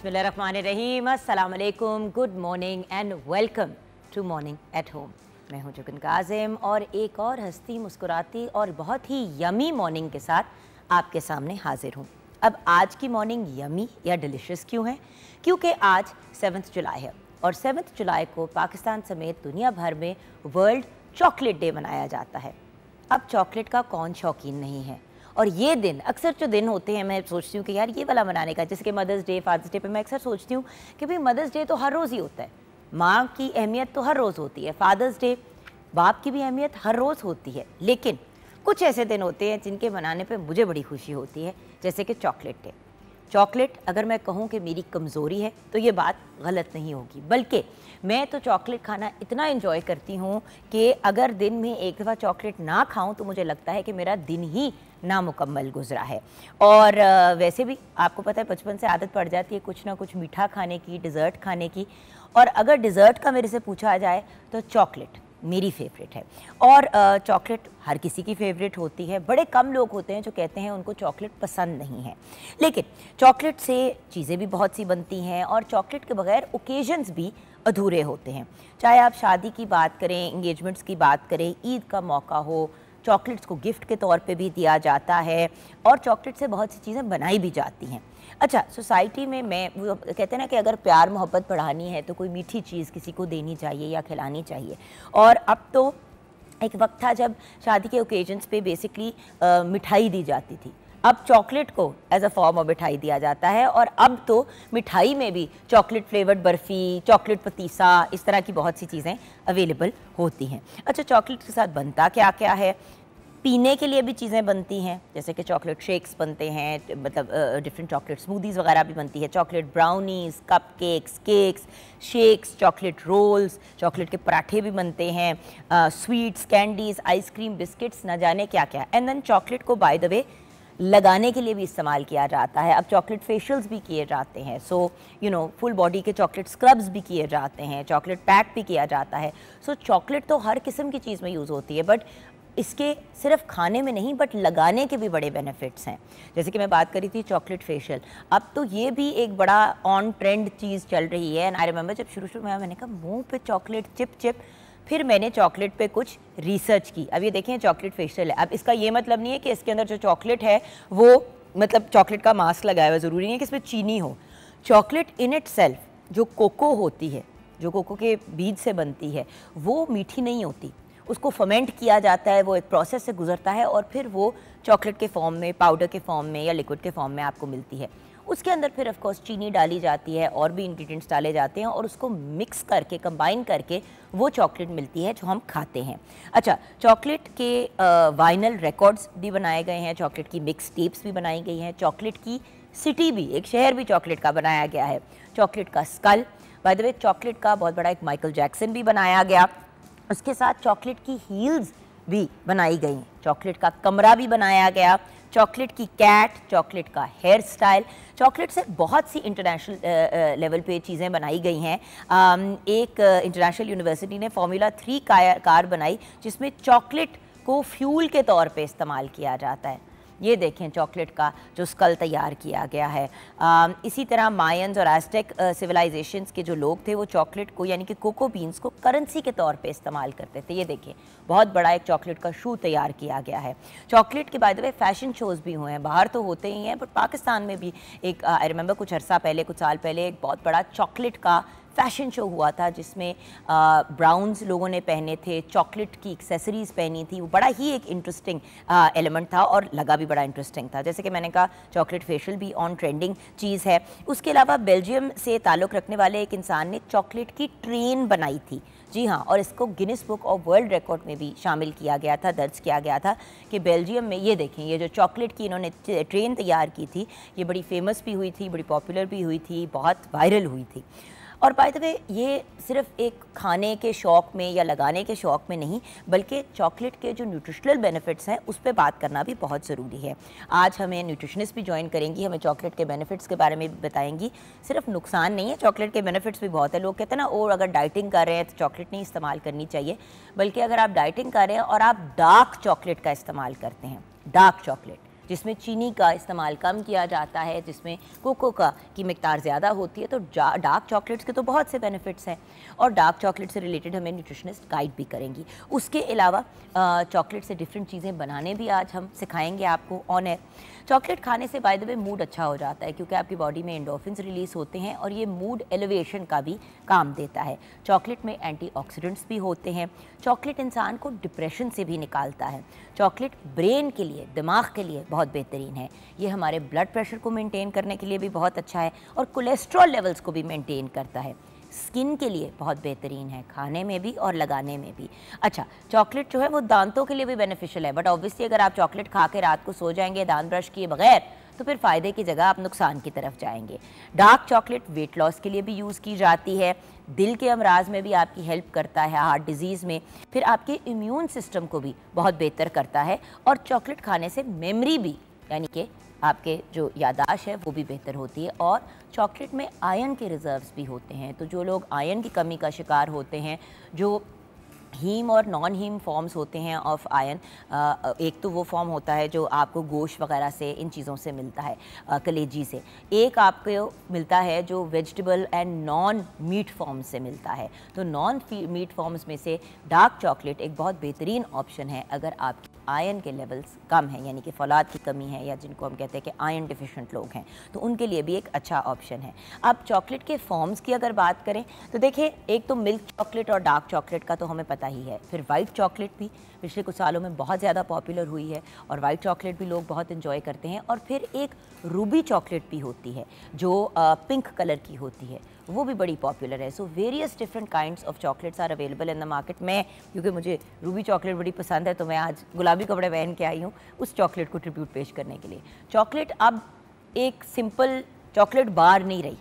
बिस्मिल्लाहिर्रहमानिर्रहीम, अस्सलाम वालेकुम, good morning and welcome to morning at home. मैं हूं जुगन काजिम और एक और हंसती मुस्कुराती और बहुत ही यमी मॉर्निंग के साथ आपके सामने हाजिर हूं। अब आज की मॉर्निंग यमी या डिलिशियस क्यों है? क्योंकि आज 7 जुलाई है और 7 जुलाई को पाकिस्तान समेत दुनिया भर में वर्ल्ड चॉकलेट डे मनाया जाता है। अब चॉकलेट का कौन शौकीन नहीं है, और ये दिन अक्सर जो दिन होते हैं मैं सोचती हूँ कि यार ये वाला मनाने का, जैसे कि मदर्स डे, फादर्स डे पे मैं अक्सर सोचती हूँ कि भाई मदर्स डे तो हर रोज़ ही होता है, माँ की अहमियत तो हर रोज़ होती है, फादर्स डे बाप की भी अहमियत हर रोज़ होती है, लेकिन कुछ ऐसे दिन होते हैं जिनके मनाने पे मुझे बड़ी खुशी होती है, जैसे कि चॉकलेट डे। चॉकलेट अगर मैं कहूँ कि मेरी कमज़ोरी है तो ये बात गलत नहीं होगी, बल्कि मैं तो चॉकलेट खाना इतना एंजॉय करती हूँ कि अगर दिन में एक दफ़ा चॉकलेट ना खाऊं तो मुझे लगता है कि मेरा दिन ही नामुकम्मल गुजरा है। और वैसे भी आपको पता है बचपन से आदत पड़ जाती है कुछ ना कुछ मीठा खाने की, डिज़र्ट खाने की, और अगर डिज़र्ट का मेरे से पूछा जाए तो चॉकलेट मेरी फेवरेट है। और चॉकलेट हर किसी की फेवरेट होती है, बड़े कम लोग होते हैं जो कहते हैं उनको चॉकलेट पसंद नहीं है, लेकिन चॉकलेट से चीज़ें भी बहुत सी बनती हैं और चॉकलेट के बगैर ओकेजन्स भी अधूरे होते हैं। चाहे आप शादी की बात करें, इंगेजमेंट्स की बात करें, ईद का मौका हो, चॉकलेट्स को गिफ्ट के तौर पे भी दिया जाता है और चॉकलेट से बहुत सी चीज़ें बनाई भी जाती हैं। अच्छा, सोसाइटी में मैं वो कहते हैं ना कि अगर प्यार मोहब्बत बढ़ानी है तो कोई मीठी चीज़ किसी को देनी चाहिए या खिलानी चाहिए। और अब तो एक वक्त था जब शादी के ओकेजन्स पे बेसिकली मिठाई दी जाती थी, अब चॉकलेट को एज अ फॉर्म ऑफ मिठाई दिया जाता है, और अब तो मिठाई में भी chocolate flavoured barfi, chocolate patisa, इस तरह की बहुत सी चीज़ें अवेलेबल होती हैं। अच्छा, चॉकलेट के साथ बनता क्या क्या है? पीने के लिए भी चीज़ें बनती हैं, जैसे कि चॉकलेट शेक्स बनते हैं, मतलब डिफरेंट चॉकलेट स्मूदीज़ वगैरह भी बनती है, chocolate brownies, cupcakes, shakes, chocolate rolls, chocolate के पराठे भी बनते हैं, स्वीट्स, कैंडीज़, आइसक्रीम, बिस्किट्स, ना जाने क्या क्या। एंड देन चॉकलेट को बाय द वे लगाने के लिए भी इस्तेमाल किया जाता है। अब चॉकलेट फेशियल्स भी किए जाते हैं, सो फुल बॉडी के चॉकलेट स्क्रब्स भी किए जाते हैं, चॉकलेट पैक भी किया जाता है। सो चॉकलेट तो हर किस्म की चीज़ में यूज़ होती है, बट इसके सिर्फ खाने में नहीं बट लगाने के भी बड़े बेनिफिट्स हैं। जैसे कि मैं बात करी थी चॉकलेट फेशियल, अब तो ये भी एक बड़ा ऑन ट्रेंड चीज़ चल रही है। एंड आई रिमेंबर जब शुरू में मैंने कहा मुंह पे चॉकलेट चिप, फिर मैंने चॉकलेट पे कुछ रिसर्च की। अब ये देखें चॉकलेट फेशियल है, अब इसका ये मतलब नहीं है कि इसके अंदर जो चॉकलेट है वो मतलब चॉकलेट का मास्क लगाया हुआ, ज़रूरी नहीं है कि इसमें चीनी हो। चॉकलेट इन इट सेल्फ जो कोको होती है, जो कोको के बीज से बनती है, वो मीठी नहीं होती, उसको फर्मेंट किया जाता है, वो एक प्रोसेस से गुजरता है और फिर वो चॉकलेट के फॉर्म में, पाउडर के फॉर्म में या लिक्विड के फॉर्म में आपको मिलती है। उसके अंदर फिर ऑफ कोर्स चीनी डाली जाती है और भी इंग्रेडिएंट्स डाले जाते हैं और उसको मिक्स करके, कंबाइन करके वो चॉकलेट मिलती है जो हम खाते हैं। अच्छा, चॉकलेट के वाइनल रिकॉर्ड्स भी बनाए गए हैं, चॉकलेट की मिक्स टेप्स भी बनाई गई हैं, चॉकलेट की सिटी भी, एक शहर भी चॉकलेट का बनाया गया है, चॉकलेट का skull, by the way chocolate का बहुत बड़ा एक माइकल जैक्सन भी बनाया गया, उसके साथ चॉकलेट की हील्स भी बनाई गई, चॉकलेट का कमरा भी बनाया गया, चॉकलेट की कैट, चॉकलेट का हेयर स्टाइल, चॉकलेट से बहुत सी इंटरनेशनल लेवल पे चीज़ें बनाई गई हैं। एक इंटरनेशनल यूनिवर्सिटी ने फार्मूला 3 कार बनाई जिसमें चॉकलेट को फ्यूल के तौर पे इस्तेमाल किया जाता है। ये देखें चॉकलेट का जो स्कल तैयार किया गया है। इसी तरह मायंस और एज़टेक सिविलाइजेशंस के जो लोग थे वो चॉकलेट को यानी कि कोको बीन्स को करेंसी के तौर पे इस्तेमाल करते थे। ये देखें बहुत बड़ा एक चॉकलेट का शू तैयार किया गया है। चॉकलेट के bye the way fashion shows भी हुए हैं, बाहर तो होते ही हैं बट पाकिस्तान में भी एक आई रिमेंबर कुछ अरसा पहले, कुछ साल पहले एक बहुत बड़ा चॉकलेट का फैशन शो हुआ था जिसमें ब्राउन्स लोगों ने पहने थे, चॉकलेट की एक्सेसरीज़ पहनी थी, वो बड़ा ही एक इंटरेस्टिंग एलिमेंट था और लगा भी बड़ा इंटरेस्टिंग था। जैसे कि मैंने कहा चॉकलेट फेशियल भी ऑन ट्रेंडिंग चीज़ है। उसके अलावा बेल्जियम से ताल्लुक़ रखने वाले एक इंसान ने चॉकलेट की ट्रेन बनाई थी, जी हाँ, और इसको Guinness book of world record में भी शामिल किया गया था, दर्ज किया गया था कि बेल्जियम में ये देखें ये जो चॉकलेट की इन्होंने ट्रेन तैयार की थी ये बड़ी फेमस भी हुई थी, बड़ी पॉपुलर भी हुई थी, बहुत वायरल हुई थी। और बाय द वे ये सिर्फ एक खाने के शौक़ में या लगाने के शौक़ में नहीं बल्कि चॉकलेट के जो न्यूट्रिशनल बेनिफिट्स हैं उस पर बात करना भी बहुत ज़रूरी है। आज हमें न्यूट्रिशनिस्ट भी ज्वाइन करेंगी, हमें चॉकलेट के बेनिफिट्स के बारे में भी बताएंगी। सिर्फ नुकसान नहीं है, चॉकलेट के बेनिफिट्स भी बहुत है। लोग कहते हैं ना और अगर डाइटिंग कर रहे हैं तो चॉकलेट नहीं इस्तेमाल करनी चाहिए, बल्कि अगर आप डाइटिंग कर रहे हैं और आप डार्क चॉकलेट का इस्तेमाल करते हैं, डार्क चॉकलेट जिसमें चीनी का इस्तेमाल कम किया जाता है, जिसमें कोको की मिकदार ज़्यादा होती है, तो डार्क चॉकलेट्स के तो बहुत से बेनिफिट्स हैं और डार्क चॉकलेट से रिलेटेड हमें न्यूट्रिशनिस्ट गाइड भी करेंगी। उसके अलावा चॉकलेट से डिफरेंट चीज़ें बनाने भी आज हम सिखाएंगे आपको ऑन एयर। चॉकलेट खाने से बाय द वे मूड अच्छा हो जाता है क्योंकि आपकी बॉडी में एंडोर्फिन्स रिलीज होते हैं और ये मूड एलिवेशन का भी काम देता है। चॉकलेट में एंटीऑक्सीडेंट्स भी होते हैं। चॉकलेट इंसान को डिप्रेशन से भी निकालता है। चॉकलेट ब्रेन के लिए, दिमाग के लिए बहुत बेहतरीन है। ये हमारे ब्लड प्रेशर को मेंटेन करने के लिए भी बहुत अच्छा है और कोलेस्ट्रॉल लेवल्स को भी मेंटेन करता है। स्किन के लिए बहुत बेहतरीन है, खाने में भी और लगाने में भी। अच्छा, चॉकलेट जो है वो दांतों के लिए भी बेनिफिशियल है, बट ऑब्वियसली अगर आप चॉकलेट खा के रात को सो जाएंगे दांत ब्रश किए बगैर तो फिर फ़ायदे की जगह आप नुकसान की तरफ जाएंगे। डार्क चॉकलेट वेट लॉस के लिए भी यूज़ की जाती है, दिल के अमराज में भी आपकी हेल्प करता है, हार्ट डिजीज़ में, फिर आपके इम्यून सिस्टम को भी बहुत बेहतर करता है और चॉकलेट खाने से मेमोरी भी, यानी कि आपके जो यादाश्त है वो भी बेहतर होती है। और चॉकलेट में आयरन के रिजर्व्स भी होते हैं, तो जो लोग आयरन की कमी का शिकार होते हैं, जो हीम और नॉन हीम फॉर्म्स होते हैं ऑफ आयरन, एक तो वो फॉर्म होता है जो आपको गोश्त वगैरह से, इन चीज़ों से मिलता है, कलेजी से। एक आपको मिलता है जो vegetable and non meat form से मिलता है। तो नॉन मीट फॉर्म्स में से डार्क चॉकलेट एक बहुत बेहतरीन ऑप्शन है अगर आपके आयरन के लेवल्स कम हैं, यानी कि फौलाद की कमी है या जिनको हम कहते हैं कि आयरन डिफिशिएंट लोग हैं, तो उनके लिए भी एक अच्छा ऑप्शन है। अब चॉकलेट के फॉर्म्स की अगर बात करें तो देखिए, एक तो मिल्क चॉकलेट और डार्क चॉकलेट का तो हमें पता ही है, फिर वाइट चॉकलेट भी पिछले कुछ सालों में बहुत ज़्यादा पॉपुलर हुई है और वाइट चॉकलेट भी लोग बहुत इन्जॉय करते हैं। और फिर एक रूबी चॉकलेट भी होती है जो पिंक कलर की होती है, वो भी बड़ी पॉपुलर है। So various different kinds of chocolates are available in the market. मैं, क्योंकि मुझे रूबी चॉकलेट बड़ी पसंद है, तो मैं आज गुलाबी कपड़े पहन के आई हूँ उस चॉकलेट को ट्रिब्यूट पेश करने के लिए। चॉकलेट अब एक सिंपल चॉकलेट बार नहीं रही,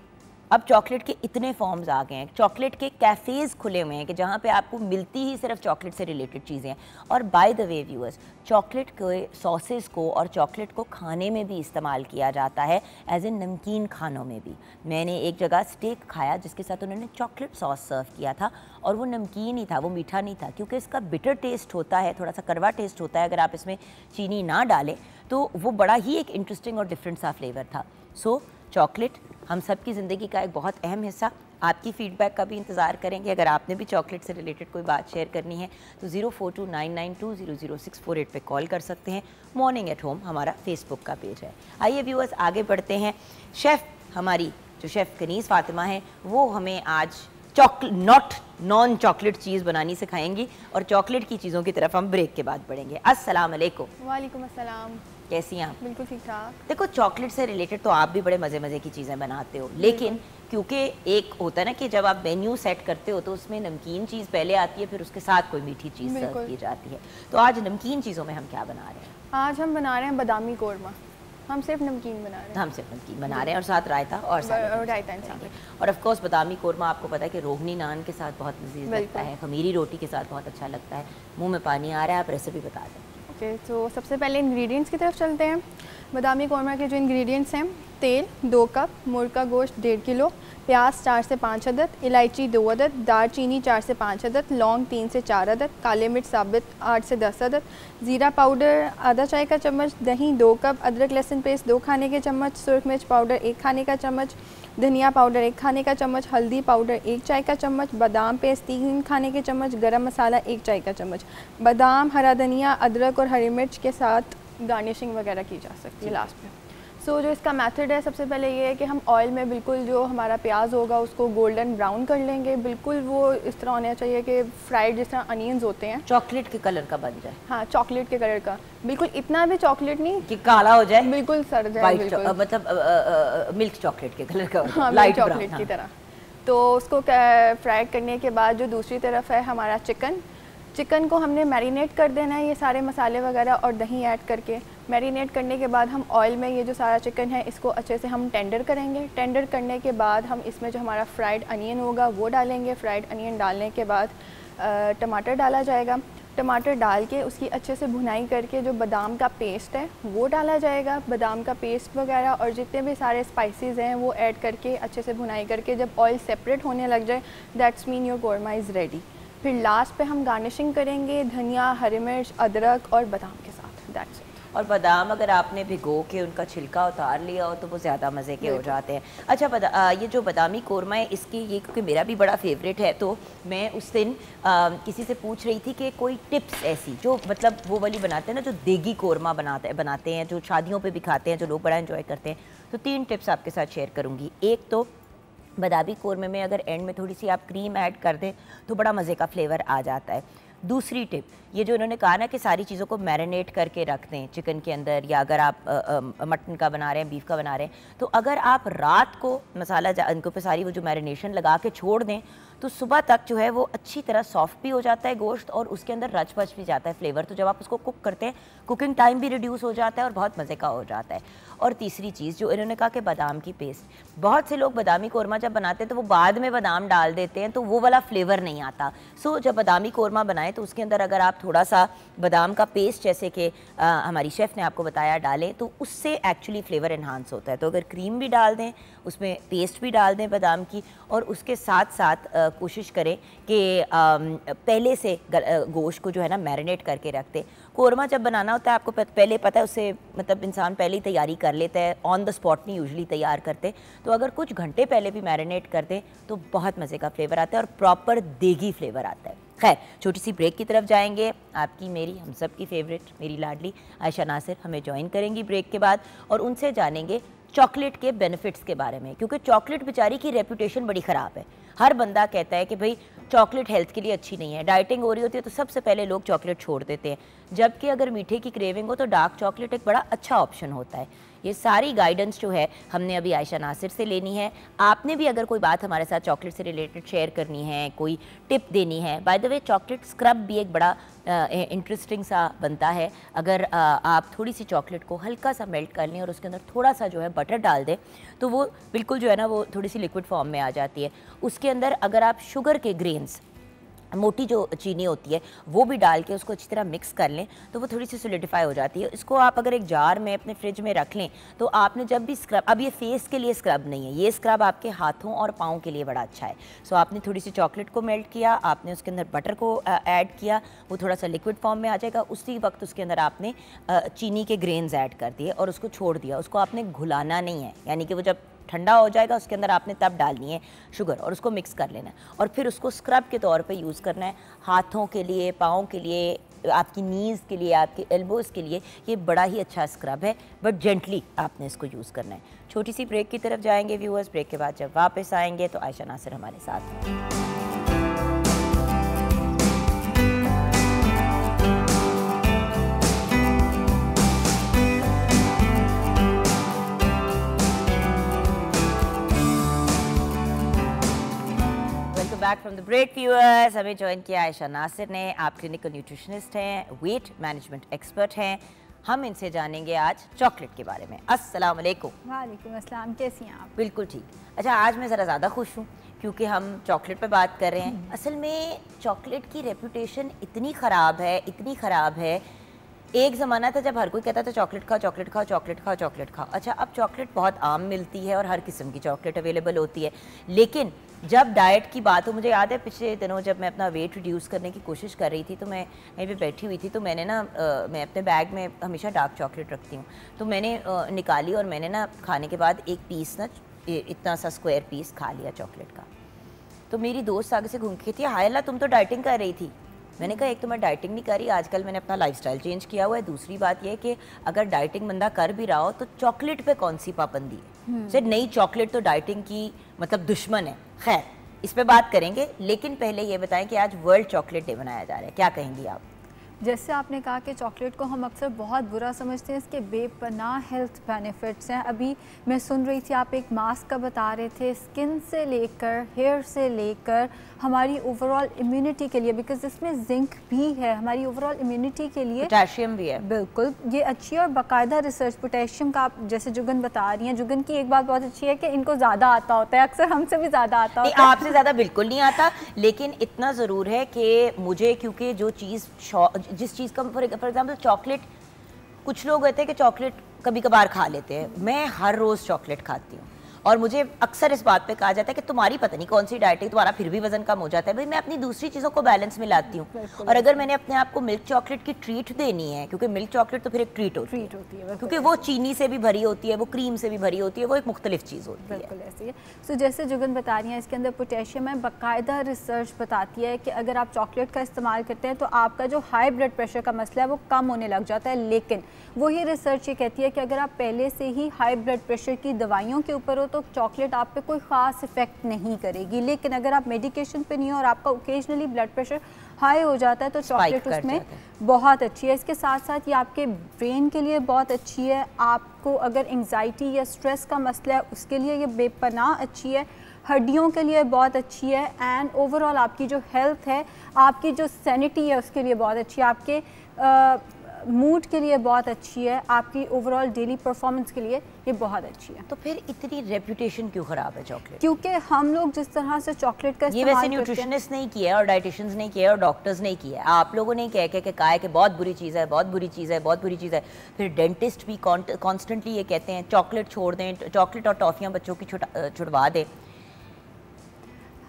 अब चॉकलेट के इतने फॉर्म्स आ गए हैं। चॉकलेट के कैफ़ेज़ खुले हुए हैं कि जहाँ पे आपको मिलती ही सिर्फ चॉकलेट से रिलेटेड चीज़ें हैं। और bye the way viewers, chocolate के सॉसेस को और चॉकलेट को खाने में भी इस्तेमाल किया जाता है, एज ए नमकीन खानों में भी। मैंने एक जगह स्टेक खाया जिसके साथ उन्होंने चॉकलेट सॉस सर्व किया था और वो नमकीन ही था, वो मीठा नहीं था, क्योंकि इसका बिटर टेस्ट होता है, थोड़ा सा कड़वा टेस्ट होता है। अगर आप इसमें चीनी ना डालें तो वो बड़ा ही एक इंटरेस्टिंग और डिफरेंट सा फ्लेवर था। सो चॉकलेट हम सब की ज़िंदगी का एक बहुत अहम हिस्सा। आपकी फ़ीडबैक का भी इंतज़ार करेंगे। अगर आपने भी चॉकलेट से रिलेटेड कोई बात शेयर करनी है तो 042992000648 पे कॉल कर सकते हैं। मॉर्निंग एट होम हमारा फेसबुक का पेज है। आइए व्यूअर्स, आगे बढ़ते हैं। शेफ़, हमारी जो शेफ़ कनीज़ फ़ातिमा है वो हमें आज नॉन चॉकलेट चीज़ बनानी सिखाएंगी और चॉकलेट की चीज़ों की तरफ हम ब्रेक के बाद बढ़ेंगे। अस्सलाम वालेकुम। वालेकुम अस्सलाम। कैसी हैं आप? बिल्कुल ठीक ठाक। देखो, चॉकलेट से रिलेटेड तो आप भी बड़े मज़े मज़े की चीज़ें बनाते हो, लेकिन क्योंकि एक होता है ना कि जब आप मेन्यू सेट करते हो तो उसमें नमकीन चीज़ पहले आती है, फिर उसके साथ कोई मीठी चीज़ सर्व की जाती है। तो आज नमकीन चीज़ों में हम क्या बना रहे हैं? आज हम बना रहे हैं बादामी कोरमा। हम सिर्फ नमकीन बना रहे हैं। हम सिर्फ नमकीन बना रहे हैं और साथ रायता और रायता इंसान। और ऑफ कोर्स बादामी कोरमा आपको पता है कि रोगनी नान के साथ बहुत लजीज लगता है, खमीरी रोटी के साथ बहुत अच्छा लगता है। मुंह में पानी आ रहा है, आप रेसिपी बता दें। ओके, तो सबसे पहले इंग्रेडिएंट्स की तरफ चलते हैं। बादामी कोरमा के जो इंग्रेडिएंट्स हैं, तेल 2 कप, मुर्ग का गोश्त 1.5 किलो, प्याज 4 से 5 अदद, इलायची 2 अदद, दालचीनी 4 से 5 अदद, लौंग 3 से 4 अदद, काले मिर्च साबित 8 से 10 अदद, ज़ीरा पाउडर आधा चाय का चम्मच, दही 2 कप, अदरक लहसुन पेस्ट 2 खाने के चम्मच, सुरख मिर्च पाउडर 1 खाने का चम्मच, धनिया पाउडर 1 खाने का चम्मच, हल्दी पाउडर 1 चाय का चम्मच, बादाम पेस्ट 3 खाने के चम्मच, गरम मसाला 1 चाय का चम्मच। बादाम, हरा धनिया, अदरक और हरी मिर्च के साथ गार्निशिंग वगैरह की जा सकती है लास्ट में। सो जो इसका मेथड है, सबसे पहले ये है कि हम ऑयल में बिल्कुल जो हमारा प्याज होगा उसको गोल्डन ब्राउन कर लेंगे। बिल्कुल वो इस तरह होना चाहिए कि फ्राइड जिस तरह अनियंस होते हैं, चॉकलेट के कलर का बन जाए। हाँ, चॉकलेट के कलर का, बिल्कुल इतना भी चॉकलेट नहीं कि काला हो जाए, बिल्कुल सड़ जाए, मतलब मिल्क चॉकलेट के कलर का, हाँ, लाइट चॉकलेट की तरह। तो उसको फ्राई करने के बाद जो दूसरी तरफ है हमारा चिकन को हमने मैरिनेट कर देना है, ये सारे मसाले वगैरह और दही ऐड करके। मैरिनेट करने के बाद हम ऑयल में ये जो सारा चिकन है इसको अच्छे से हम टेंडर करेंगे। टेंडर करने के बाद हम इसमें जो हमारा फ्राइड अनियन होगा वो डालेंगे। फ्राइड अनियन डालने के बाद टमाटर डाला जाएगा। टमाटर डाल के उसकी अच्छे से भुनाई करके जो बादाम का पेस्ट है वो डाला जाएगा। बादाम का पेस्ट वगैरह और जितने भी सारे स्पाइसेस हैं वो ऐड करके अच्छे से भुनाई करके जब ऑयल सेपरेट होने लग जाए, that's mean your korma is ready. फिर लास्ट पे हम गार्निशिंग करेंगे धनिया, हरी मिर्च, अदरक और बादाम के साथ। That's it. और बादाम अगर आपने भिगो के उनका छिलका उतार लिया हो तो वो ज़्यादा मज़े के हो जाते हैं। अच्छा ये जो बादामी कोरमा है इसकी ये क्योंकि मेरा भी बड़ा फेवरेट है, तो मैं उस दिन किसी से पूछ रही थी कि कोई टिप्स ऐसी जो मतलब वो वाली बनाते हैं ना, जो देगी कोरमा बनाते हैं, जो शादियों पे भी खाते हैं, जो लोग बड़ा एंजॉय करते हैं। तो 3 टिप्स आपके साथ शेयर करूँगी। एक तो बादामी कोरमे में अगर एंड में थोड़ी सी आप क्रीम ऐड कर दें तो बड़ा मज़े का फ्लेवर आ जाता है। दूसरी टिप, ये जो इन्होंने कहा ना कि सारी चीज़ों को मैरिनेट करके रख दें चिकन के अंदर, या अगर आप मटन का बना रहे हैं, बीफ का बना रहे हैं, तो अगर आप रात को मसाला इनके ऊपर सारी वो जो मैरिनेशन लगा के छोड़ दें तो सुबह तक जो है वो अच्छी तरह सॉफ्ट भी हो जाता है गोश्त और उसके अंदर रच बच भी जाता है फ्लेवर। तो जब आप उसको कुक करते हैं कुकिंग टाइम भी रिड्यूस हो जाता है और बहुत मज़े का हो जाता है। और तीसरी चीज़ जो इन्होंने कहा कि बादाम की पेस्ट, बहुत से लोग बादामी कोरमा जब बनाते हैं तो वो बाद में बादाम डाल देते हैं तो वो वाला फ्लेवर नहीं आता। सो जब बादामी कोरमा बनाएं तो उसके अंदर अगर आप थोड़ा सा बादाम का पेस्ट जैसे कि हमारी शेफ़ ने आपको बताया डालें तो उससे एक्चुअली फ्लेवर इन्हांस होता है। तो अगर क्रीम भी डाल दें, उसमें पेस्ट भी डाल दें बादाम की, और उसके साथ साथ कोशिश करें कि पहले से गोश्त को जो है ना मैरिनेट करके रख दें। कोरमा जब बनाना होता है आपको पहले पता है, उससे मतलब इंसान पहले ही तैयारी कर लेता है, ऑन द स्पॉट नहीं यूजुअली तैयार करते। तो अगर कुछ घंटे पहले भी मैरिनेट कर दें तो बहुत मज़े का फ्लेवर आता है और प्रॉपर देगी फ्लेवर आता है। खैर, छोटी सी ब्रेक की तरफ जाएंगे। आपकी मेरी हम सब की फेवरेट मेरी लाडली आयशा नासिर हमें ज्वाइन करेंगी ब्रेक के बाद और उनसे जानेंगे चॉकलेट के बेनिफिट्स के बारे में, क्योंकि चॉकलेट बेचारी की रेपुटेशन बड़ी ख़राब है। हर बंदा कहता है कि भाई चॉकलेट हेल्थ के लिए अच्छी नहीं है, डाइटिंग हो रही होती है तो सबसे पहले लोग चॉकलेट छोड़ देते हैं, जबकि अगर मीठे की क्रेविंग हो तो डार्क चॉकलेट एक बड़ा अच्छा ऑप्शन होता है। ये सारी गाइडेंस जो है हमने अभी आयशा नासिर से लेनी है। आपने भी अगर कोई बात हमारे साथ चॉकलेट से रिलेटेड शेयर करनी है, कोई टिप देनी है, bye the way chocolate scrub भी एक बड़ा इंटरेस्टिंग सा बनता है। अगर आप थोड़ी सी चॉकलेट को हल्का सा मेल्ट कर लें और उसके अंदर थोड़ा सा जो है बटर डाल दें तो वो बिल्कुल जो है ना वो थोड़ी सी लिक्विड फॉर्म में आ जाती है। उसके अंदर अगर आप शुगर के ग्रेन्स, मोटी जो चीनी होती है वो भी डाल के उसको अच्छी तरह मिक्स कर लें तो वो थोड़ी सी सोलिडिफाई हो जाती है। इसको आप अगर एक जार में अपने फ्रिज में रख लें तो आपने जब भी स्क्रब, अब ये फेस के लिए स्क्रब नहीं है, ये स्क्रब आपके हाथों और पाँव के लिए बड़ा अच्छा है। सो आपने थोड़ी सी चॉकलेट को मेल्ट किया, आपने उसके अंदर बटर को ऐड किया, वो थोड़ा सा लिक्विड फॉर्म में आ जाएगा, उसी वक्त उसके अंदर आपने चीनी के ग्रेन्स ऐड कर दिए और उसको छोड़ दिया। उसको आपने घुलाना नहीं है, यानी कि वो जब ठंडा हो जाएगा उसके अंदर आपने तब डालनी है शुगर और उसको मिक्स कर लेना है और फिर उसको स्क्रब के तौर पे यूज़ करना है हाथों के लिए, पाँव के लिए, आपकी नीज़ के लिए, आपके एल्बोज़ के लिए। ये बड़ा ही अच्छा स्क्रब है, बट जेंटली आपने इसको यूज़ करना है। छोटी सी ब्रेक की तरफ जाएंगे व्यूअर्स। ब्रेक के बाद जब वापस आएंगे तो आयशा नासिर हमारे साथ। Back from the break viewers. हमें ज्वाइन किया आयशा नासिर ने। आप क्लिनिकल न्यूट्रिशनिस्ट हैं, वेट मैनेजमेंट एक्सपर्ट हैं। हम इनसे जानेंगे आज चॉकलेट के बारे में। अस्सलाम वालेकुम। वालेकुम अस्सलाम, कैसी हैं आप? बिल्कुल ठीक। अच्छा, आज मैं ज़रा ज़्यादा खुश हूँ क्योंकि हम चॉकलेट पे बात कर रहे हैं। असल में चॉकलेट की रेपुटेशन इतनी ख़राब है, इतनी ख़राब है। एक ज़माना था जब हर कोई कहता था चॉकलेट खाओ, चॉकलेट खाओ, चॉकलेट खाओ, चॉकलेट खाओ। अच्छा, अब चॉकलेट बहुत आम मिलती है और हर किस्म की चॉकलेट अवेलेबल होती है, लेकिन जब डाइट की बात हो, मुझे याद है पिछले दिनों जब मैं अपना वेट रिड्यूस करने की कोशिश कर रही थी तो मैं कहीं पे बैठी हुई थी तो मैंने ना मैं अपने बैग में हमेशा डार्क चॉकलेट रखती हूँ, तो मैंने निकाली और मैंने ना खाने के बाद एक पीस ना इतना सा स्क्वायर पीस खा लिया चॉकलेट का। तो मेरी दोस्त आगे से घूम के थी, हाय अल्लाह तुम तो डाइटिंग कर रही थी। मैंने कहा एक तो मैं डाइटिंग नहीं कर रही, आजकल मैंने अपना लाइफस्टाइल चेंज किया हुआ है। दूसरी बात यह है कि अगर डाइटिंग बंदा कर भी रहा हो तो चॉकलेट पे कौन सी पाबंदी है? सिर्फ नई चॉकलेट तो डाइटिंग की मतलब दुश्मन है। खैर, इस पे बात करेंगे, लेकिन पहले ये बताएं कि आज वर्ल्ड चॉकलेट डे मनाया जा रहा है, क्या कहेंगी आप? जैसे आपने कहा कि चॉकलेट को हम अक्सर बहुत बुरा समझते हैं, इसके बेपनाह हेल्थ बेनिफिट्स हैं। अभी मैं सुन रही थी आप एक मास्क का बता रहे थे, स्किन से लेकर हेयर से लेकर हमारी ओवरऑल इम्यूनिटी के लिए, बिकॉज इसमें जिंक भी है, हमारी ओवरऑल इम्यूनिटी के लिए पोटेशियम भी है। बिल्कुल, ये अच्छी और बाकायदा रिसर्च पोटेशियम का, आप जैसे जुगन बता रही हैं, जुगन की एक बात बहुत अच्छी है कि इनको ज़्यादा आता होता है, अक्सर हमसे भी ज़्यादा आता होता है। आपसे ज़्यादा बिल्कुल नहीं आता, लेकिन इतना ज़रूर है कि मुझे, क्योंकि जो चीज़ जिस चीज़ का फॉर एग्जाम्पल चॉकलेट, कुछ लोग कहते हैं कि चॉकलेट कभी कभार खा लेते हैं, मैं हर रोज़ चॉकलेट खाती हूँ और मुझे अक्सर इस बात पे कहा जाता है कि तुम्हारी पता नहीं कौन सी डाइट है, तुम्हारा फिर भी वजन कम हो जाता है। भाई मैं अपनी दूसरी चीज़ों को बैलेंस में लाती हूँ, और अगर मैंने अपने आप को मिल्क चॉकलेट की ट्रीट देनी है, क्योंकि मिल्क चॉकलेट तो फिर एक ट्रीट होती है, क्योंकि वो चीनी से भी भरी होती है, वो क्रीम से भी भरी होती है, वो एक मुख्तलिफ चीज़ होती है। बिल्कुल ऐसी है। सो जैसे जुगन बता रही हैं, इसके अंदर पोटेशियम है, बाकायदा रिसर्च बताती है कि अगर आप चॉकलेट का इस्तेमाल करते हैं तो आपका जो हाई ब्लड प्रेशर का मसला है वो कम होने लग जाता है। लेकिन वही रिसर्च ये कहती है कि अगर आप पहले से ही हाई ब्लड प्रेशर की दवाइयों के ऊपर हो तो चॉकलेट आप पे कोई ख़ास इफेक्ट नहीं करेगी। लेकिन अगर आप मेडिकेशन पे नहीं हो और आपका ओकेजनली ब्लड प्रेशर हाई हो जाता है तो चॉकलेट उसमें बहुत अच्छी है। इसके साथ साथ ये आपके ब्रेन के लिए बहुत अच्छी है। आपको अगर एंग्जाइटी या स्ट्रेस का मसला है उसके लिए ये बेपनाह अच्छी है। हड्डियों के लिए बहुत अच्छी है, एंड ओवरऑल आपकी जो हेल्थ है, आपकी जो सैनिटी है उसके लिए बहुत अच्छी है, आपके मूड के लिए बहुत अच्छी है, आपकी ओवरऑल डेली परफॉर्मेंस के लिए ये बहुत अच्छी है। तो फिर इतनी रेपुटेशन क्यों ख़राब है चॉकलेट? क्योंकि हम लोग जिस तरह से चॉकलेट का ये वैसे न्यूट्रिशनिस्ट नहीं किया है और डाइटिशियंस नहीं किया है और डॉक्टर्स नहीं किया है, आप लोगों ने कह के कहा है कि बहुत बुरी चीज़ है, बहुत बुरी चीज़ है, बहुत बुरी चीज़ है। फिर डेंटिस्ट भी कॉन्स्टेंटली ये कहते हैं चॉकलेट छोड़ दें, चॉकलेट और टॉफ़ियाँ बच्चों की छुड़वा दें।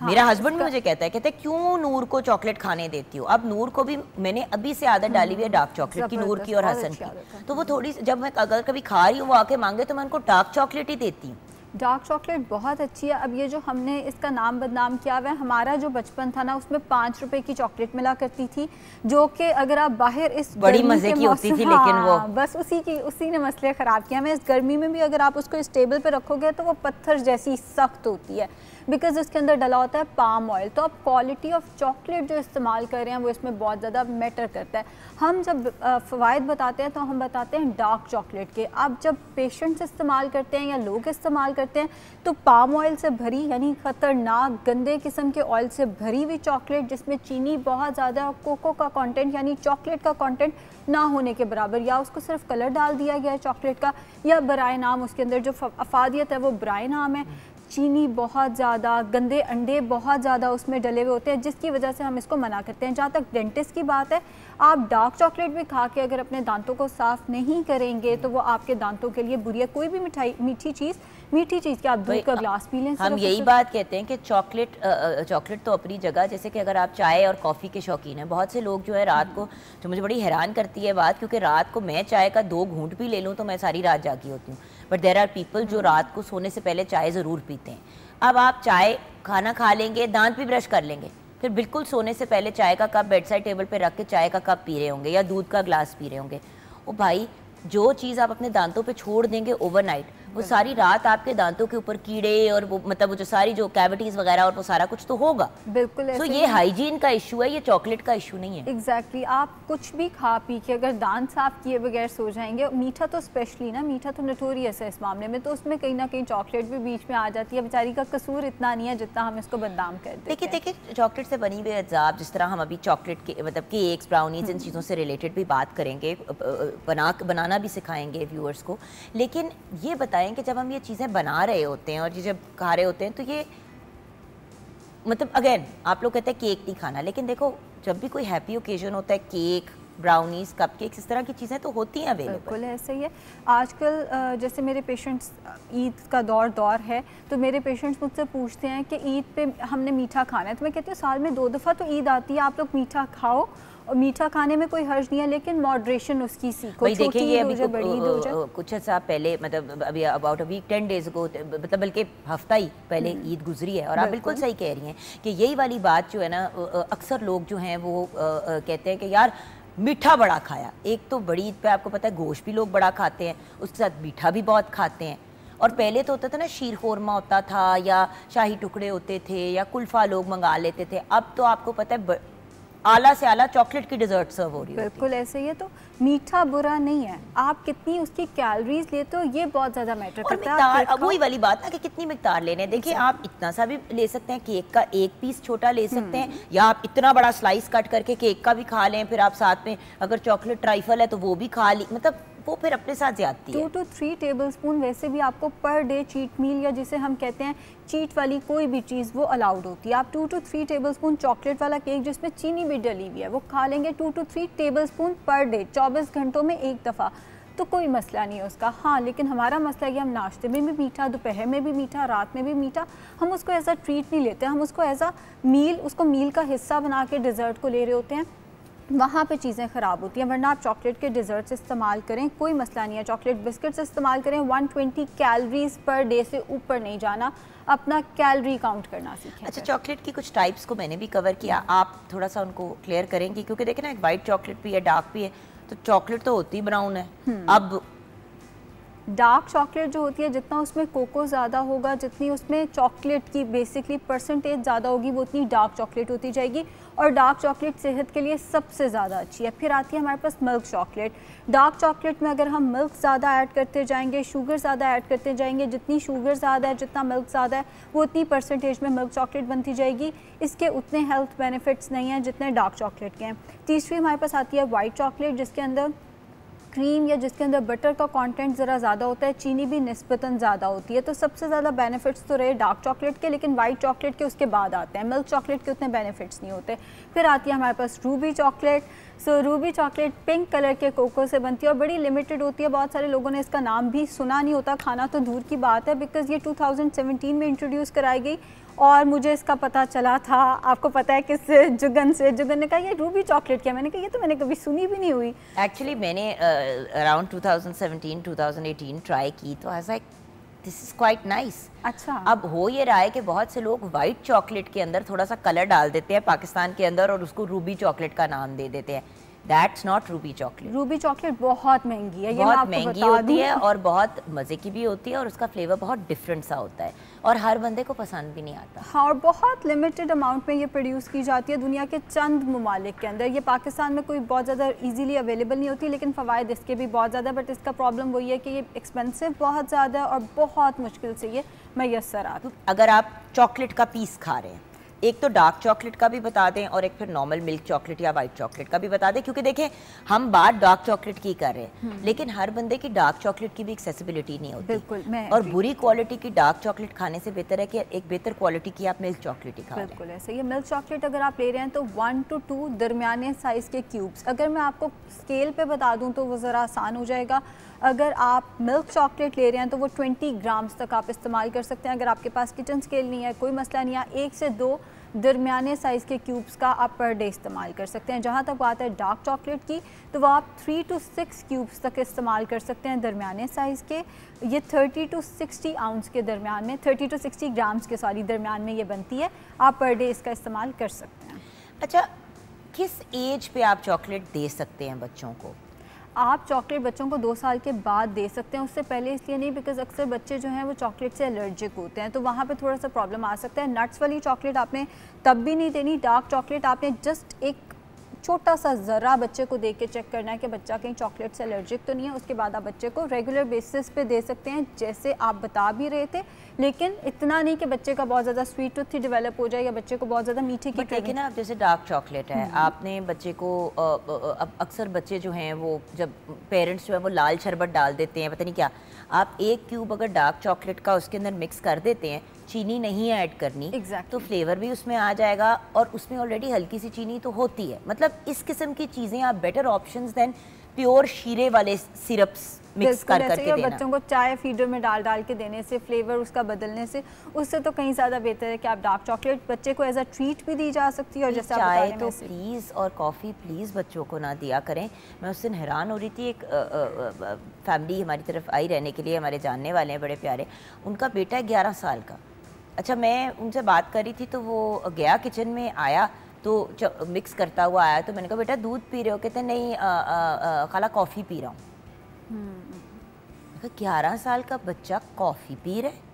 हाँ, मेरा हस्बैंड भी मुझे कहते हैं क्यों नूर को चॉकलेट खाने देती हो। अब नूर को भी मैंने अभी से आदत डाली हुई है डार्क चॉकलेट की, नूर की और हसन की। तो वो थोड़ी जब मैं अगर कभी खा रही हूँ वो आके मांगे तो मैं उनको डार्क चॉकलेट ही देती हूँ। डार्क चॉकलेट बहुत अच्छी है। अब ये जो हमने इसका नाम बदनाम किया हुआ है, हमारा जो बचपन था ना उसमें 5 रुपए की चॉकलेट मिला करती थी, जो कि अगर आप बाहर इस बड़ी मजे की होती थी, लेकिन वो बस उसी ने मसले ख़राब किया। मैं इस गर्मी में भी अगर आप उसको इस टेबल पे रखोगे तो वो पत्थर जैसी सख्त होती है, बिकॉज उसके अंदर डला होता है पाम ऑयल। तो आप क्वालिटी ऑफ चॉकलेट जो इस्तेमाल कर रहे हैं वो इसमें बहुत ज़्यादा मैटर करता है। हम जब फ़वाइद बताते हैं तो हम बताते हैं डार्क चॉकलेट के। आप जब पेशेंट्स इस्तेमाल करते हैं या लोग इस्तेमाल करते हैं तो पाम ऑयल से भरी, यानी ख़तरनाक गंदे किस्म के ऑयल से भरी हुई चॉकलेट जिसमें चीनी बहुत ज़्यादा, कोको का कंटेंट यानी चॉकलेट का कंटेंट ना होने के बराबर, या उसको सिर्फ कलर डाल दिया गया है चॉकलेट का, या बराए नाम उसके अंदर जो अफादियत है वो बराए नाम है। चीनी बहुत ज़्यादा, गंदे अंडे बहुत ज़्यादा उसमें डले हुए होते हैं, जिसकी वजह से हम इसको मना करते हैं। जहाँ तक डेंटिस्ट की बात है, आप डार्क चॉकलेट भी खा के अगर अपने दांतों को साफ़ नहीं करेंगे तो वो आपके दांतों के लिए बुरी है। कोई भी मीठी चीज़ कि आप दूध का ग्लास पी लें। हम यही बात कहते हैं कि चॉकलेट तो अपनी जगह, जैसे कि अगर आप चाय और कॉफ़ी के शौकीन हैं, बहुत से लोग जो है रात को, जो मुझे बड़ी हैरान करती है बात, क्योंकि रात को मैं चाय का 2 घूंट भी ले लूँ तो मैं सारी रात जागी होती हूँ, बट देयर आर पीपल जो रात को सोने से पहले चाय ज़रूर पीते हैं। अब आप चाय खाना खा लेंगे, दांत भी ब्रश कर लेंगे, फिर बिल्कुल सोने से पहले चाय का कप बेड साइड टेबल पे रख के चाय का कप पी रहे होंगे या दूध का ग्लास पी रहे होंगे। ओ भाई, जो चीज़ आप अपने दांतों पे छोड़ देंगे ओवरनाइट, वो सारी रात आपके दांतों के ऊपर कीड़े और वो मतलब वो जो सारी जो कैविटीज वगैरह और वो सारा कुछ तो होगा। बिल्कुल। तो ये हाइजीन का इशू है, ये चॉकलेट का इशू नहीं है। एग्जैक्टली। आप कुछ भी खा पी के अगर दांत साफ किए बगैर सो जाएंगे, मीठा तो स्पेशली ना, मीठा तो नोटोरियस है इस मामले में, तो उसमें कहीं ना कहीं चॉकलेट भी बीच में आ जाती है। बेचारी का कसूर इतना नहीं है जितना हम इसको बदनाम कर देते हैं। देखिए चॉकलेट से बनी हुई अज़ाब, जिस तरह हम अभी चॉकलेट के मतलब केक्स, ब्राउनीज, इन चीज़ों से रिलेटेड भी बात करेंगे, बनाना भी सिखाएंगे व्यूअर्स को। लेकिन ये बताएं कि जब हम ये चीज़ें बना रहे होते हैं और ये जब खा रहे होते हैं तो ये मतलब अगेन आप लोग कहते हैं केक नहीं खाना, लेकिन देखो जब भी कोई हैप्पी ओकेजन होता है, केक, ब्राउनीज, कपकेक्स, इस तरह की चीज़ें तो होती हैं अवेलेबल। बिल्कुल ऐसे ही है। आजकल जैसे मेरे पेशेंट्स, ईद का दौर है तो मेरे पेशेंट्स मुझसे पूछते हैं कि ईद पे हमने मीठा खाना है, तो मैं कहती हूँ साल में 2 दफ़ा तो ईद आती है, आप लोग मीठा खाओ, और मीठा खाने में कोई हर्ज नहीं है, लेकिन मॉडरेशन उसकी सीखो। भाई देखिए ये अभी कुछ अर्सा पहले, मतलब अभी अबाउट अ वीक 10 डेज को, मतलब बल्कि हफ्ता ही पहले ईद गुजरी है, और आप बिल्कुल सही कह रही हैं कि यही वाली बात जो है ना, अक्सर लोग जो हैं वो कहते हैं कि यार मीठा बड़ा खाया। एक तो बड़ी ईद पे आपको पता है गोश्त भी लोग बड़ा खाते हैं, उसके साथ मीठा भी बहुत खाते हैं। और पहले तो होता था ना शीर खोरमा होता था, या शाही टुकड़े होते थे, या कुल्फ़ा लोग मंगा लेते थे। अब तो आपको पता है आला से आला चॉकलेट की डिज़र्ट सर्व हो रही है। बिल्कुल ऐसे ही है। तो मीठा बुरा नहीं है, आप कितनी उसकी कैलोरीज लेते हो ये बहुत ज़्यादा मैटर करता है। अब वही वाली बात ना कि कितनी मिकदार लेने। देखिए आप इतना सा भी ले सकते हैं, केक का 1 पीस छोटा ले सकते हैं, या आप इतना बड़ा स्लाइस कट करके केक का भी खा लें, फिर आप साथ में अगर चॉकलेट ट्राइफल है तो वो भी खा ली, मतलब वो फिर अपने साथ ज्यादती है। 2 to 3 टेबलस्पून वैसे भी आपको पर डे चीट मील, या जिसे हम कहते हैं चीट वाली कोई भी चीज़, वो अलाउड होती है। आप 2 to 3 टेबलस्पून चॉकलेट वाला केक जिसमें चीनी भी डली हुई है वो खा लेंगे 2 to 3 टेबलस्पून पर डे, 24 घंटों में 1 दफ़ा। तो कोई मसला नहीं है उसका। हाँ, लेकिन हमारा मसला है कि हम नाश्ते में भी मीठा, दोपहर में भी मीठा, रात में भी मीठा, हम उसको ऐसा ट्रीट नहीं लेते, हम उसको एज अ मील, उसको मील का हिस्सा बना के डिज़र्ट को ले रहे होते हैं, वहाँ पे चीज़ें ख़राब होती हैं। वरना आप चॉकलेट के डिज़र्ट्स इस्तेमाल करें, कोई मसला नहीं है। चॉकलेट बिस्किट्स इस्तेमाल करें, 120 कैलोरीज पर डे से ऊपर नहीं जाना, अपना कैलोरी काउंट करना सीखें। अच्छा, चॉकलेट की कुछ टाइप्स को मैंने भी कवर किया, आप थोड़ा सा उनको क्लियर करेंगी? क्योंकि देखें ना, एक वाइट चॉकलेट भी है, डार्क भी है, तो चॉकलेट तो होती ब्राउन है। अब डार्क चॉकलेट जो होती है, जितना उसमें कोको ज़्यादा होगा, जितनी उसमें चॉकलेट की बेसिकली परसेंटेज ज़्यादा होगी, वो उतनी डार्क चॉकलेट होती जाएगी, और डार्क चॉकलेट सेहत के लिए सबसे ज़्यादा अच्छी है। फिर आती है हमारे पास मिल्क चॉकलेट। डार्क चॉकलेट में अगर हम मिल्क ज़्यादा ऐड करते जाएंगे, शुगर ज़्यादा ऐड करते जाएंगे, जितनी शुगर ज़्यादा है, जितना मिल्क ज़्यादा है, वो उतनी परसेंटेज में मिल्क चॉकलेट बनती जाएगी। इसके उतने हेल्थ बेनिफिट्स नहीं हैं जितने डार्क चॉकलेट के हैं। तीसरी हमारे पास आती है वाइट चॉकलेट, जिसके अंदर क्रीम या जिसके अंदर बटर का कंटेंट ज़रा ज़्यादा होता है, चीनी भी निस्बतन ज़्यादा होती है। तो सबसे ज़्यादा बेनिफिट्स तो रहे डार्क चॉकलेट के, लेकिन वाइट चॉकलेट के उसके बाद आते हैं। मिल्क चॉकलेट के उतने बेनिफिट्स नहीं होते। फिर आती है हमारे पास रूबी चॉकलेट। सो रूबी चॉकलेट पिंक कलर के कोको से बनती है और बड़ी लिमिटेड होती है। बहुत सारे लोगों ने इसका नाम भी सुना नहीं होता, खाना तो दूर की बात है, बिकॉज़ ये 2017 में इंट्रोड्यूस कराई गई और मुझे इसका पता चला था, आपको पता है किससे, जुगन से। जुगन ने कहा ये रूबी चॉकलेट क्या, मैंने कहा ये तो मैंने कभी सुनी भी नहीं हुई। एक्चुअली मैंने अराउंड 2017-2018 ट्राई की, तो ऐसा एक दिस इज क्वाइट नाइस। अच्छा, अब हो ये रहा है कि बहुत से लोग वाइट चॉकलेट के अंदर थोड़ा सा कलर डाल देते हैं पाकिस्तान के अंदर और उसको रूबी चॉकलेट का नाम दे देते हैं। That's not Ruby chocolate. Ruby chocolate बहुत महंगी है, ये मैं बहुत आपको महंगी बता होती दूं। है और बहुत मज़े की भी होती है और उसका फ्लेवर बहुत डिफरेंट सा होता है और हर बंदे को पसंद भी नहीं आता। हाँ, और बहुत लिमिटेड अमाउंट में ये प्रोड्यूस की जाती है दुनिया के चंद ममालिक के अंदर। ये पाकिस्तान में कोई बहुत ज़्यादा इजीली अवेलेबल नहीं होती, लेकिन फ़वाइद इसके भी बहुत ज़्यादा। बट इसका प्रॉब्लम वही है कि ये एक्सपेंसिव बहुत ज़्यादा है और बहुत मुश्किल से ये मैसर आता है। अगर आप चॉकलेट का पीस खा रहे हैं, एक तो डार्क चॉकलेट का भी बता दें और एक फिर नॉर्मल मिल्क चॉकलेट या वाइट चॉकलेट का भी बता दें, क्योंकि देखें हम बात डार्क चॉकलेट की कर रहे हैं, लेकिन हर बंदे की डार्क चॉकलेट की भी एक्सेसिबिलिटी नहीं होती। बिल्कुल, मैं और बुरी क्वालिटी की डार्क चॉकलेट खाने से बेहतर है कि एक बेहतर क्वालिटी की आप मिल्क चॉकलेट ही खा रहे हैं। बिल्कुल ऐसे। ये मिल्क चॉकलेट अगर आप ले रहे हैं तो 1 to 2 दरमियाने साइज़ के क्यूब्स। अगर मैं आपको स्केल पे बता दूं तो वो ज़रा आसान हो जाएगा। अगर आप मिल्क चॉकलेट ले रहे हैं तो वो 20 ग्राम्स तक आप इस्तेमाल कर सकते हैं। अगर आपके पास किचन स्केल नहीं है, कोई मसला नहीं है, 1 से 2 दरमियाने साइज़ के क्यूब्स का आप पर डे इस्तेमाल कर सकते हैं। जहाँ तक बात है डार्क चॉकलेट की, तो वो आप 3 to 6 क्यूब्स तक इस्तेमाल कर सकते हैं दरमियाने साइज़ के। ये 30 to 60 आउंस के दरमियान में, 30 to 60 ग्राम्स के दरमियान में ये बनती है। आप पर डे इसका इस्तेमाल कर सकते हैं। अच्छा, किस एज पे आप चॉकलेट दे सकते हैं बच्चों को? आप चॉकलेट बच्चों को 2 साल के बाद दे सकते हैं, उससे पहले इसलिए नहीं, बिकॉज अक्सर बच्चे जो हैं वो चॉकलेट से एलर्जिक होते हैं, तो वहाँ पे थोड़ा सा प्रॉब्लम आ सकता है। नट्स वाली चॉकलेट आपने तब भी नहीं देनी। डार्क चॉकलेट आपने जस्ट एक छोटा सा ज़रा बच्चे को दे के चेक करना है कि बच्चा कहीं चॉकलेट से एलर्जिक तो नहीं है। उसके बाद आप बच्चे को रेगुलर बेसिस पे दे सकते हैं, जैसे आप बता भी रहे थे, लेकिन इतना नहीं कि बच्चे का बहुत ज़्यादा स्वीट टूथ ही डेवलप हो जाए या बच्चे को बहुत ज़्यादा मीठी की। देखिए ना, अब जैसे डार्क चॉकलेट है, आपने बच्चे को अब अक्सर बच्चे जो हैं वो जब पेरेंट्स जो है वो लाल शरबत डाल देते हैं, पता नहीं क्या, आप 1 क्यूब अगर डार्क चॉकलेट का उसके अंदर मिक्स कर देते हैं, चीनी नहीं ऐड करनी, तो फ्लेवर भी उसमें आ जाएगा और उसमें ऑलरेडी हल्की सी चीनी तो होती है। मतलब इस किस्म की चीज़ें आप बेटर ऑप्शंस देन प्योर शीरे वाले सिरप्स मिक्स कर करके देना। बच्चों को चाय फीडर में डाल के देने से, फ्लेवर उसका बदलने से, उससे तो कहीं ज़्यादा बेहतर है कि आप डार्क चॉकलेट बच्चे को एज अ ट्रीट भी दी जा सकती है। और जैसे चाय तो प्लीज़ और कॉफ़ी प्लीज़ बच्चों को ना दिया करें। मैं उस दिन हैरान हो रही थी, एक फैमिली हमारी तरफ आई रहने के लिए, हमारे जानने वाले हैं बड़े प्यारे, उनका बेटा है 11 साल का। अच्छा, मैं उनसे बात कर रही थी तो वो गया किचन में, आया तो मिक्स करता हुआ आया, तो मैंने कहा बेटा दूध पी रहे हो? कहते नहीं खाला कॉफ़ी पी रहा हूँ। 11 साल का बच्चा कॉफ़ी पी रहा है?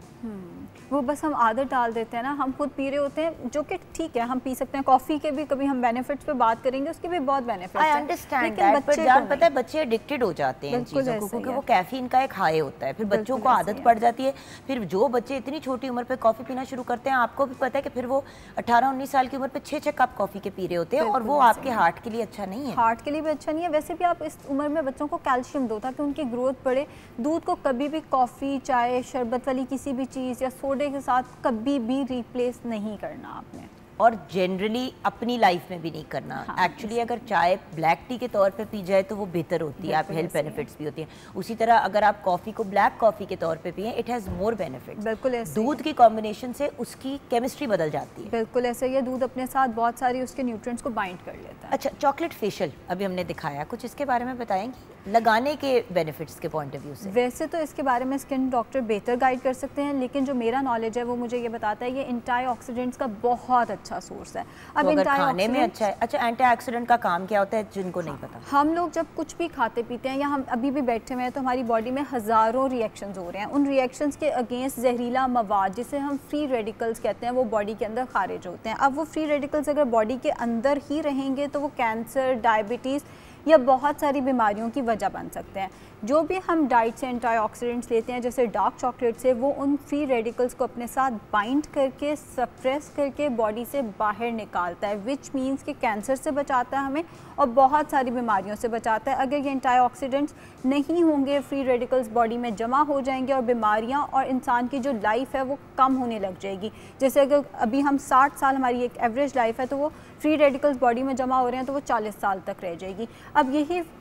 वो बस हम आदत डाल देते हैं ना, हम खुद पी रहे होते हैं, जो कि ठीक है, हम पी सकते हैं। कॉफ़ी के भी कभी हम बेनिफिट्स पे बात करेंगे, उसके भी बहुत बेनिफिट्स हैं। आई अंडरस्टैंड दैट, पर जान पता है बच्चे एडिक्टेड हो जाते हैं इन चीज़ों को, क्योंकि वो कैफीन का एक हाई होता है, फिर बच्चों को आदत पड़ जाती है। फिर जो बच्चे इतनी छोटी उम्र पे कॉफ़ी पीना शुरू करते हैं, आपको भी पता है कि फिर वो 18-19 साल की उम्र पे 6-6 कप कॉफ़ी के पी रहे होते हैं, और वो आपके हार्ट के लिए अच्छा नहीं है। हार्ट के लिए भी अच्छा नहीं है। वैसे भी आप इस उम्र में बच्चों को कैल्शियम दो ताकि उनकी ग्रोथ बढ़े। दूध को कभी भी कॉफ़ी, चाय, शरबत वाली किसी भी चीज़ या सोडे के साथ कभी भी रिप्लेस नहीं करना आपने। और जनरली अपनी लाइफ में भी नहीं करना। एक्चुअली अगर चाय ब्लैक टी के तौर पे पी जाए तो वो बेहतर होती है, आप हेल्थ बेनिफिट्स भी होती हैं। उसी तरह अगर आप कॉफ़ी को ब्लैक कॉफ़ी के तौर पे पिए, इट हैज़ मोर बेनिफिट्स। बिल्कुल ऐसे दूध की कॉम्बिनेशन से उसकी केमिस्ट्री बदल जाती है। बिल्कुल ऐसे ही है, दूध अपने साथ बहुत सारी उसके न्यूट्रिएंट्स को बाइंड कर लेता है। अच्छा, चॉकलेट फेशियल अभी हमने दिखाया, कुछ इसके बारे में बताएंगी लगाने के बेनिफिट्स के पॉइंट ऑफ व्यू से? वैसे तो इसके बारे में स्किन डॉक्टर बेहतर गाइड कर सकते हैं, लेकिन जो मेरा नॉलेज है वो मुझे ये बताता है ये एंटीऑक्सीडेंट्स का बहुत अच्छा सोर्स है। अब तो खाने में अच्छा है। अच्छा, एंटीऑक्सीडेंट का काम क्या होता है जिनको नहीं पता? हम लोग जब कुछ भी खाते पीते हैं या हम अभी भी बैठे हुए हैं तो हमारी बॉडी में हज़ारों रिएक्शंस हो रहे हैं। उन रिएक्शंस के अगेंस्ट जहरीला मवाद जिसे हम फ्री रेडिकल्स कहते हैं वो बॉडी के अंदर खारिज होते हैं। अब वो फ्री रेडिकल्स अगर बॉडी के अंदर ही रहेंगे तो वो कैंसर, डायबिटीज़ या बहुत सारी बीमारियों की वजह बन सकते हैं। जो भी हम डाइट से एंटीऑक्सीडेंट्स लेते हैं जैसे डार्क चॉकलेट से, वो उन फ्री रेडिकल्स को अपने साथ बाइंड करके सप्रेस करके बॉडी से बाहर निकालता है, विच मीन्स कि कैंसर से बचाता है हमें और बहुत सारी बीमारियों से बचाता है। अगर ये एंटीऑक्सीडेंट्स नहीं होंगे, फ्री रेडिकल्स बॉडी में जमा हो जाएंगे और बीमारियां और इंसान की जो लाइफ है वो कम होने लग जाएगी। जैसे अगर अभी हम 60 साल हमारी एक एवरेज लाइफ है तो वो फ्री रेडिकल्स बॉडी में जमा हो रहे हैं तो वो 40 साल तक रह जाएगी। अब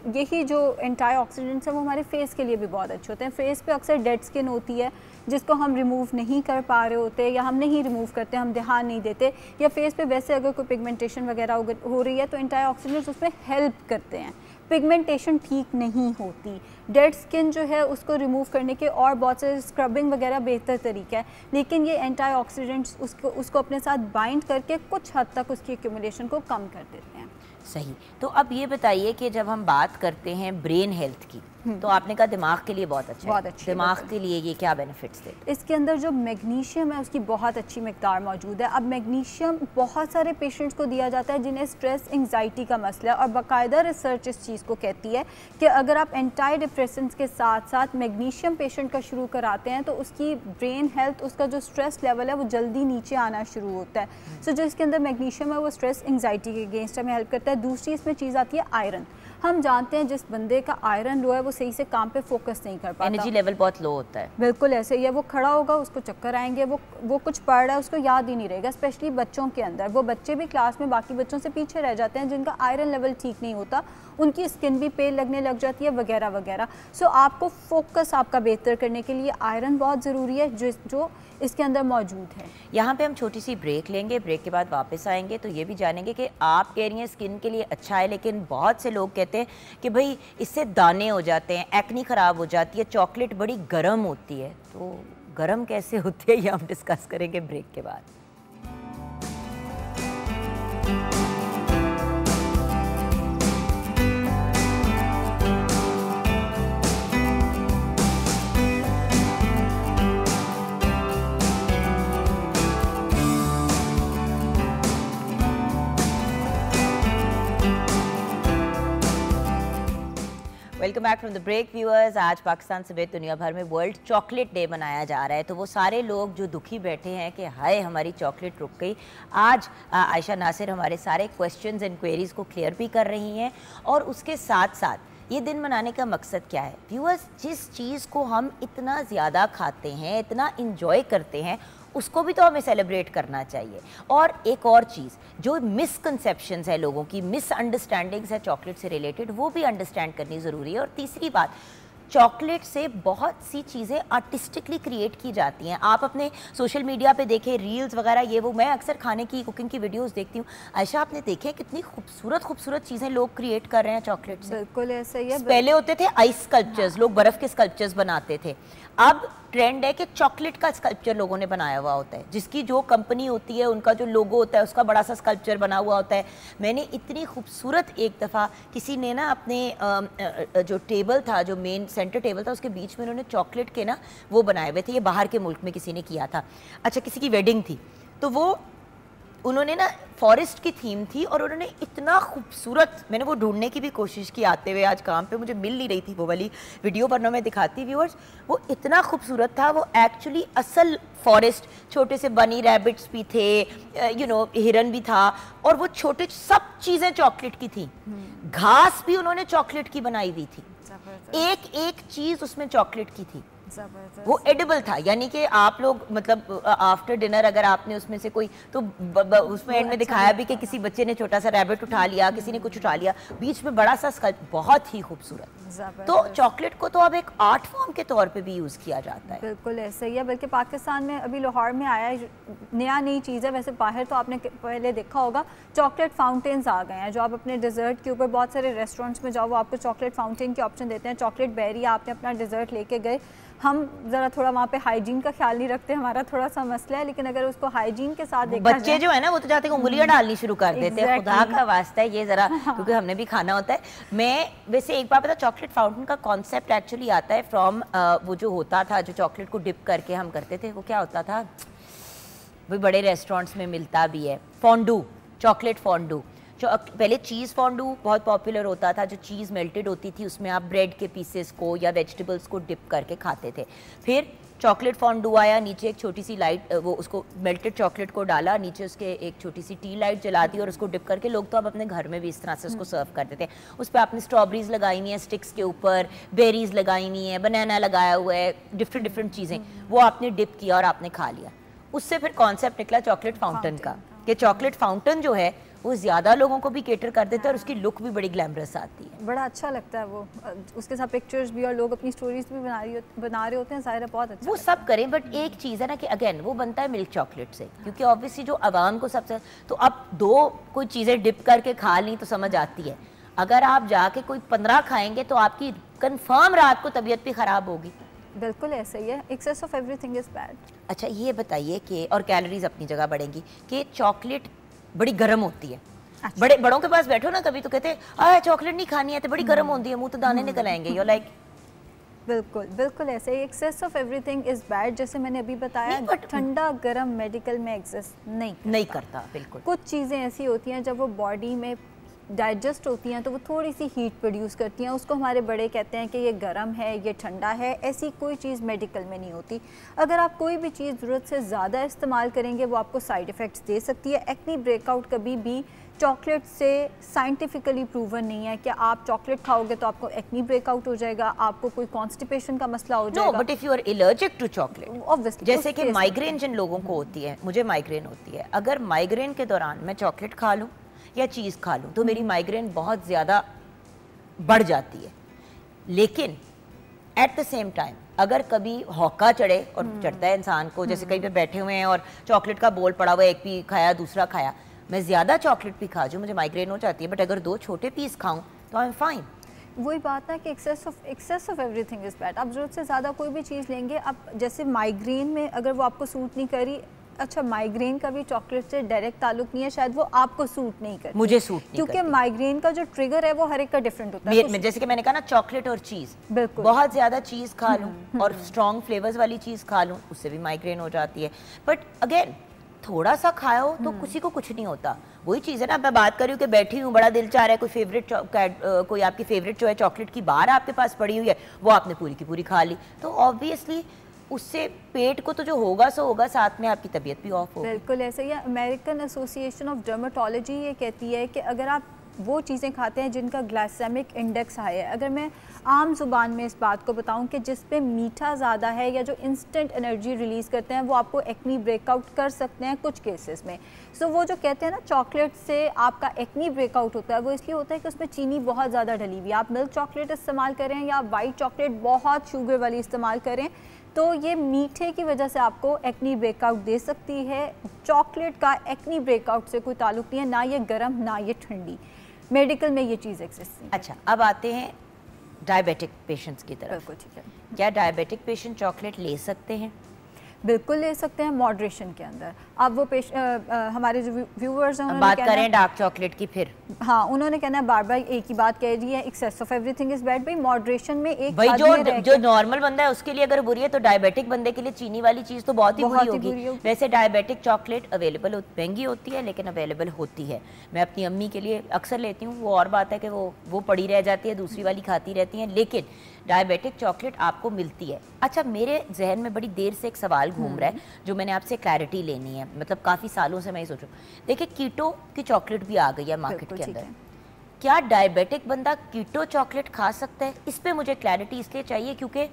यही जो एंटीऑक्सीडेंट्स हैं वो हमारे फेस के लिए भी बहुत अच्छे होते हैं। फेस पे अक्सर डेड स्किन होती है जिसको हम रिमूव नहीं कर पा रहे होते या हम नहीं रिमूव करते, हम ध्यान नहीं देते, या फेस पे वैसे अगर कोई पिगमेंटेशन वगैरह हो रही है तो एंटीऑक्सीडेंट्स उसमें हेल्प करते हैं। पिगमेंटेशन ठीक नहीं होती, डेड स्किन जो है उसको रिमूव करने के और बहुत से स्क्रबिंग वगैरह बेहतर तरीका है, लेकिन ये एंटीऑक्सीडेंट्स उसको अपने साथ बाइंड करके कुछ हद तक उसकी एक्यूमुलेशन को कम कर देते हैं। सही। तो अब ये बताइए कि जब हम बात करते हैं ब्रेन हेल्थ की तो आपने कहा दिमाग के लिए बहुत अच्छा है। दिमाग के लिए ये क्या बेनिफिट्स देते हैं? इसके अंदर जो मैग्नीशियम है उसकी बहुत अच्छी मिकदार मौजूद है। अब मैग्नीशियम बहुत सारे पेशेंट्स को दिया जाता है जिन्हें स्ट्रेस एंग्जाइटी का मसला है और बाकायदा रिसर्च इस चीज़ को कहती है कि अगर आप एंटी डिप्रेसेंट्स के साथ साथ मैग्नीशियम पेशेंट का शुरू कराते हैं तो उसकी ब्रेन हेल्थ, उसका जो स्ट्रेस लेवल है वो जल्दी नीचे आना शुरू होता है। सो जो इसके अंदर मैग्नीशियम है वो स्ट्रेस एंग्जाइटी के अगेंस्ट हमें हेल्प करता है। दूसरी इसमें चीज़ आती है आयरन। हम जानते हैं जिस बंदे का आयरन लो है वो सही से काम पे फोकस नहीं कर पाता, एनर्जी लेवल बहुत लो होता है। बिल्कुल ऐसे ही है, वो खड़ा होगा उसको चक्कर आएंगे, वो कुछ पढ़ रहा है उसको याद ही नहीं रहेगा। स्पेशली बच्चों के अंदर, वो बच्चे भी क्लास में बाकी बच्चों से पीछे रह जाते हैं जिनका आयरन लेवल ठीक नहीं होता, उनकी स्किन भी पेल लगने लग जाती है वगैरह वगैरह। सो आपको फोकस आपका बेहतर करने के लिए आयरन बहुत ज़रूरी है जो इसके अंदर मौजूद है। यहाँ पे हम छोटी सी ब्रेक लेंगे, ब्रेक के बाद वापस आएंगे तो ये भी जानेंगे कि आप कह रही हैं स्किन के लिए अच्छा है, लेकिन बहुत से लोग कहते हैं कि भाई इससे दाने हो जाते हैं, एक्नी ख़राब हो जाती है, चॉकलेट बड़ी गर्म होती है। तो गर्म कैसे होती है ये हम डिस्कस करेंगे ब्रेक के बाद। Welcome back from the break viewers. आज पाकिस्तान समेत दुनिया भर में वर्ल्ड चॉकलेट डे मनाया जा रहा है। तो वो सारे लोग जो दुखी बैठे हैं कि हाय हमारी चॉकलेट रुक गई, आज आयशा नासिर हमारे सारे क्वेश्चंस एंड क्वेरीज़ को क्लियर भी कर रही हैं। और उसके साथ साथ ये दिन मनाने का मकसद क्या है? व्यूअर्स, जिस चीज़ को हम इतना ज़्यादा खाते हैं, इतना इंजॉय करते हैं, उसको भी तो हमें सेलिब्रेट करना चाहिए। और एक और चीज़, जो मिसकंसेप्शंस है लोगों की, मिसअंडरस्टैंडिंग्स है चॉकलेट से रिलेटेड, वो भी अंडरस्टैंड करनी ज़रूरी है। और तीसरी बात, चॉकलेट से बहुत सी चीज़ें आर्टिस्टिकली क्रिएट की जाती हैं। आप अपने सोशल मीडिया पे देखें, रील्स वगैरह ये वो, मैं अक्सर खाने की, कुकिंग की वीडियोस देखती हूँ। आयशा, आपने देखे कितनी खूबसूरत चीज़ें लोग क्रिएट कर रहे हैं चॉकलेट से? बिल्कुल ऐसा ही है। पहले होते थे आइस स्कल्पचर्स, लोग बर्फ़ के स्कल्पचर्स बनाते थे। अब ट्रेंड है कि चॉकलेट का स्कल्पचर लोगों ने बनाया हुआ होता है, जिसकी जो कंपनी होती है उनका जो लोगो होता है उसका बड़ा सा स्कल्पचर बना हुआ होता है। मैंने इतनी खूबसूरत, एक दफ़ा किसी ने ना अपने जो टेबल था, जो मेन सेंटर टेबल था, उसके बीच में उन्होंने चॉकलेट के ना वो बनाए हुए थे। ये बाहर के मुल्क में किसी ने किया था। अच्छा, किसी की वेडिंग थी तो वो उन्होंने ना फॉरेस्ट की थीम थी और उन्होंने इतना खूबसूरत, मैंने वो ढूंढने की भी कोशिश की आते हुए आज काम पे, मुझे मिल नहीं रही थी वो वाली वीडियो, पर ना मैं दिखाती व्यूअर्स। वो इतना खूबसूरत था, वो एक्चुअली असल फॉरेस्ट, छोटे से बनी रैबिट्स भी थे, हिरन भी था, और वो छोटे सब चीज़ें चॉकलेट की थी। घास भी उन्होंने चॉकलेट की बनाई हुई थी, एक एक चीज़ उसमें चॉकलेट की थी। ज़बरदस्त। वो एडिबल था, यानी कि आप लोग मतलब आफ्टर डिनर अगर आपने उसमें से कोई तो उसमें एंड में दिखाया भी कि किसी बच्चे ने छोटा सा रैबिट उठा लिया, किसी ने कुछ उठा लिया, बीच में बड़ा सा स्कल्प, बहुत ही खूबसूरत। तो चॉकलेट को तो अब एक आर्ट फॉर्म के तौर पे भी यूज़ किया जाता है। बिल्कुल ऐसे ही है, बल्कि पाकिस्तान में अभी लाहौर में आया है, नई चीज़ है। वैसे बाहर तो आपने पहले देखा होगा चॉकलेट फाउंटेन्स आ गए हैं, जो आप अपने डिज़र्ट के ऊपर बहुत सारे रेस्टोरेंट्स में जाओ वो आपको चॉकलेट फाउंटेन के ऑप्शन देते हैं। चॉकलेट बेरी आपने अपना डिज़र्ट लेके गए, हम ज़रा थोड़ा वहाँ पे हाइजीन का ख्याल नहीं रखते, हमारा थोड़ा सा मसला है, लेकिन अगर उसको हाइजीन के साथ देखा बच्चे जो है ना वो तो जाते हैं उंगलियां डालनी शुरू कर देते हैं, खुदा का वास्ता है ये जरा, क्योंकि हमने भी खाना होता है। मैं वैसे एक बार पता, चॉकलेट फाउंटेन का कॉन्सेप्ट एक्चुअली आता है फ्रॉम वो जो होता था, जो चॉकलेट को डिप करके हम करते थे, वो क्या होता था, वो बड़े रेस्टोरेंट्स में मिलता भी है, फॉन्डू, चॉकलेट फॉन्डू। पहले चीज़ फॉन्डू बहुत पॉपुलर होता था, जो चीज़ मेल्टेड होती थी उसमें आप ब्रेड के पीसेस को या वेजिटेबल्स को डिप करके खाते थे। फिर चॉकलेट फॉन्डू आया, नीचे एक छोटी सी लाइट, वो उसको मेल्टेड चॉकलेट को डाला, नीचे उसके एक छोटी सी टी लाइट जला दी और उसको डिप करके लोग तो अब अपने घर में भी इस तरह से उसको सर्व करते थे। उस पर आपने स्ट्रॉबेरीज लगाई हुई है स्टिक्स के ऊपर, बेरीज लगाई हुई है, बनाना लगाया हुआ है, डिफरेंट चीज़ें, वो आपने डिप किया और आपने खा लिया। उससे फिर कॉन्सेप्ट निकला चॉकलेट फाउंटेन का, कि चॉकलेट फाउंटेन जो है वो ज़्यादा लोगों को भी केटर कर देता है और उसकी लुक भी बड़ी ग्लैमरस आती है, बड़ा अच्छा लगता है वो, उसके साथ पिक्चर्स भी और लोग अपनी स्टोरीज भी बना रहे होते हैं, ज़ाहिर है बहुत अच्छा वो सब करें। बट एक चीज़ है ना कि अगेन वो बनता है मिल्क चॉकलेट से, क्योंकि ऑब्वियसली जो आवाम को सबसे, तो अब दो कोई चीज़ें डिप करके खा ली तो समझ आती है, अगर आप जाके कोई 15 खाएंगे तो आपकी कंफर्म रात को तबीयत भी ख़राब होगी। बिल्कुल ऐसे ही है, excess of everything is bad. अच्छा ये बताइए कि, और कैलोरीज अपनी जगह बढ़ेंगी, कि चॉकलेट बड़ी गर्म होती है। अच्छा। बड़ों के पास बैठो ना कभी तो कहते हैं चॉकलेट नहीं खानी है तो बड़ी गर्म होती है, मुंह तो दाने निकल आएंगे, यू लाइक। बिल्कुल ऐसे ही, excess of everything is bad. जैसे मैंने अभी बताया, ठंडा गर्म मेडिकल में एग्जिस्ट नहीं करता। बिल्कुल, कुछ चीज़ें ऐसी होती हैं जब वो बॉडी में डाइजेस्ट होती हैं तो वो थोड़ी सी हीट प्रोड्यूस करती हैं, उसको हमारे बड़े कहते हैं कि ये गर्म है, ये ठंडा है। ऐसी कोई चीज़ मेडिकल में नहीं होती। अगर आप कोई भी चीज़ ज़रूरत से ज़्यादा इस्तेमाल करेंगे वो आपको साइड इफ़ेक्ट्स दे सकती है। एक्ने ब्रेकआउट कभी भी चॉकलेट से साइंटिफिकली प्रूवन नहीं है कि आप चॉकलेट खाओगे तो आपको एक्ने ब्रेकआउट हो जाएगा, आपको कोई कॉन्स्टिपेशन का मसला हो जाएगा। But if you are allergic to chocolate, obviously, जैसे कि माइग्रेन जिन लोगों को होती है, मुझे माइग्रेन होती है, अगर माइग्रेन के दौरान मैं चॉकलेट खा लूँ या चीज़ खा लूँ तो मेरी माइग्रेन बहुत ज़्यादा बढ़ जाती है। लेकिन एट द सेम टाइम अगर कभी हौका चढ़े, और चढ़ता है इंसान को, जैसे कहीं पे बैठे हुए हैं और चॉकलेट का बोल पड़ा हुआ है, एक भी खाया दूसरा खाया, मैं ज़्यादा चॉकलेट भी खा जाऊँ मुझे माइग्रेन हो जाती है, बट अगर 2 छोटे पीस खाऊं तो आई एम फाइन। वही बात है कि excess of everything is bad. आप ज़रूरत से ज़्यादा कोई भी चीज़ लेंगे, आप जैसे माइग्रेन में अगर वो आपको सूट नहीं करी, अच्छा माइग्रेन का भी चॉकलेट से डायरेक्ट ताल्लुक नहीं है, शायद वो आपको सूट नहीं करती, मुझे सूट नहीं क्योंकि माइग्रेन का जो ट्रिगर है वो हर एक का डिफरेंट होता है। जैसे कि मैंने कहा ना, चॉकलेट और चीज़, बिल्कुल, बहुत ज़्यादा चीज़ खा लूँ और स्ट्रॉन्ग फ्लेवर्स वाली चीज़ खा लूँ उससे भी माइग्रेन हो जाती है। बट अगेन थोड़ा सा खाओ तो किसी को कुछ नहीं होता। वही चीज़ है ना, मैं बात कर रही हूँ कि बैठी हूँ, बड़ा दिल चाह रहा है, कोई फेवरेट कोई आपकी फेवरेट जो है चॉकलेट की बार आपके पास पड़ी हुई है, वो आपने पूरी की पूरी खा ली, तो ऑब्वियसली उससे पेट को तो जो होगा सो होगा, साथ में आपकी तबीयत भी ऑफ होगी। बिल्कुल ऐसे ही। अमेरिकन एसोसिएशन ऑफ डर्मेटोलॉजी ये कहती है कि अगर आप वो चीज़ें खाते हैं जिनका ग्लाइसेमिक इंडेक्स हाई है, अगर मैं आम ज़ुबान में इस बात को बताऊं कि जिस पे मीठा ज़्यादा है या जो इंस्टेंट एनर्जी रिलीज़ करते हैं, वो आपको एक्नी ब्रेकआउट कर सकते हैं कुछ केसेस में। सो वो जो कहते हैं ना चॉकलेट से आपका एक्नी ब्रेकआउट होता है, वो इसलिए होता है कि उसमें चीनी बहुत ज़्यादा डली हुई है। आप मिल्क चॉकलेट इस्तेमाल करें या वाइट चॉकलेट बहुत शुगर वाली इस्तेमाल करें तो ये मीठे की वजह से आपको एक्नी ब्रेकआउट दे सकती है। चॉकलेट का एक्नी ब्रेकआउट से कोई ताल्लुक नहीं है, ना ये गर्म ना ये ठंडी। मेडिकल में ये चीज़ एग्जिस्ट नहीं। अच्छा, अब आते हैं डायबिटिक पेशेंट्स की तरफ। बिल्कुल ठीक है। क्या डायबिटिक पेशेंट चॉकलेट ले सकते हैं? बिल्कुल ले सकते हैं, मॉडरेशन के अंदर। अब वो हमारे जो व्यूअर्स हैं बात करें डार्क चॉकलेट की, फिर हाँ उन्होंने कहना है, बार बार एक ही बात कह रही है, excess of everything is bad. भाई मॉडरेशन में एक भाई जो नॉर्मल बंदा है उसके लिए अगर बुरी है तो डायबिटिक बंदे के लिए चीनी वाली चीज़ तो बहुत ही बुरी होगी। वैसे डायबिटिक चॉकलेट अवेलेबल महंगी होती है लेकिन अवेलेबल होती है। मैं अपनी अम्मी के लिए अक्सर लेती हूँ, वो और बात है कि वो पड़ी रह जाती है, दूसरी वाली खाती रहती हैं, लेकिन डायबिटिक चॉकलेट आपको मिलती है। अच्छा, मेरे जहन में बड़ी देर से एक सवाल घूम रहा है जो मैंने आपसे क्लैरिटी लेनी है, मतलब काफ़ी सालों से मैं ये सोच रही हूँ। देखिए, कीटो की चॉकलेट भी आ गई है मार्केट के अंदर, क्या डायबिटिक बंदा कीटो चॉकलेट खा सकता है? इस पे मुझे क्लैरिटी इसलिए चाहिए क्योंकि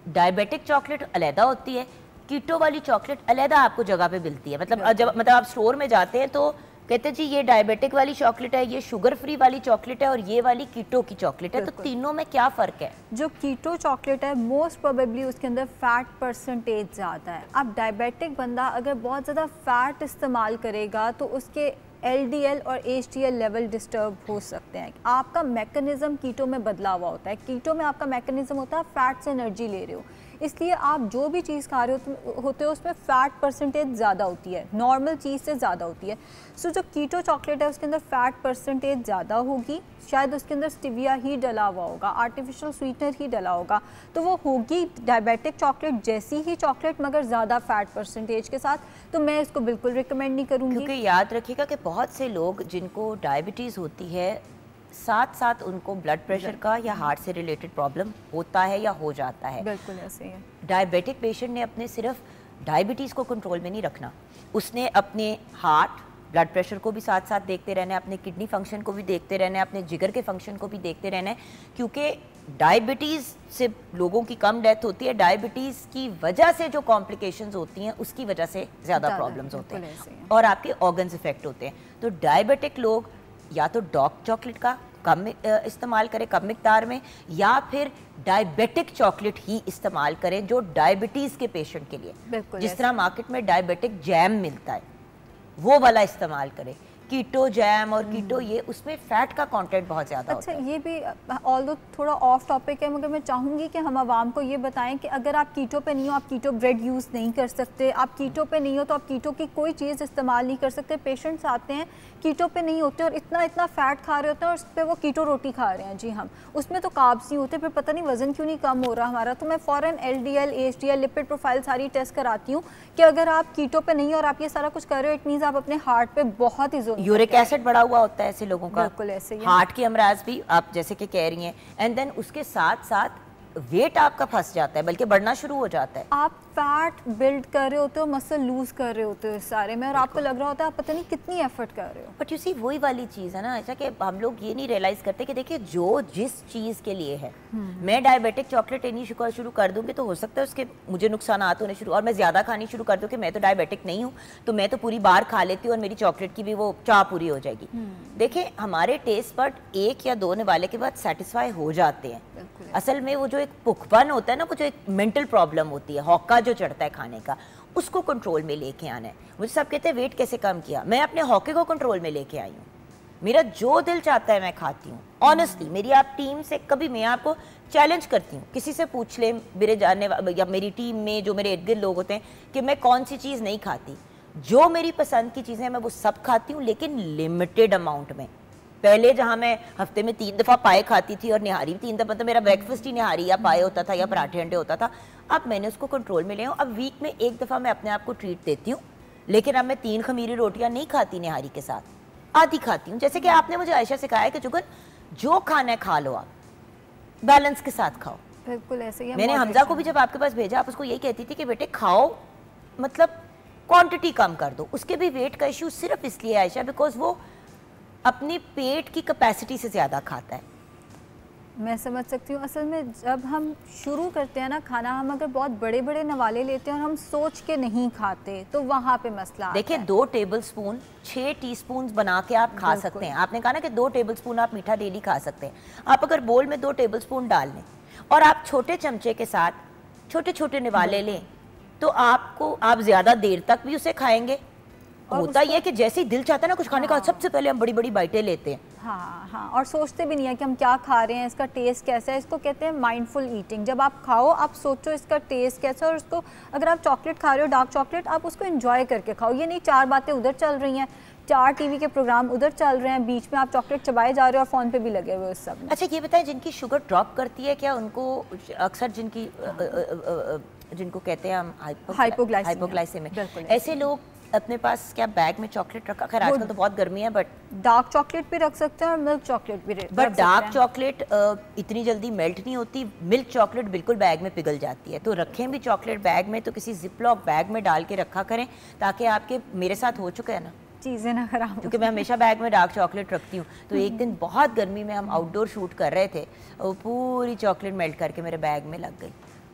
डायबिटिक चॉकलेट अलहदा होती है, कीटो वाली चॉकलेट अलहदा आपको जगह पे मिलती है। मतलब आप स्टोर में जाते हैं तो कहते हैं जी ये डायबिटिक वाली चॉकलेट है, ये शुगर फ्री वाली चॉकलेट है और ये वाली कीटो की चॉकलेट है, तो तीनों में क्या फ़र्क है? जो कीटो चॉकलेट है मोस्ट प्रोबेबली उसके अंदर फैट परसेंटेज ज़्यादा है। अब डायबिटिक बंदा अगर बहुत ज़्यादा फैट इस्तेमाल करेगा तो उसके LDL और HDL लेवल डिस्टर्ब हो सकते हैं। आपका मैकेनिज़्म कीटो में बदला हुआ होता है। कीटो में आपका मैकेनिज़्म होता है फैट से एनर्जी ले रहे हो, इसलिए आप जो भी चीज़ खा रहे होते हो उसमें फ़ैट परसेंटेज ज़्यादा होती है, नॉर्मल चीज़ से ज़्यादा होती है। सो जो कीटो चॉकलेट है उसके अंदर फ़ैट परसेंटेज ज़्यादा होगी, शायद उसके अंदर स्टीविया ही डला हुआ होगा, आर्टिफिशियल स्वीटनर ही डला होगा, तो वो होगी डायबिटिक चॉकलेट जैसी ही चॉकलेट मगर ज़्यादा फ़ैट परसेंटेज के साथ। तो मैं इसको बिल्कुल रिकमेंड नहीं करूँगी। क्योंकि याद रखिएगा कि बहुत से लोग जिनको डायबिटीज़ होती है साथ साथ उनको ब्लड प्रेशर का या हार्ट से रिलेटेड प्रॉब्लम होता है या हो जाता है। बिल्कुल ऐसे ही है। डायबिटिक पेशेंट ने अपने सिर्फ डायबिटीज़ को कंट्रोल में नहीं रखना, उसने अपने हार्ट ब्लड प्रेशर को भी साथ साथ देखते रहना है, अपने किडनी फंक्शन को भी देखते रहना है, अपने जिगर के फंक्शन को भी देखते रहना है, क्योंकि डायबिटीज़ से लोगों की कम डेथ होती है, डायबिटीज़ की वजह से जो कॉम्प्लिकेशंस होती हैं उसकी वजह से ज़्यादा प्रॉब्लम्स होते हैं और आपके ऑर्गन्स इफेक्ट होते हैं। तो डायबिटिक लोग या तो डार्क चॉकलेट का कम इस्तेमाल करें कम मिकदार में, या फिर डायबिटिक चॉकलेट ही इस्तेमाल करें जो डायबिटीज़ के पेशेंट के लिए, जिस तरह मार्केट में डायबिटिक जैम मिलता है वो वाला इस्तेमाल करें। कीटो जैम और कीटो ये उसमें फैट का कंटेंट बहुत ज़्यादा होता है। अच्छा, ये भी ऑल्दो थोड़ा ऑफ टॉपिक है मगर मैं चाहूँगी कि हम आवाम को ये बताएं कि अगर आप कीटो पे नहीं हो, आप कीटो ब्रेड यूज़ नहीं कर सकते, आप कीटो पे नहीं हो तो आप कीटो की कोई चीज़ इस्तेमाल नहीं कर सकते। पेशेंट्स आते हैं कीटो पे नहीं होते और इतना इतना फ़ैट खा रहे होते हैं और उस पर वो कीटो रोटी खा रहे हैं, जी हम उसमें तो कार्ब्स नहीं होते, फिर पता नहीं वज़न क्यों नहीं कम हो रहा हमारा। तो मैं फ़ौरन LDL HDL लिपिड प्रोफाइल सारी टेस्ट कराती हूँ कि अगर आप कीटो पे नहीं हो और आप ये सारा कुछ कर रहे हो, इट मीन्स आप अपने हार्ट पे बहुत ही यूरिक एसिड बढ़ा हुआ होता है ऐसे लोगों का। बिल्कुल ऐसे ही हार्ट के अमराज भी आप जैसे कि कह रही हैं, एंड देन उसके साथ साथ वेट आपका फंस जाता है, बल्कि बढ़ना शुरू हो जाता है। आप फैट बिल्ड कर रहे होते हो, मसल लूज कर रहे होते हो इस सारे में, और आपको लग रहा होता है आप पता नहीं कितनी एफर्ट कर रहे हो। बट यू सी वही वाली चीज़ है ना, ऐसा कि हम लोग ये नहीं रियलाइज करते कि देखिए जो जिस चीज़ के लिए है, मैं डायबिटिक चॉकलेट लेनी शुरू कर दूंगी तो हो सकता है उसके मुझे नुकसानात होने शुरू, और मैं ज़्यादा खानी शुरू कर दूँ कि मैं तो डायबिटिक नहीं हूँ तो मैं तो पूरी बार खा लेती हूँ और मेरी चॉकलेट की भी वो चाह पूरी हो जाएगी। देखिए हमारे टेस्ट बड एक या दो निवाले के बाद सेटिस्फाई हो जाते हैं। असल में वो जो एक भुखपन होता है ना, वो जो एक मेंटल प्रॉब्लम होती है, हौका जो चढ़ता है खाने का, उसको कंट्रोल में लेके आना है। मुझे सब कहते हैं वेट कैसे कम किया, मैं अपने हौके को कंट्रोल में लेके आई हूँ। मेरा जो दिल चाहता है मैं खाती हूँ ऑनेस्टली। मेरी आप टीम से कभी मैं आपको चैलेंज करती हूँ, किसी से पूछ ले मेरे जानने या मेरी टीम में जो मेरे इर्द गिर्द लोग होते हैं कि मैं कौन सी चीज़ नहीं खाती। जो मेरी पसंद की चीज़ें मैं वो सब खाती हूँ, लेकिन लिमिटेड अमाउंट में। पहले जहाँ मैं हफ्ते में 3 दफ़ा पाए खाती थी और निहारी भी 3 दफ़ा, मतलब मेरा ब्रेकफास्ट ही निहारी या पाए होता था या पराठे अंडे होता था। अब मैंने उसको कंट्रोल में लिया हूँ। अब वीक में 1 दफ़ा मैं अपने आप को ट्रीट देती हूँ, लेकिन अब मैं 3 खमीरी रोटियाँ नहीं खाती निहारी के साथ, आधी खाती हूँ। जैसे कि आपने मुझे आयशा सिखाया कि जुगन जो खाना है खा लो, आप बैलेंस के साथ खाओ। बिल्कुल ऐसे ही। मैंने हमजा को भी जब आपके पास भेजा, आप उसको यही कहती थी कि बेटे खाओ, मतलब क्वांटिटी कम कर दो। उसके भी वेट का इशू सिर्फ इसलिए आयशा बिकॉज वो अपनी पेट की कैपेसिटी से ज़्यादा खाता है। मैं समझ सकती हूँ। असल में जब हम शुरू करते हैं ना खाना, हम अगर बहुत बड़े बड़े नवाले लेते हैं और हम सोच के नहीं खाते तो वहाँ पे मसला आता है। देखिए 2 टेबल स्पून 6 टीस्पून बना के आप खा सकते हैं। आपने कहा ना कि 2 टेबल स्पून आप मीठा डेली खा सकते हैं। आप अगर बोल में 2 टेबल स्पून डाल लें और आप छोटे चमचे के साथ छोटे छोटे निवाले लें तो आपको आप ज़्यादा देर तक भी उसे खाएंगे। होता ये कि जैसे ही दिल चाहता है ना कुछ खाने का, सबसे पहले हम बड़ी बड़ी बाइटें लेते हैं। हाँ हाँ, और सोचते भी नहीं है कि हम क्या खा रहे हैं, इसका टेस्ट कैसा है। इसको कहते हैं माइंडफुल ईटिंग। जब आप खाओ आप सोचो इसका टेस्ट कैसा है, और उसको अगर आप चॉकलेट खा रहे हो डार्क चॉकलेट, आप उसको एंजॉय करके खाओ। ये नहीं 4 बातें उधर चल रही हैं, 4 टीवी के प्रोग्राम उधर चल रहे हैं, बीच में आप चॉकलेट चबाए जा रहे हो और फ़ोन पे भी लगे हुए उस सब में। अच्छा ये बताएं, जिनकी शुगर ड्रॉप करती है क्या उनको अक्सर जिनको कहते हैं हम हाइपोग्लाइसेमिया, ऐसे लोग अपने पास क्या बैग में चॉकलेट रखा? खैर आजकल तो बहुत गर्मी है, बट डार्क चॉकलेट भी रख सकते हैं और मिल्क चॉकलेट भी रख सकते हैं। बट डार्क चॉकलेट इतनी जल्दी मेल्ट नहीं होती, मिल्क चॉकलेट बिल्कुल बैग में पिघल जाती है। तो रखें भी चॉकलेट बैग में तो किसी जिपलॉक बैग में डाल के रखा करें, ताकि आपके, मेरे साथ हो चुका है ना चीज़ें ना खराब, क्योंकि मैं हमेशा बैग में डार्क चॉकलेट रखती हूँ। तो एक दिन बहुत गर्मी में हम आउटडोर शूट कर रहे थे और पूरी चॉकलेट मेल्ट करके मेरे बैग में लग गई।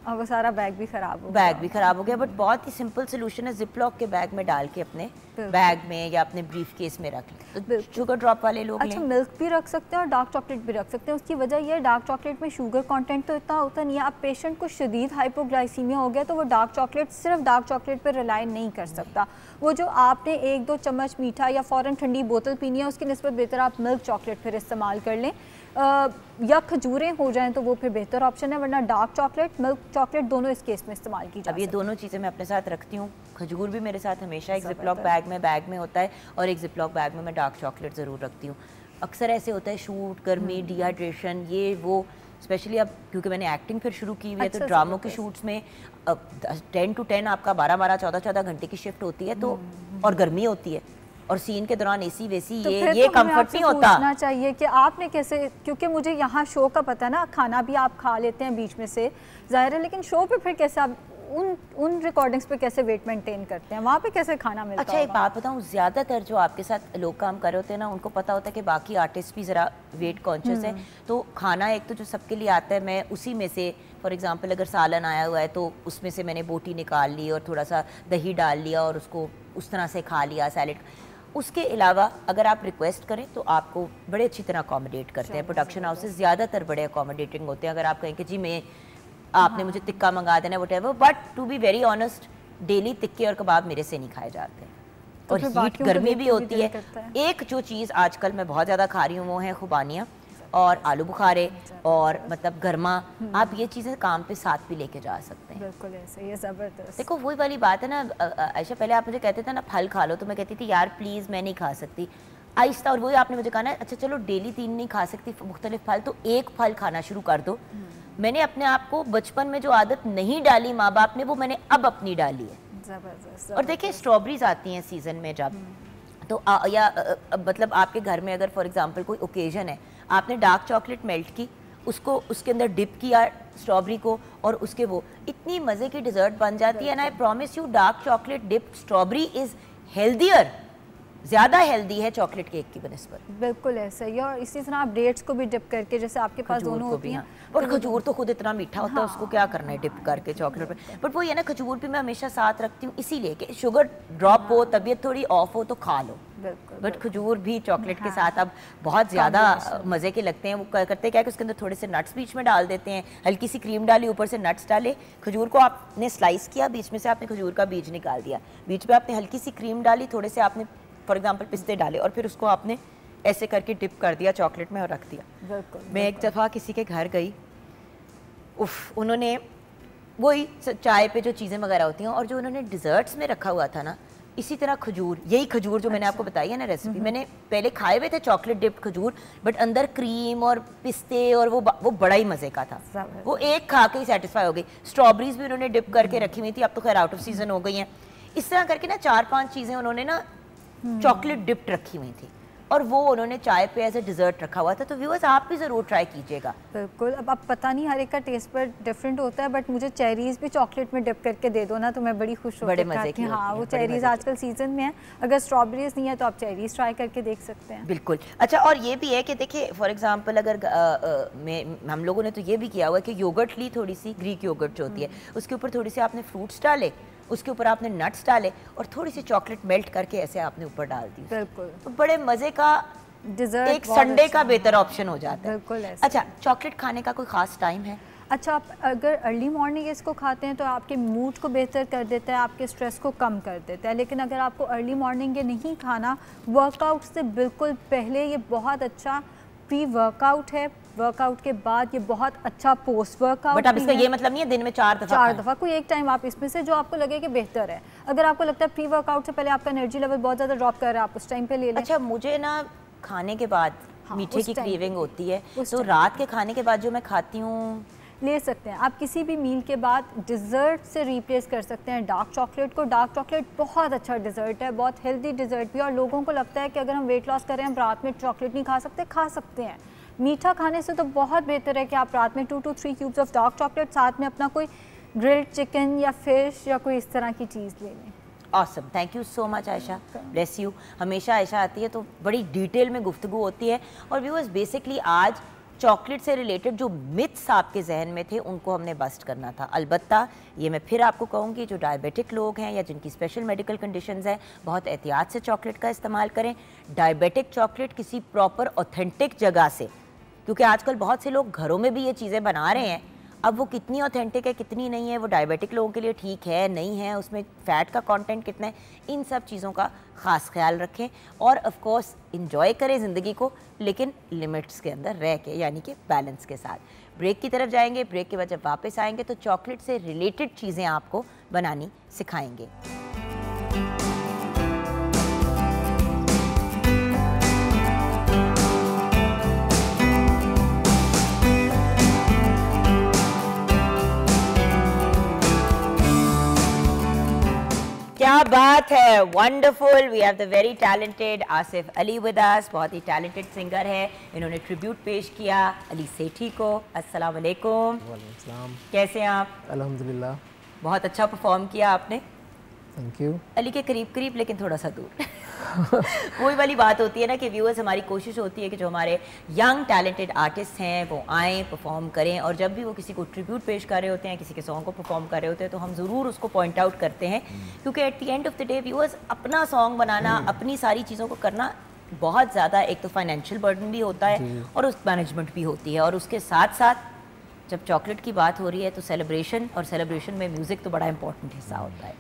और वो सारा बैग भी ख़राब हो बैग भी ख़राब हो गया। बट बहुत ही सिंपल सोल्यूशन है, जिप लॉक के बैग में डाल के अपने बैग में या अपने ब्रीफ केस में रख लें। तो शुगर ड्रॉप वाले लोग अच्छा मिल्क भी रख सकते हैं और डार्क चॉकलेट भी रख सकते हैं। उसकी वजह यह है डार्क चॉकलेट में शुगर कंटेंट तो इतना होता नहीं है। अब पेशेंट को शदीद हाइपोग्लाइसीमिया हो गया तो वो डार्क चॉकलेट सिर्फ डार्क चॉकलेट पर रिलाई नहीं कर सकता। वो जो आपने 1-2 चम्मच मीठा या फ़ौरन ठंडी बोतल पीनी है उसकी निस्बत बेहतर आप मिल्क चॉकलेट फिर इस्तेमाल कर लें, या खजूरें हो जाएं तो वो फिर बेहतर ऑप्शन है, वरना डार्क चॉकलेट मिल्क चॉकलेट दोनों इस केस में इस्तेमाल की जाती है। अब ये दोनों चीज़ें मैं अपने साथ रखती हूँ। खजूर भी मेरे साथ हमेशा एक जिपलॉक बैग में होता है और एक जिपलॉक बैग में मैं डार्क चॉकलेट ज़रूर रखती हूँ। अक्सर ऐसे होता है शूट, गर्मी, डिहाइड्रेशन, ये वो, स्पेशली अब क्योंकि मैंने एक्टिंग फिर शुरू की हुई है तो ड्रामों के शूट्स में 10 to 10 आपका 12-12, 14-14 घंटे की शिफ्ट होती है तो, और गर्मी होती है और सीन के दौरान एसी वैसी तो ये कंफर्ट नहीं होता। पूछना चाहिए कि आपने कैसे, क्योंकि मुझे यहाँ शो का पता है ना, खाना भी आप खा लेते हैं बीच में से जाहिर है, लेकिन शो पे फिर कैसे आप उन रिकॉर्डिंग्स पे कैसे वेट मेंटेन करते हैं, वहाँ पे कैसे खाना मिलता है? अच्छा एक बात बताऊँ, ज़्यादातर जो आपके साथ लोग काम कर रहे होते हैं ना उनको पता होता है कि बाकी आर्टिस्ट भी ज़रा वेट कॉन्शियस हैं, तो खाना एक तो जो सबके लिए आता है मैं उसी में से, फॉर एग्जांपल अगर सालन आया हुआ है तो उसमें से मैंने बोटी निकाल ली और थोड़ा सा दही डाल लिया और उसको उस तरह से खा लिया सैलेड। उसके अलावा अगर आप रिक्वेस्ट करें तो आपको बड़े अच्छी तरह अकोमोडेट करते हैं। प्रोडक्शन हाउसेस ज़्यादातर बड़े अकोमोडेटिंग होते हैं। अगर आप कहें कि जी मैं आपने मुझे तिक्का मंगा देना whatever, but to be very honest daily तिक्के और कबाब मेरे से नहीं खाए जाते हैं और हीट गर्मी भी होती है। एक जो चीज़ आजकल मैं बहुत ज़्यादा खा रही हूँ वो है खुबानियाँ और आलू बुखारे और मतलब गर्मा। आप ये चीज़ें काम पे साथ भी लेके जा सकते हैं। बिल्कुल ऐसे, ये ज़बरदस्त। देखो वही वाली बात है ना आयशा, पहले आप मुझे कहते थे ना फल खा लो तो मैं कहती थी यार प्लीज़ मैं नहीं खा सकती, आहिस्ता, और वही आपने मुझे कहा ना अच्छा चलो डेली 3 नहीं खा सकती मुख्तलिफ फल, तो एक फल खाना शुरू कर दो। मैंने अपने आप को बचपन में जो आदत नहीं डाली माँ बाप ने वो मैंने अब अपनी डाली है। ज़बरदस्त। और देखिए स्ट्रॉबेरीज आती हैं सीजन में जब तो मतलब आपके घर में अगर फॉर एग्जांपल कोई ओकेजन है, आपने डार्क चॉकलेट मेल्ट की, उसको उसके अंदर डिप किया स्ट्रॉबेरी को और उसके वो इतनी मज़े की डिज़र्ट बन जाती है। And I promise you dark chocolate dip strawberry is healthier, ज़्यादा हेल्दी है चॉकलेट केक की बनिस्बत। बिल्कुल ऐसा ही, और इसी तरह आप डेट्स को भी डिप करके, जैसे आपके पास दोनों होती हैं, और खजूर तो खुद इतना मीठा होता है उसको क्या करना है डिप करके चॉकलेट पे। बट वो ये ना खजूर भी मैं हमेशा साथ रखती हूँ इसीलिए कि शुगर ड्रॉप हो, तबीयत थोड़ी ऑफ हो तो खा लो। बट खजूर भी चॉकलेट के साथ अब बहुत ज़्यादा मज़े के लगते हैं। वो करते क्या है कि उसके अंदर थोड़े से नट्स बीच में डाल देते हैं, हल्की सी क्रीम डाली, ऊपर से नट्स डाले, खजूर को आपने स्लाइस किया, बीच में से आपने खजूर का बीज निकाल दिया, बीच में आपने हल्की सी क्रीम डाली, थोड़े से आपने फॉर एग्जाम्पल पिस्ते डाले और फिर उसको आपने ऐसे करके डिप कर दिया चॉकलेट में और रख दिया। मैं एक दफ़ा किसी के घर गई, उफ, उन्होंने वही चाय पे जो चीज़ें वगैरह होती हैं और जो उन्होंने डिज़र्ट्स में रखा हुआ था ना, इसी तरह खजूर, यही खजूर जो मैंने आपको बताई है ना रेसिपी, मैंने पहले खाए हुए थे चॉकलेट डिप्ड खजूर, बट अंदर क्रीम और पिस्ते और वो बड़ा ही मज़े का था। वो एक खा के ही सेटिस्फाई हो गई। स्ट्रॉबेरीज भी उन्होंने डिप करके रखी हुई थी, अब तो खैर आउट ऑफ सीजन हो गई हैं। इस तरह करके ना 4-5 चीज़ें उन्होंने ना चॉकलेट डिप्ड रखी हुई थी और वो उन्होंने चाय पे एज ए डिज़र्ट रखा हुआ था। तो व्यूअर्स आप भी ज़रूर ट्राई कीजिएगा। बिल्कुल। अब पता नहीं हर एक का टेस्ट पर डिफरेंट होता है, बट मुझे चेरीज़ भी चॉकलेट में डिप करके दे दो ना तो मैं बड़ी खुश होकर खाती हूँ। हाँ, वो चेरीज़ आजकल सीजन में है, अगर स्ट्रॉबेरीज नहीं है तो आप चेरीज़ ट्राई करके देख सकते हैं। बिल्कुल। अच्छा, और ये भी है कि देखिए फॉर एग्जांपल अगर हम लोगों ने तो ये भी किया हुआ है कि योगर्ट ली, थोड़ी सी ग्रीक योगर्ट जो होती है, उसके ऊपर थोड़ी सी आपने फ्रूट्स डाले, उसके ऊपर आपने नट्स डाले और थोड़ी सी चॉकलेट मेल्ट करके ऐसे आपने ऊपर डाल दी। बिल्कुल। तो बड़े मज़े का डिज़र्ट, एक संडे का बेहतर ऑप्शन हो जाता है। बिल्कुल ऐसा। अच्छा, चॉकलेट खाने का कोई ख़ास टाइम है? अच्छा, आप अगर अर्ली मॉर्निंग इसको खाते हैं तो आपके मूड को बेहतर कर देता है, आपके स्ट्रेस को कम कर देता है। लेकिन अगर आपको अर्ली मॉर्निंग ये नहीं खाना, वर्कआउट से बिल्कुल पहले ये बहुत अच्छा प्री वर्कआउट है, वर्कआउट के बाद ये बहुत अच्छा पोस्ट वर्कआउट। बट अब इसका ये मतलब नहीं है दिन में 4 दफ़ा कोई एक टाइम आप इसमें से जो आपको लगे कि बेहतर है। अगर आपको लगता है प्री वर्कआउट से पहले आपका एनर्जी लेवल बहुत ज़्यादा ड्रॉप कर रहा है, आप उस टाइम पे ले लें। अच्छा, मुझे ना खाने के बाद मीठे की क्रेविंग होती है, तो रात के खाने के बाद जो मैं खाती हूँ ले सकते हैं आप किसी भी मील के बाद डिज़र्ट से रिप्लेस कर सकते हैं डार्क चॉकलेट को। डार्क चॉकलेट बहुत अच्छा डिज़र्ट है, बहुत हेल्दी डिज़र्ट भी, और लोगों को लगता है कि अगर हम वेट लॉस करें हम रात में चॉकलेट नहीं खा सकते हैं। मीठा खाने से तो बहुत बेहतर है कि आप रात में 2 to 3 cubes of dark chocolate, साथ में अपना कोई ग्रिल्ड चिकन या फिश या कोई इस तरह की चीज़ ले लें। Awesome, thank you so much Ayesha, bless you. हमेशा आयशा आती है तो बड़ी डिटेल में गुफ्तगू होती है। और व्यूअर्स बेसिकली आज चॉकलेट से रिलेटेड जो मिथ्स आपके जहन में थे उनको हमने बस्ट करना था। अलबत्ता ये मैं फिर आपको कहूँगी, जो डायबिटिक लोग हैं या जिनकी स्पेशल मेडिकल कंडीशंस हैं, बहुत एहतियात से चॉकलेट का इस्तेमाल करें। डायबिटिक चॉकलेट किसी प्रॉपर ऑथेंटिक जगह से, क्योंकि आजकल बहुत से लोग घरों में भी ये चीज़ें बना रहे हैं, अब वो कितनी ऑथेंटिक है कितनी नहीं है, वो डायबिटिक लोगों के लिए ठीक है नहीं है, उसमें फ़ैट का कंटेंट कितना है, इन सब चीज़ों का ख़ास ख्याल रखें और ऑफ कोर्स इंजॉय करें ज़िंदगी को, लेकिन लिमिट्स के अंदर रह के, यानी कि बैलेंस के साथ। ब्रेक की तरफ जाएंगे, ब्रेक के बाद जब वापस आएंगे तो चॉकलेट से रिलेटेड चीज़ें आपको बनानी सिखाएंगे। क्या बात है, wonderful. We have the very talented Asif Ali with us, बहुत ही टैलेंटेड सिंगर है। इन्होंने ट्रिब्यूट पेश किया अली सेठी को। अस्सलाम वालेकुम। वालेकुम सलाम। कैसे हैं आप? अल्हम्दुलिल्लाह। बहुत अच्छा परफॉर्म किया आपने। Thank you. अली के करीब करीब लेकिन थोड़ा सा दूर। वही वाली बात होती है ना कि व्यूअर्स, हमारी कोशिश होती है कि जो हमारे यंग टैलेंटेड आर्टिस्ट हैं वो आएँ, परफॉर्म करें, और जब भी वो किसी को ट्रिब्यूट पेश कर रहे होते हैं, किसी के सॉन्ग को परफॉर्म कर रहे होते हैं, तो हम ज़रूर उसको पॉइंट आउट करते हैं, क्योंकि at the end of the day viewers, अपना सॉन्ग बनाना, अपनी सारी चीज़ों को करना बहुत ज़्यादा, एक तो फाइनेंशियल बर्डन भी होता है और उस मैनेजमेंट भी होती है, और उसके साथ साथ जब चॉकलेट की बात हो रही है तो सेलिब्रेशन, और सेलिब्रेशन में म्यूज़िक तो बड़ा इंपॉर्टेंट हिस्सा होता है।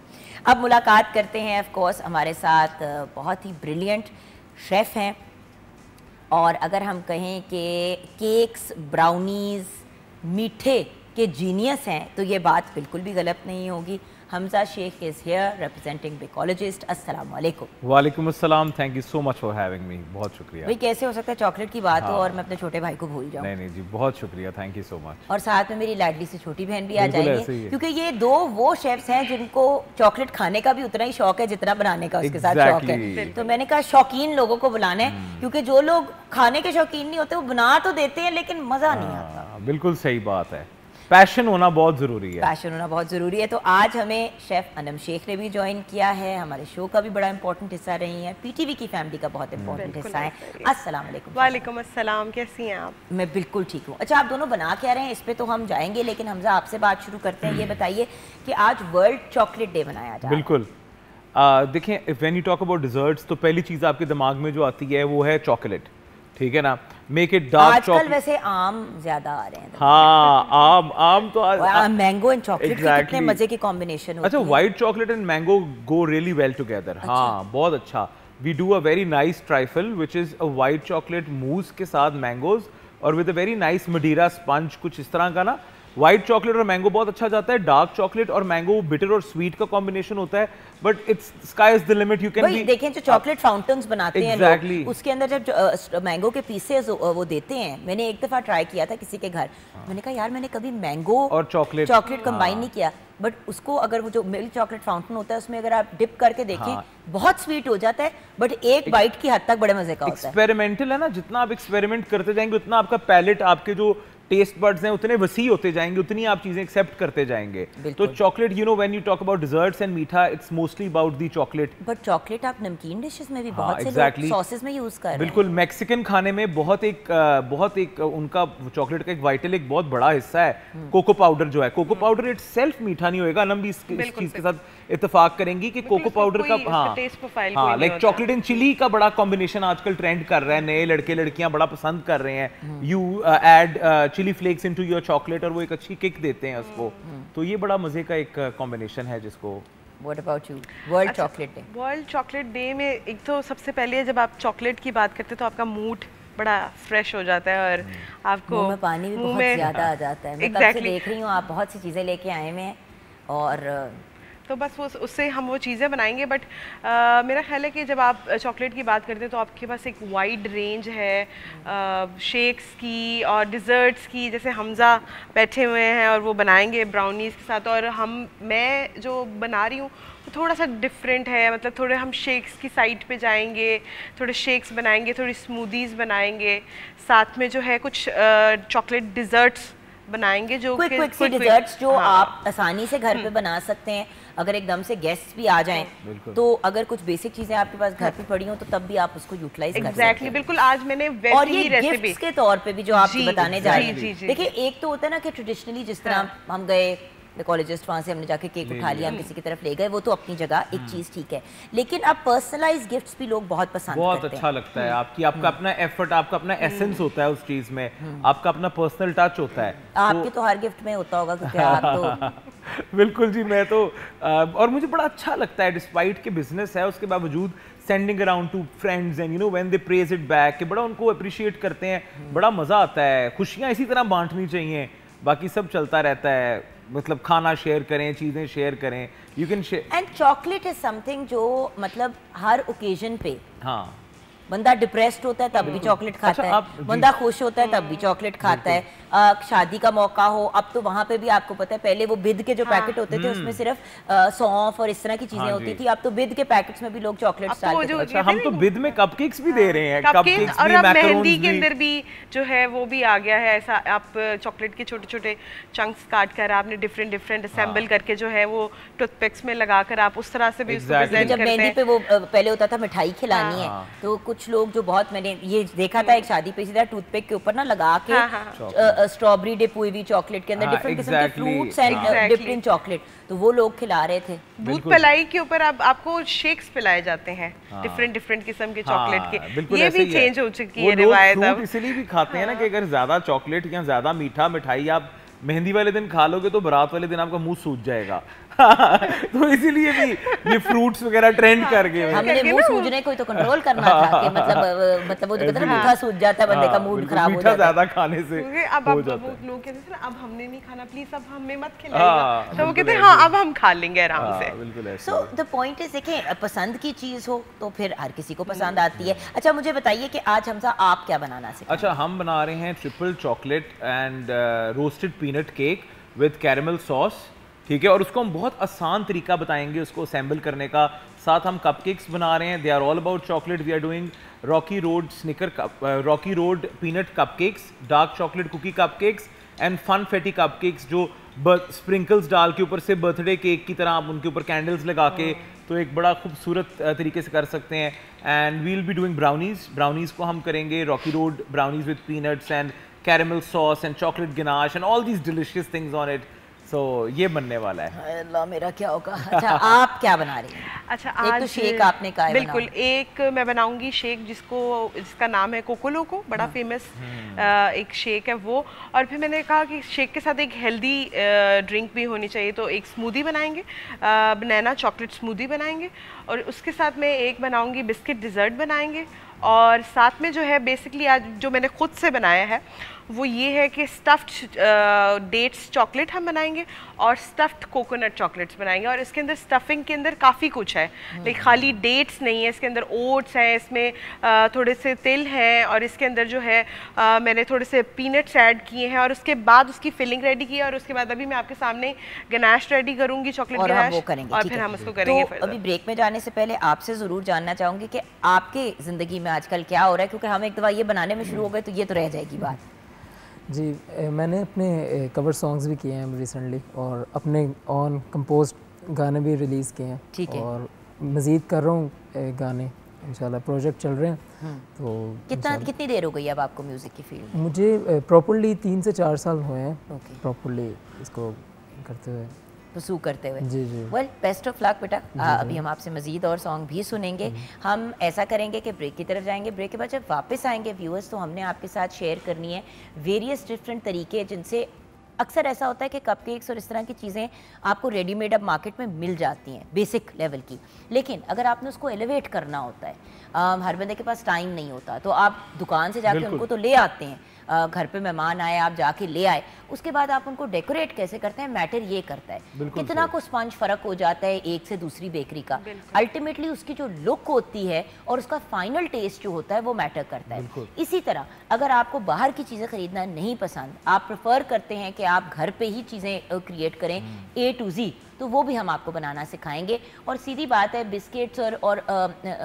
अब मुलाकात करते हैं, ऑफ कोर्स हमारे साथ बहुत ही ब्रिलियंट शेफ़ हैं, और अगर हम कहें कि केक्स, ब्राउनीज़, मीठे के जीनियस हैं, तो ये बात बिल्कुल भी गलत नहीं होगी। Hamza Sheikh is here representing बिकोलॉजिस्ट। अस्सलाम वालेकुम। वालेकुम अस्सलाम, thank you so much for having me. बहुत शुक्रिया। भाई कैसे हो सकता है चॉकलेट की बात हो हाँ। और मैं अपने छोटे भाई को भूल जाऊँ? नहीं नहीं जी, बहुत शुक्रिया, थैंक यू सो मच। और साथ में मेरी लाडली से छोटी बहन भी आ बिल्कुल ऐसे ही जाएंगी, है। क्योंकि ये दो वो शेफ्स हैं जिनको चॉकलेट खाने का भी उतना ही शौक है जितना बनाने का उसके साथ शौक है। Exactly। तो मैंने कहा शौकीन लोगों को बुलाना है, क्योंकि जो लोग खाने के शौकीन नहीं होते वो बना तो देते हैं लेकिन मज़ा नहीं आता। हाँ, बिल्कुल सही बात है, पैशन होना बहुत ज़रूरी है। पैशन होना बहुत ज़रूरी है। तो आज हमें शेफ़ अनम शेख ने भी ज्वाइन किया है, हमारे शो का भी बड़ा इंपॉर्टेंट हिस्सा रही है, पीटीवी की फैमिली का बहुत इंपॉर्टेंट हिस्सा है। अस्सलाम वालेकुम। वालेकुम अस्सलाम, कैसी हैं आप? मैं बिल्कुल ठीक हूँ। अच्छा, आप दोनों बना क्या रहे हैं, इस पे तो हम जाएंगे, लेकिन हमजा आपसे बात शुरू करते हैं। ये बताइए कि आज वर्ल्ड चॉकलेट डे मनाया जा रहा है। बिल्कुल। देखें, when you talk about desserts तो पहली चीज़ आपके दिमाग में जो आती है वो है चॉकलेट, ठीक है ना। मेक इट डार्क आजकल चॉकलेट। वैसे आम ज्यादा आ रहे हैं। हाँ, आम तो मैंगो एंड चॉकलेट Exactly। कितने मजे की कॉम्बिनेशन होती अच्छा, है। White chocolate and mango go really well together. हाँ, बहुत अच्छा। We do a very nice trifle which is a white chocolate mousse के साथ मैंगोज और with a very nice madeira sponge, कुछ इस तरह का ना। व्हाइट चॉकलेट और मैंगो बहुत अच्छा जाता है। डार्क चॉकलेट और मैंगो बिटर और स्वीट का कॉम्बिनेशन होता है, but it's sky is the limit. You can वही देखें जो चॉकलेट फाउंटेन्स बनाते हैं Exactly। लोग, उसके अंदर जब मैंगो के पीसेस वो देते हैं, मैंने एक दफ़ा ट्राई किया था किसी के घर, मैंने कहा यार मैंने कभी मैंगो और चॉकलेट कंबाइन नहीं किया, बट उसको अगर वो जो मिल्क चॉकलेट फाउंटेन होता है उसमें अगर आप डिप करके देखें बहुत स्वीट हो जाता है, बट एक बाइट की हद तक बड़े मजे का होता है। एक्सपेरिमेंटल है ना, जितना आप एक्सपेरिमेंट करते जाएंगे उतना आपका पैलेट, आपके जो टेस्ट बर्ड्स हैं उतने वसी होते जाएंगे, उतनी आप चीजें एक्सेप्ट करते जाएंगे। तो chocolate, you know, when you talk about desserts and मीठा, it's mostly about the chocolate. But chocolate आप नमकीन डिशेस में भी बहुत से exactly। लोग सॉसेस में यूज कर रहे हैं। बिल्कुल, मैक्सिकन खाने में बहुत एक उनका चॉकलेट का एक वाइटल, एक बहुत बड़ा हिस्सा है कोको पाउडर जो है। कोको पाउडर इटसेल्फ मीठा नहीं होएगा, हम भी इस चीज के साथ इत्तेफाक करेंगी कि कोको पाउडर का हाँ लाइक चॉकलेट एंड चिली का बड़ा कॉम्बिनेशन आजकल ट्रेंड कर रहा है, नए लड़के लड़कियां बड़ा पसंद कर रहे हैं। You add chili flakes into your chocolate और वो एक अच्छी किक देते हैं उसको, तो ये बड़ा मजे का एक कॉम्बिनेशन है जिसको। What about you? World chocolate day. World chocolate day में एक तो सबसे पहले जब आप चॉकलेट की बात करते हैं तो आपका मूड बड़ा फ्रेश हो जाता है और आपको मुंह में पानी भी बहुत ज्यादा आ जाता है। मैं तब से देख रही हूँ आप बहुत सी चीज़ें लेके आए हुए हैं, और तो बस वो उससे हम वो चीज़ें बनाएंगे। बट मेरा ख्याल है कि जब आप चॉकलेट की बात करते हैं तो आपके पास एक वाइड रेंज है शेक्स की और डिज़र्ट्स की। जैसे हमजा बैठे हुए हैं और वो बनाएंगे ब्राउनीज़ के साथ, और मैं जो बना रही हूँ तो थोड़ा सा डिफरेंट है, मतलब थोड़े हम शेक्स की साइड पे जाएंगे, थोड़े शेक्स बनाएंगे, थोड़ी स्मूदीज़ बनाएंगे, साथ में जो है कुछ चॉकलेट डिज़र्ट्स बनाएंगे जो क्विक सी डिजर्ट्स जो आप आसानी से घर पे बना सकते हैं। अगर एकदम से गेस्ट भी आ जाएं तो अगर कुछ बेसिक चीजें आपके पास घर पे पड़ी हो तो तब भी आप उसको यूटिलाइज कर सकते हैं। बिल्कुल। आज मैंने वैसी और ये ही रेसिपी गिफ्ट्स के तौर पे भी जो आप बताने जा रहे हैं, देखिए एक तो होता है ना कि ट्रेडिशनली जिस तरह हम गए कॉलेजिस्ट, वहाँ से हमने जाके केक उठा लिया, हम किसी की तरफ ले गए, वो तो अपनी जगह एक चीज ठीक है, लेकिन अब पर्सनलाइज गिफ्ट्स भी लोग बहुत पसंद करते हैं। बहुत अच्छा लगता है आपका अपना एफर्ट, आपका अपना एसेंस होता है उस चीज में, आपका अपना पर्सनल टच होता है। आपके तो हर गिफ्ट में होता होगा क्योंकि आप तो बिल्कुल जी, मैं तो और मुझे बड़ा अच्छा लगता है डिस्पाइट के बिजनेस है उसके बावजूद sending around two friends and you know when they praise it back कि बड़ा उनको अप्रिशिएट करते हैं, बड़ा मजा आता है। खुशियां इसी तरह बांटनी चाहिए, बाकी सब चलता रहता है, मतलब खाना शेयर करें, चीजें शेयर करें, you can share. And chocolate is something जो मतलब हर ओकेजन पे, हाँ, बंदा डिप्रेस्ड होता है तब भी चॉकलेट खाता है, बंदा खुश होता है तब भी चॉकलेट खाता है, शादी का मौका हो, अब तो वहाँ पे भी आपको पता है पहले वो बिद के जो पैकेट होते थे उसमें सिर्फ सौंफ और इस तरह की चीजें होती थी, अब तो बिद के पैकेट्स में भी लोग चॉकलेट्स डालते हैं। अच्छा, हम तो बिद में कपकेक्स भी दे रहे हैं, कपकेक्स और अब मेहंदी के अंदर भी जो है वो भी आ गया है ऐसा, आप चॉकलेट के छोटे छोटे चंक्स काट कर आपने डिफरेंट असेंबल करके जो है वो टूथपिक्स में लगाकर आप उस तरह से भी उसको प्रेजेंट करते हैं। जब मेहंदी पे वो पहले होता था मिठाई खिलानी है तो कुछ लोग जो बहुत, मैंने ये देखा था एक शादी पे इसी तरह टूथपिक के ऊपर ना लगा के स्ट्रॉबेरी डिप हुई हुई चॉकलेट के अंदर डिफरेंट किस्म के fruits and dipped in chocolate, तो वो लोग खिला रहे थे। दूध पिलाई के ऊपर अब आपको शेक्स पिलाए जाते हैं डिफरेंट किस्म के चॉकलेट के, ये भी चेंज हो चुकी है रिवायत। अब इसलिए भी खाते हैं ना कि अगर ज्यादा चॉकलेट या ज्यादा मीठा मिठाई आप मेहंदी वाले दिन खा लोगे तो बारात वाले दिन आपका मुंह सूज जाएगा। तो इसीलिए भी ये फ्रूट्स वगैरह ट्रेंड कर गए। हमने मुंह सूजने को तो कंट्रोल करना था कि मतलब वो जो कहते हैं ना मीठा सूज जाता है, बंदे का मूड खराब हो जाता है ज्यादा खाने से। अब लोग कहते हैं अब हमने नहीं खाना, प्लीज अब हमें मत खिलाइएगा, तो वो कहते हैं हाँ अब हम खा लेंगे आराम से। बिल्कुल। सो द पॉइंट इज, देखें पसंद की चीज हो तो फिर हर किसी को पसंद आती है। अच्छा मुझे बताइए कि आज हमजा आप क्या बनाना सीखे? अच्छा, हम बना रहे हैं triple chocolate and roasted peanut cake with caramel sauce, ठीक है, और उसको हम बहुत आसान तरीका बताएंगे उसको असेंबल करने का। साथ हम कपकेक्स बना रहे हैं, they are all about chocolate. We are doing rocky road peanut cupcakes, dark chocolate cookie cupcakes and funfetti cupcakes जो स्प्रिंकल्स डाल के ऊपर से बर्थडे केक की तरह आप उनके ऊपर कैंडल्स लगा के तो एक बड़ा खूबसूरत तरीके से कर सकते हैं। And we will be doing brownies को हम करेंगे rocky road brownies with peanuts and caramel sauce and chocolate ganache and all these delicious things on it. So ये बनने वाला है। अल्लाह मेरा क्या होगा। अच्छा आप क्या बना रही हैं? अच्छा एक आज तो शेक आपने कहा है बिल्कुल, एक मैं बनाऊंगी शेक जिसका नाम है कोको लोको, बड़ा फेमस एक शेक है वो। और फिर मैंने कहा कि शेक के साथ एक हेल्दी ड्रिंक भी होनी चाहिए, तो एक स्मूदी बनाएंगे, बनाना चॉकलेट स्मूदी बनाएंगे, और उसके साथ में एक बनाऊंगी बिस्किट डिज़र्ट बनाएंगे, और साथ में जो है बेसिकली आज जो मैंने खुद से बनाया है वो ये है कि स्टफ्ड डेट्स चॉकलेट हम बनाएंगे और स्टफ्ड कोकोनट चॉकलेट्स बनाएंगे। और इसके अंदर स्टफिंग के अंदर काफ़ी कुछ है, लाइक खाली डेट्स नहीं है, इसके अंदर ओट्स हैं, इसमें थोड़े से तिल हैं, और इसके अंदर जो है मैंने थोड़े से पीनट्स ऐड किए हैं, और उसके बाद उसकी फिलिंग रेडी की है, और उसके बाद अभी मैं आपके सामने गनाश रेडी करूँगी, चॉकलेट गनाश, और फिर हम उसको करेंगे। तो अभी ब्रेक में जाने से पहले आपसे ज़रूर जानना चाहूँगी कि आपके ज़िंदगी में आजकल क्या हो रहा है, क्योंकि हम एक दफ़ा ये बनाने में शुरू हो गए तो ये तो रह जाएगी बात। जी, मैंने अपने कवर सॉन्ग्स भी किए हैं रिसेंटली, और अपने ऑन कंपोज गाने भी रिलीज़ किए हैं, ठीक है, और मज़ीद कर रहा हूँ गाने, इंशाल्लाह प्रोजेक्ट चल रहे हैं। तो कितनी देर हो गई अब आपको म्यूज़िक की फील्ड? मुझे प्रॉपर्ली 3 से 4 साल हुए हैं प्रॉपर्ली इसको करते हुए, पुर्सू करते हुए। जी जी। वेल बेस्ट ऑफ लक बेटा। अभी हम आपसे मज़ीद और सॉन्ग भी सुनेंगे। हम ऐसा करेंगे कि ब्रेक की तरफ जाएंगे, ब्रेक के बाद जब वापस आएंगे व्यूअर्स, तो हमने आपके साथ शेयर करनी है वेरियस डिफरेंट तरीके जिनसे अक्सर ऐसा होता है कि कपकेक्स और इस तरह की चीज़ें आपको रेडीमेड अब मार्केट में मिल जाती हैं बेसिक लेवल की, लेकिन अगर आपने उसको एलिवेट करना होता है, हर बंदे के पास टाइम नहीं होता, तो आप दुकान से जाके उनको तो ले आते हैं, घर पे मेहमान आए आप जाके ले आए, उसके बाद आप उनको डेकोरेट कैसे करते हैं मैटर ये करता है कितना को स्पंज फ़र्क हो जाता है एक से दूसरी बेकरी का। अल्टीमेटली उसकी जो लुक होती है और उसका फाइनल टेस्ट जो होता है वो मैटर करता है। इसी तरह अगर आपको बाहर की चीज़ें खरीदना नहीं पसंद, आप प्रेफर करते हैं कि आप घर पे ही चीज़ें क्रिएट करें A to Z, तो वो भी हम आपको बनाना सिखाएंगे। और सीधी बात है, बिस्किट्स और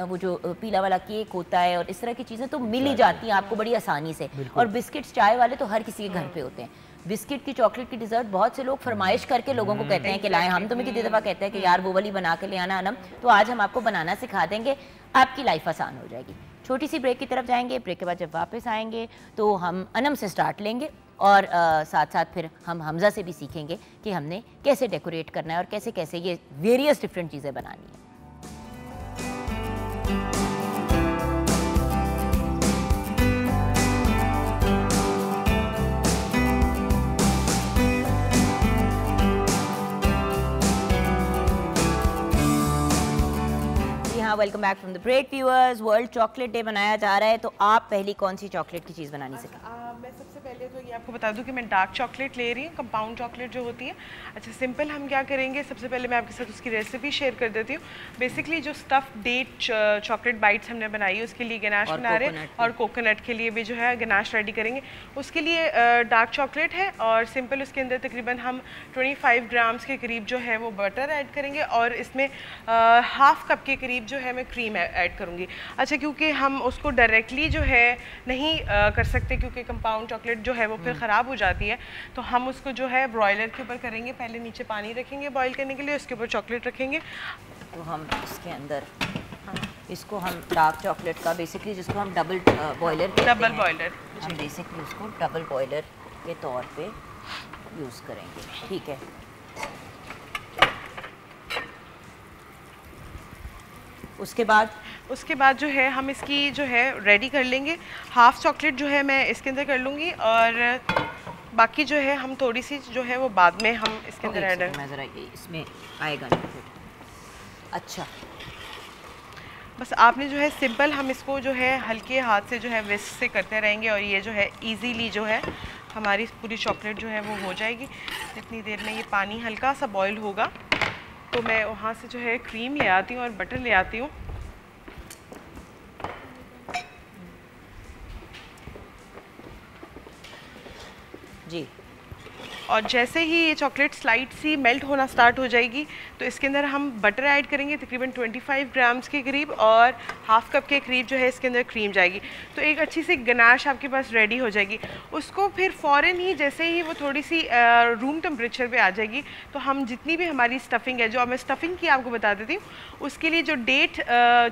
वो जो पीला वाला केक होता है और इस तरह की चीज़ें तो मिल ही जाती हैं आपको बड़ी आसानी से, और बिस्किट्स चाय वाले तो हर किसी के घर पे होते हैं। बिस्किट की, चॉकलेट की डिज़र्ट बहुत से लोग फरमाइश करके लोगों को कहते हैं कि लाएं। हम तुम्हें कितनी दफ़ा कहते हैं कि यार वो वाली बना के ले आना अनम, तो आज हम आपको बनाना सिखा देंगे, आपकी लाइफ आसान हो जाएगी। छोटी सी ब्रेक की तरफ जाएंगे, ब्रेक के बाद जब वापस आएंगे तो हम अनम से स्टार्ट लेंगे और साथ साथ फिर हम हमज़ा से भी सीखेंगे कि हमने कैसे डेकोरेट करना है और कैसे कैसे ये वेरियस डिफरेंट चीज़ें बनानी है। Welcome back from the break viewers. World chocolate day मनाया जा रहा है, तो आप पहली कौन सी चॉकलेट की चीज़ बनानी सीखें? मैं सबसे पहले तो ये आपको बता दूं कि मैं डार्क चॉकलेट ले रही हूँ, कंपाउंड चॉकलेट जो होती है। अच्छा, सिंपल हम क्या करेंगे, सबसे पहले मैं आपके साथ उसकी रेसिपी शेयर कर देती हूँ। बेसिकली जो स्टफ डेट चॉकलेट बाइट्स हमने बनाई है उसके लिए गनाश बना रहे हैं, और कोकोनट के लिए भी जो है गनाश रेडी करेंगे। उसके लिए डार्क चॉकलेट है और सिंपल उसके अंदर तकरीबन हम 25 ग्राम्स के करीब जो है वो बटर ऐड करेंगे, और इसमें हाफ कप के करीब जो है मैं क्रीम ऐड करूँगी। अच्छा, क्योंकि हम उसको डायरेक्टली जो है नहीं कर सकते क्योंकि कंपाउंड चॉकलेट जो है वो फिर ख़राब हो जाती है, तो हम उसको जो है ब्रॉयलर के ऊपर करेंगे। पहले नीचे पानी रखेंगे बॉईल करने के लिए, उसके ऊपर चॉकलेट रखेंगे। तो हम इसके अंदर इसको हम डार्क चॉकलेट का बेसिकली जिसको हम डबल बॉयलर हम बेसिकली उसको डबल बॉयलर के तौर पे यूज़ करेंगे। ठीक है, उसके बाद जो है हम इसकी जो है रेडी कर लेंगे। हाफ चॉकलेट जो है मैं इसके अंदर कर लूँगी, और बाकी जो है हम थोड़ी सी जो है वो बाद में हम इसके अंदर ऐड मैं ज़रा इसमें आएगा ना। अच्छा, बस आपने जो है सिंपल हम इसको जो है हल्के हाथ से जो है विस्क से करते रहेंगे, और ये जो है इजीली जो है हमारी पूरी चॉकलेट जो है वो हो जाएगी। जितनी देर में ये पानी हल्का सा बॉईल होगा तो मैं वहाँ से जो है क्रीम ले आती हूँ और बटर ले आती हूँ। जी, और जैसे ही ये चॉकलेट स्लाइड सी मेल्ट होना स्टार्ट हो जाएगी तो इसके अंदर हम बटर ऐड करेंगे तकरीबन 25 ग्राम्स के करीब, और हाफ कप के करीब जो है इसके अंदर क्रीम जाएगी। तो एक अच्छी सी गनाश आपके पास रेडी हो जाएगी। उसको फिर फ़ौरन ही जैसे ही वो थोड़ी सी रूम टेम्परेचर पे आ जाएगी तो हम जितनी भी हमारी स्टफिंग है, जो मैं स्टफिंग की आपको बता देती हूँ, उसके लिए जो डेट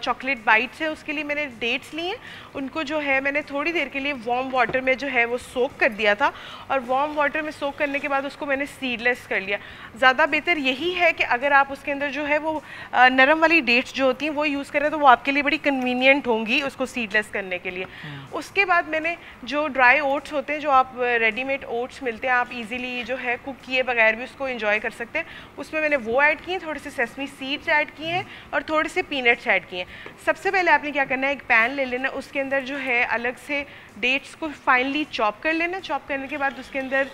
चॉकलेट बाइट्स है उसके लिए मैंने डेट्स लिए, उनको जो है मैंने थोड़ी देर के लिए वार्म वाटर में जो है वो सोक कर दिया था, और वार्म वाटर में सोक करने के बाद उसको मैंने सीडलेस कर लिया। ज़्यादा बेहतर यही है कि अगर आप उसके अंदर जो है वो नरम वाली डेट्स जो होती हैं वो यूज़ करें तो वो आपके लिए बड़ी कन्वीनियंट होंगी उसको सीडलेस करने के लिए। उसके बाद मैंने जो ड्राई ओट्स होते हैं, जो आप रेडीमेड ओट्स मिलते हैं, आप इजीली जो है कुक किए बगैर भी उसको एंजॉय कर सकते हैं, उसमें मैंने वो ऐड किए, थोड़े से सेसमी सीड्स ऐड किए हैं और थोड़े से पीनट्स ऐड किए हैं। सबसे पहले आपने क्या करना है, एक पैन ले लेना, उसके अंदर जो है अलग से डेट्स को फाइनली चॉप कर लेना। चॉप करने के बाद उसके अंदर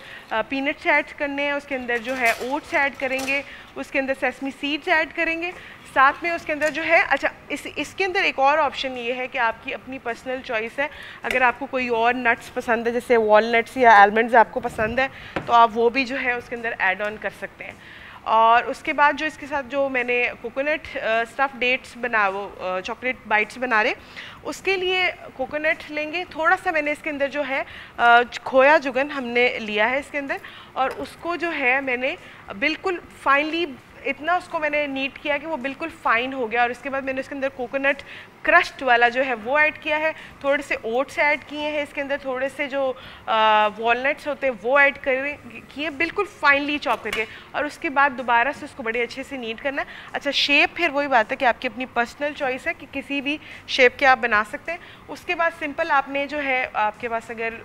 पीनट्स ऐड करने हैं, उसके अंदर जो है ओट्स ऐड करेंगे, उसके अंदर सेसमी सीड्स ऐड करेंगे, साथ में उसके अंदर जो है अच्छा इसके अंदर एक और ऑप्शन ये है कि आपकी अपनी पर्सनल चॉइस है, अगर आपको कोई और नट्स पसंद है जैसे वॉलनट्स या आलमंड्स आपको पसंद है तो आप वो भी जो है उसके अंदर ऐड ऑन कर सकते हैं। और उसके बाद जो इसके साथ जो मैंने कोकोनट स्टफ डेट्स बना वो चॉकलेट बाइट्स बना रहे, उसके लिए कोकोनट लेंगे, थोड़ा सा मैंने इसके अंदर जो है खोया जुगन हमने लिया है इसके अंदर, और उसको जो है मैंने बिल्कुल फाइनली इतना उसको मैंने नीट किया कि वो बिल्कुल फाइन हो गया। और इसके बाद मैंने इसके अंदर कोकोनट क्रश्ड वाला जो है वो ऐड किया है, थोड़े से ओट्स ऐड किए हैं इसके अंदर, थोड़े से जो वॉलनट्स होते हैं वो ऐड किए बिल्कुल फाइनली चॉप करके, और उसके बाद दोबारा से उसको बड़े अच्छे से नीट करना है। अच्छा, शेप फिर वही बात है कि आपकी अपनी पर्सनल चॉइस है कि किसी भी शेप के आप बना सकते हैं। उसके बाद सिंपल आपने जो है आपके पास अगर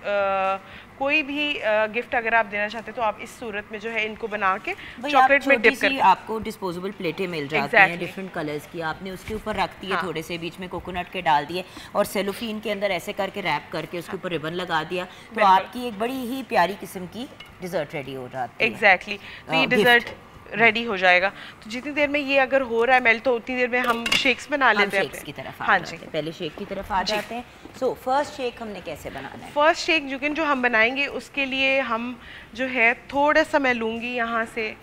कोई भी गिफ्ट अगर आप देना चाहते हैं तो आप इस सूरत में जो है इनको बना के चॉकलेट में डिप करके, आपको डिस्पोजेबल प्लेटें मिल जाती हैं डिफरेंट कलर्स की, आपने उसके ऊपर रख दिए, थोड़े से बीच में कोकोनट के डाल दिए और सेलोफीन के अंदर ऐसे करके रैप करके उसके ऊपर रिबन लगा दिया, तो आपकी एक बड़ी ही प्यारी किस्म की डिज़र्ट रेडी हो जाती है। एग्जैक्टली, तो ये डिज़र्ट रेडी हो जाएगा। तो जितनी देर में ये अगर हो रहा है मेल्ट तो उतनी देर में हम शेक्स बना लेते हैं। शेक्स की तरफ हाँ जी, पहले शेक की तरफ आ जाते हैं। सो फर्स्ट शेक हमने कैसे बनाना है? फर्स्ट शेक जो हम बनाएंगे उसके लिए हम जो है थोड़ा सा मैं लूँगी यहाँ से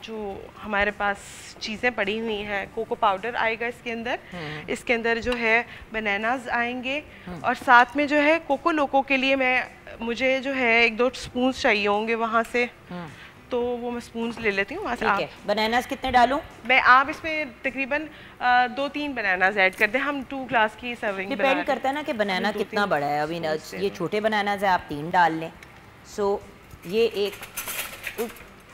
जो हमारे पास चीज़ें पड़ी हुई हैं, कोको पाउडर आएगा इसके अंदर, इसके अंदर जो है बनानाज आएंगे, और साथ में जो है कोको लोको के लिए मुझे जो है 1-2 स्पून चाहिए होंगे वहाँ से, तो वो मैं स्पून ले लेती हूँ वहाँ से। बनानास कितने डालूं? आप इसमें तकरीबन 2-3 बनानास ऐड कर दें, हम 2 ग्लास की सर्विंग डिपेंड करता है ना कि बनाना कितना बड़ा है। अभी ये छोटे बनानास है, आप 3 डाल लें। सो ये एक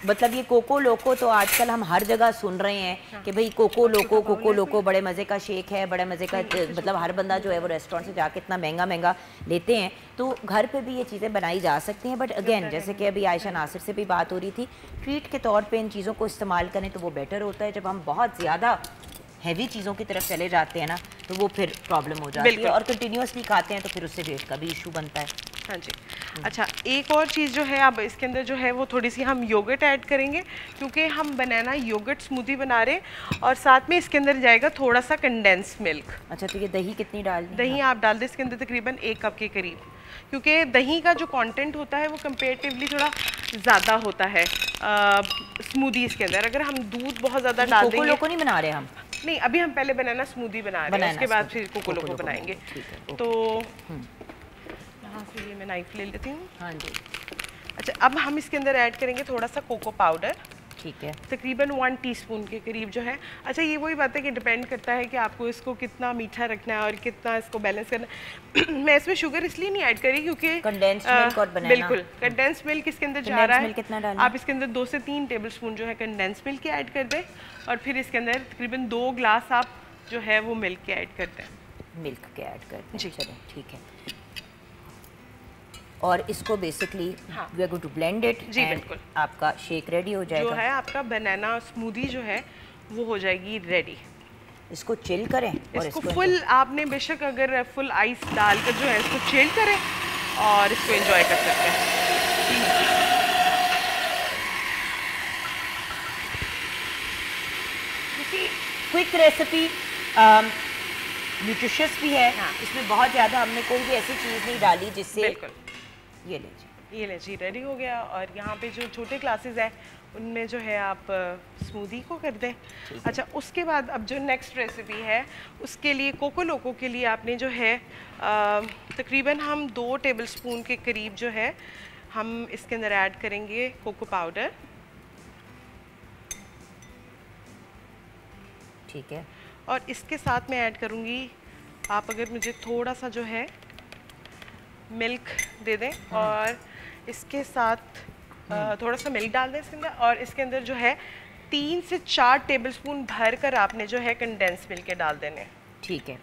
मतलब ये कोको लोको तो आजकल हम हर जगह सुन रहे हैं कि भाई कोको लोको बड़े मज़े का शेक है, बड़े मज़े का, मतलब हर बंदा जो है वो रेस्टोरेंट से जाके इतना महंगा लेते हैं, तो घर पे भी ये चीज़ें बनाई जा सकती हैं। बट अगेन जैसे कि अभी आयशा नासिर से भी बात हो रही थी, ट्रीट के तौर पे इन चीज़ों को इस्तेमाल करें तो वो बेटर होता है। जब हम बहुत ज़्यादा हैवी चीज़ों की तरफ चले जाते हैं ना तो वो फिर प्रॉब्लम हो जाती है, और कंटिन्यूसली खाते हैं तो फिर उससे वेट का भी इशू बनता है। हाँ जी। अच्छा, एक और चीज़ जो है, अब इसके अंदर जो है वो थोड़ी सी हम योगर्ट ऐड करेंगे, क्योंकि हम बनाना योगर्ट स्मूदी बना रहे हैं, और साथ में इसके अंदर जाएगा थोड़ा सा कंडेंस मिल्क। अच्छा, तो ये दही कितनी डाल दें? दही आप डाल दें इसके अंदर तकरीबन 1 कप के करीब, क्योंकि दही का जो कंटेंट होता है वो कंपेरेटिवली थोड़ा ज़्यादा होता है स्मूदीज़ के अंदर। अगर हम दूध बहुत ज़्यादा डाल देंगे। कोको लोको नहीं बना रहे हम? नहीं, अभी हम पहले बनाना स्मूदी बना रहे हैं, उसके बाद फिर कोको लोको बनाएंगे। तो यहाँ से ये मैं नाइफ ले लेती हूँ। हाँ जी। अच्छा, अब हम इसके अंदर ऐड करेंगे थोड़ा सा कोको पाउडर, ठीक है, तकरीबन 1 टीस्पून के करीब जो है। अच्छा, ये वही बात है कि डिपेंड करता है कि आपको इसको कितना मीठा रखना है और कितना इसको बैलेंस करना है। मैं इसमें शुगर इसलिए नहीं ऐड करी क्योंकि कंडेंस्ड मिल्क और बनाना। बिल्कुल, कंडेंस्ड मिल्क इसके अंदर जा रहा है। कितना डालना? आप इसके अंदर 2 से 3 टेबलस्पून जो है कंडेंस्ड मिल्क ऐड कर दें, और फिर इसके अंदर तकरीबन 2 ग्लास आप जो है वो मिल्क के ऐड करते हैं। मिल्क के ऐड करते हैं, जी। चलें ठीक है। और इसको basically we are going to blend it. जी बिल्कुल, आपका शेक रेडी हो जाएगा। जो है आपका बनाना स्मूदी जो है वो हो जाएगी रेडी। इसको चिल करें और इसको फुल आपने बेशक अगर फुल आइस डालकर जो है इसको चिल करें और इसको एंजॉय कर सकते हैं। क्विक रेसिपी, न्यूट्रिशियस भी है। हाँ। इसमें बहुत ज़्यादा हमने कोई भी ऐसी चीज़ नहीं डाली जिससे। बिल्कुल, ये लीजिए, ये लीजिए रेडी हो गया। और यहाँ पे जो छोटे क्लासेस हैं उनमें जो है आप स्मूदी को कर दें। अच्छा, उसके बाद अब जो नेक्स्ट रेसिपी है उसके लिए कोको लोको के लिए आपने जो है तकरीबन हम 2 टेबलस्पून के करीब जो है हम इसके अंदर ऐड करेंगे कोको पाउडर। ठीक है, और इसके साथ मैं ऐड करूँगी, आप अगर मुझे थोड़ा सा जो है मिल्क दे दें, और इसके साथ थोड़ा सा मिल्क डाल दें इसके अंदर, और इसके अंदर जो है 3 से 4 टेबलस्पून भर कर आपने जो है कंडेंस मिल्क के डाल देने। ठीक है,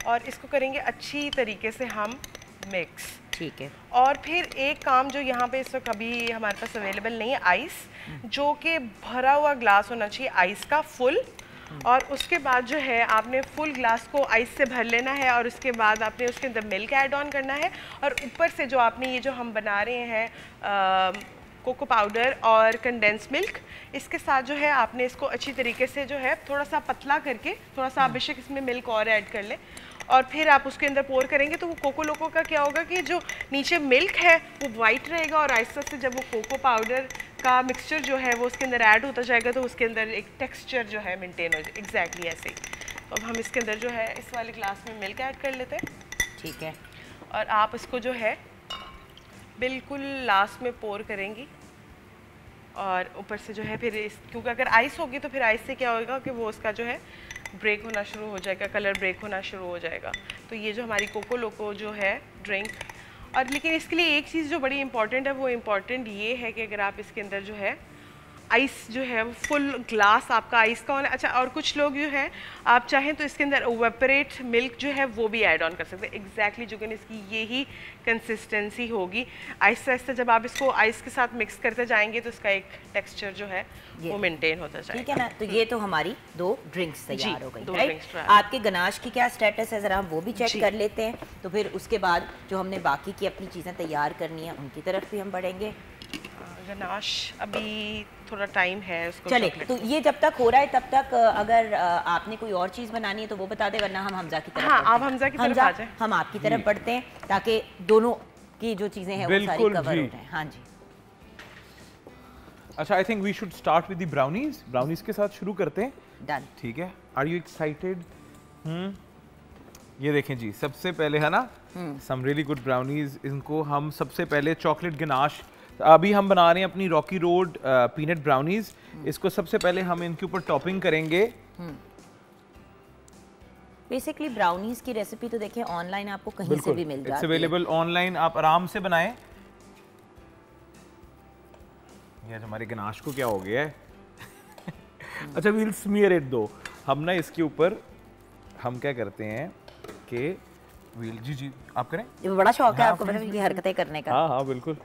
और इसको करेंगे अच्छी तरीके से हम मिक्स। ठीक है। और फिर एक काम जो यहाँ पे इस वक्त अभी हमारे पास अवेलेबल नहीं है, आइस, जो कि भरा हुआ ग्लास होना चाहिए आइस का फुल, और उसके बाद जो है आपने फुल ग्लास को आइस से भर लेना है, और उसके बाद आपने उसके अंदर मिल्क ऐड ऑन करना है, और ऊपर से जो आपने ये जो हम बना रहे हैं कोको पाउडर और कंडेंस मिल्क, इसके साथ जो है आपने इसको अच्छी तरीके से जो है थोड़ा सा पतला करके, थोड़ा सा आप बेशक इसमें मिल्क और ऐड कर लें, और फिर आप उसके अंदर पोर करेंगे तो वो कोको लोको का क्या होगा कि जो नीचे मिल्क है वो वाइट रहेगा, और आहिस्ता से जब वो कोको पाउडर का मिक्सचर जो है वो उसके अंदर ऐड होता जाएगा तो उसके अंदर एक टेक्सचर जो है मेंटेन हो जाए। एग्जैक्टली ऐसे ही। तो अब हम इसके अंदर जो है इस वाले ग्लास में मिल्क ऐड कर लेते हैं। ठीक है, और आप इसको जो है बिल्कुल लास्ट में पोर करेंगी, और ऊपर से जो है फिर क्योंकि अगर आइस होगी तो फिर आइस से क्या होगा कि वो उसका जो है ब्रेक होना शुरू हो जाएगा, कलर ब्रेक होना शुरू हो जाएगा। तो ये जो हमारी कोको लोको जो है ड्रिंक, और लेकिन इसके लिए एक चीज़ जो बड़ी इंपॉर्टेंट है वो इम्पॉर्टेंट ये है कि अगर आप इसके अंदर जो है आइस जो है वो फुल ग्लास आपका आइस का होना। अच्छा, और कुछ लोग जो है आप चाहें तो इसके अंदर इवेपोरेट मिल्क जो है वो भी ऐड ऑन कर सकते हैं। एग्जैक्टली जो कि इसकी यही कंसिस्टेंसी होगी। आहिस्ता आहिस्ता जब आप इसको आइस के साथ मिक्स करते जाएंगे तो इसका एक टेक्सचर जो है वो मेंटेन होता जाएगा। ठीक है ना। तो ये तो हमारी 2 ड्रिंक्स तैयार हो गई, 2 राइट? ड्रिंक्स तैयार। आपके गनाश की क्या स्टेटस है, ज़रा हम वो भी चेक कर लेते हैं। तो फिर उसके बाद जो हमने बाकी की अपनी चीज़ें तैयार करनी है उनकी तरफ भी हम बढ़ेंगे। गनाश अभी थोड़ा टाइम है उसको। चले, तो ये जब तक हो रहा है तब तक अगर आपने कोई और चीज़ बनानी है तो वो बता दे, वरना हम हमजा की तरफ। हाँ, आप हमजा की तरफ आ जाए। हम आपकी तरफ बढ़ते हैं ताकि दोनों की जो चीज़ें हैं वो सारी कवर हो जाए। हाँ जी। अच्छा, I think we should start with the brownies. Brownies के साथ शुरू करते हैं। डन। ठीक है, आर यू एक्साइटेड? ये देखें जी, सबसे पहले है ना सम रियली गुड ब्राउनीज। इनको हम सबसे पहले चॉकलेट गनाश, अभी हम बना रहे हैं अपनी रॉकी रोड पीनट ब्राउनीज। इसको सबसे पहले हम इनके ऊपर टॉपिंग करेंगे। बेसिकली ब्राउनीज की रेसिपी तो देखिए ऑनलाइन आपको कहीं से भी मिल जाती है, इट्स अवेलेबल ऑनलाइन, आप आराम से बनाएं। ये हमारे गनाश को क्या हो गया है? अच्छा, वील स्मीयर इट दो। हम ना इसके ऊपर हम क्या करते हैं कि वील, जी जी आप करें। ये बड़ा शौक है आपको मतलब ये हरकतें करने का। हाँ हाँ बिल्कुल,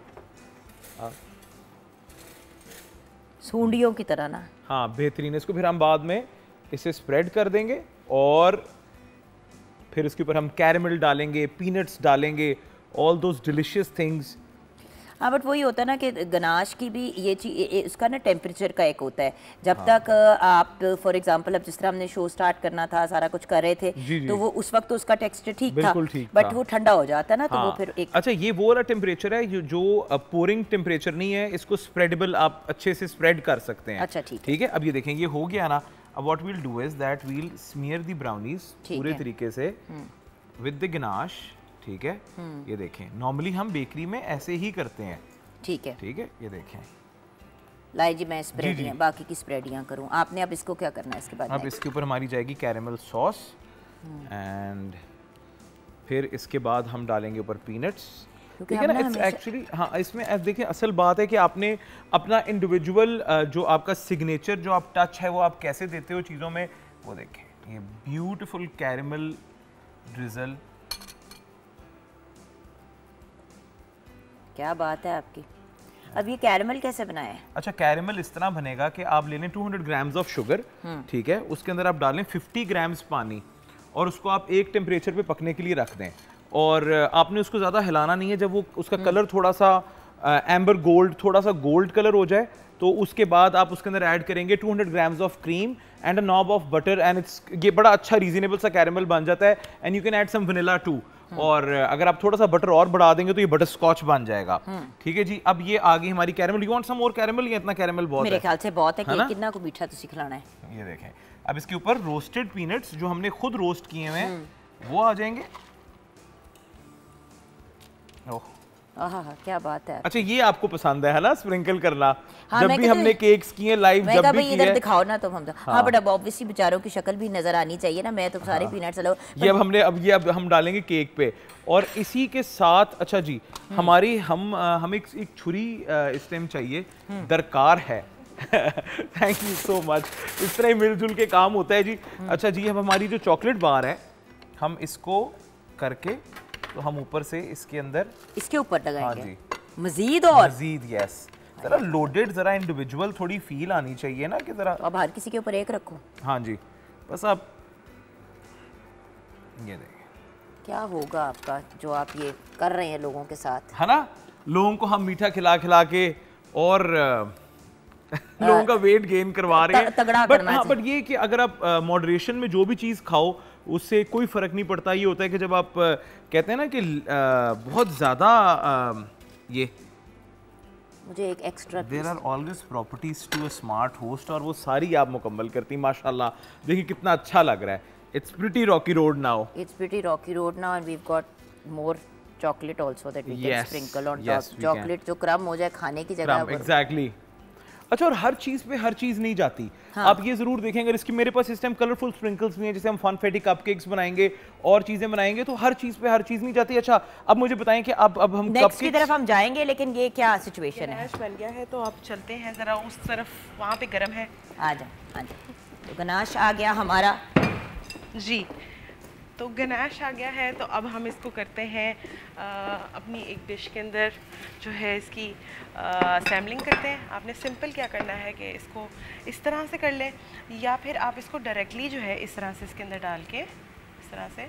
सूंडियों की तरह ना। हाँ बेहतरीन। इसको फिर हम बाद में इसे स्प्रेड कर देंगे और फिर इसके ऊपर हम कैरेमल डालेंगे, पीनट्स डालेंगे, ऑल दोज डिलिशियस थिंग्स। हाँ बट वही होता है ना कि गनाश की भी ये चीज, उसका ना टेम्परेचर का एक होता है। जब तक आप फॉर एग्जांपल अब जिस तरह हमने शो स्टार्ट करना था, सारा कुछ कर रहे थे, तो वो उस वक्त तो उसका टेक्सचर ठीक था, बट वो ठंडा हो जाता है ना, तो वो फिर एक अच्छा ये वो वाला टेम्परेचर है जो पोरिंग टेम्परेचर नहीं है, इसको स्प्रेडेबल आप अच्छे से स्प्रेड कर सकते हैं। अच्छा ठीक है। अब ये देखें ये हो गया ना। अब what we'll do is that we'll smear the brownies पूरे तरीके से विद द गनाश। ठीक है, ये देखें नॉर्मली हम बेकरी में ऐसे ही करते हैं। ठीक है, ठीक है, ये देखें। लाई जी मैं स्प्रेडियाँ, बाकी की स्प्रेडियाँ करूँ। आपने अब इसको क्या करना है इसके बाद? अब इसके ऊपर हमारी जाएगी कैरेमल सॉस एंड फिर इसके बाद हम डालेंगे ऊपर पीनट्स। ठीक है ना, इट्स एक्चुअली हाँ इसमें देखिए असल बात है कि आपने अपना इंडिविजुअल जो आपका सिग्नेचर जो आप टच है वो आप कैसे देते हो चीज़ों में, वो देखें। ये ब्यूटीफुल कैरेमल ड्रिजल, क्या बात है आपकी। अब ये कैरेमल कैसे बनाया है? अच्छा, कैरेमल इस तरह बनेगा कि आप ले लें 200 ग्राम्स ऑफ शुगर। ठीक है, उसके अंदर आप डालें 50 ग्राम्स पानी और उसको आप एक टेम्परेचर पे पकने के लिए रख दें। और आपने उसको ज़्यादा हिलाना नहीं है। जब वो उसका कलर थोड़ा सा एम्बर गोल्ड, थोड़ा सा गोल्ड कलर हो जाए, तो उसके बाद आप उसके अंदर ऐड करेंगे 200 grams of cream and a knob of butter and it's, ये बड़ा अच्छा रीजनेबल सा कैरेमल बन जाता है। And you can add some vanilla too. और अगर आप थोड़ा सा बटर और बढ़ा देंगे तो ये बटर स्कॉच बन जाएगा। ठीक है जी। अब ये आ गई हमारी caramel. You want some more caramel? या इतना कैरेमल बहुत है? मेरे ख्याल से बहुत है कि कितना को मीठा तो सिखलाना है। ये देखें, अब इसके ऊपर रोस्टेड पीनट्स जो हमने खुद रोस्ट किए हुए हैं वो आ जाएंगे। ओह क्या बात है। अच्छा, ये आपको पसंद है ना स्प्रिंकल करना? हाँ, जब भी हमने केक्स किए लाइव, जब भी किए इधर दिखाओ ना तो हम हाँ बट अब ऑब्वियसली बेचारों की शक्ल भी नजर आनी चाहिए ना। मैं तो सारे पीनट्स लो ये अब हम डालेंगे केक पे और इसी के साथ। अच्छा जी, हमारी हमें एक छुरी इस टाइम चाहिए, दरकार है। Thank you so much. इस तरह ही मिलजुल के काम होता है जी। अच्छा जी, अब हमारी जो चॉकलेट बार है हम इसको करके तो हम ऊपर से इसके अंदर इसके ऊपर लगाएंगे। हाँ जी, मजीद और मजीद यस, जरा लोडेड, जरा इंडिविजुअल थोड़ी फील आनी चाहिए ना कि जरा। अब हर किसी के ऊपर एक रखो। हाँ जी, बस आप ये देखिए क्या होगा आपका जो आप ये कर रहे हैं लोगों के साथ, है ना। लोगों को हम मीठा खिला खिला के और लोगों का वेट गेन करवा रहे हैं। बट ये कि अगर आप मॉडरेशन में जो भी चीज़ खाओ उससे कोई फ़र्क नहीं पड़ता। ये होता है कि जब आप कहते हैं ना कि बहुत ज़्यादा ये मुझे एक extra, there are always properties to a smart host और वो सारी आप मुकम्मल करती हैं माशाल्लाह। देखिए कितना अच्छा लग रहा है। It's pretty rocky road now, it's pretty rocky road now and we have got more chocolate also that we can sprinkle on top. Chocolate जो क्रम हो जाए खाने की जगह पर। Exactly. अच्छा, और हर चीज पे हर चीज नहीं जाती। हाँ। आप ये जरूर देखें, अगर इसकी मेरे पास इस टाइम कलरफुल स्प्रिंकल्स भी हैं, जैसे हम फनफेटी कपकेक्स बनाएंगे और चीजें बनाएंगे, तो हर चीज पे हर चीज नहीं जाती। अच्छा, अब मुझे बताएं कि अब हम नेक्स्ट की तरफ हम जाएंगे, लेकिन ये क्या सिचुएशन है? बन गया है तो आप चलते हैं जरा उस तरफ, वहाँ पे गर्म है। आ जाए। तो गनाश आ गया हमारा जी। तो गनाश आ गया है तो अब हम इसको करते हैं अपनी एक डिश के अंदर जो है इसकी सैम्पलिंग करते हैं। आपने सिंपल क्या करना है कि इसको इस तरह से कर लें, या फिर आप इसको डायरेक्टली जो है इस तरह से इसके अंदर डाल के इस तरह से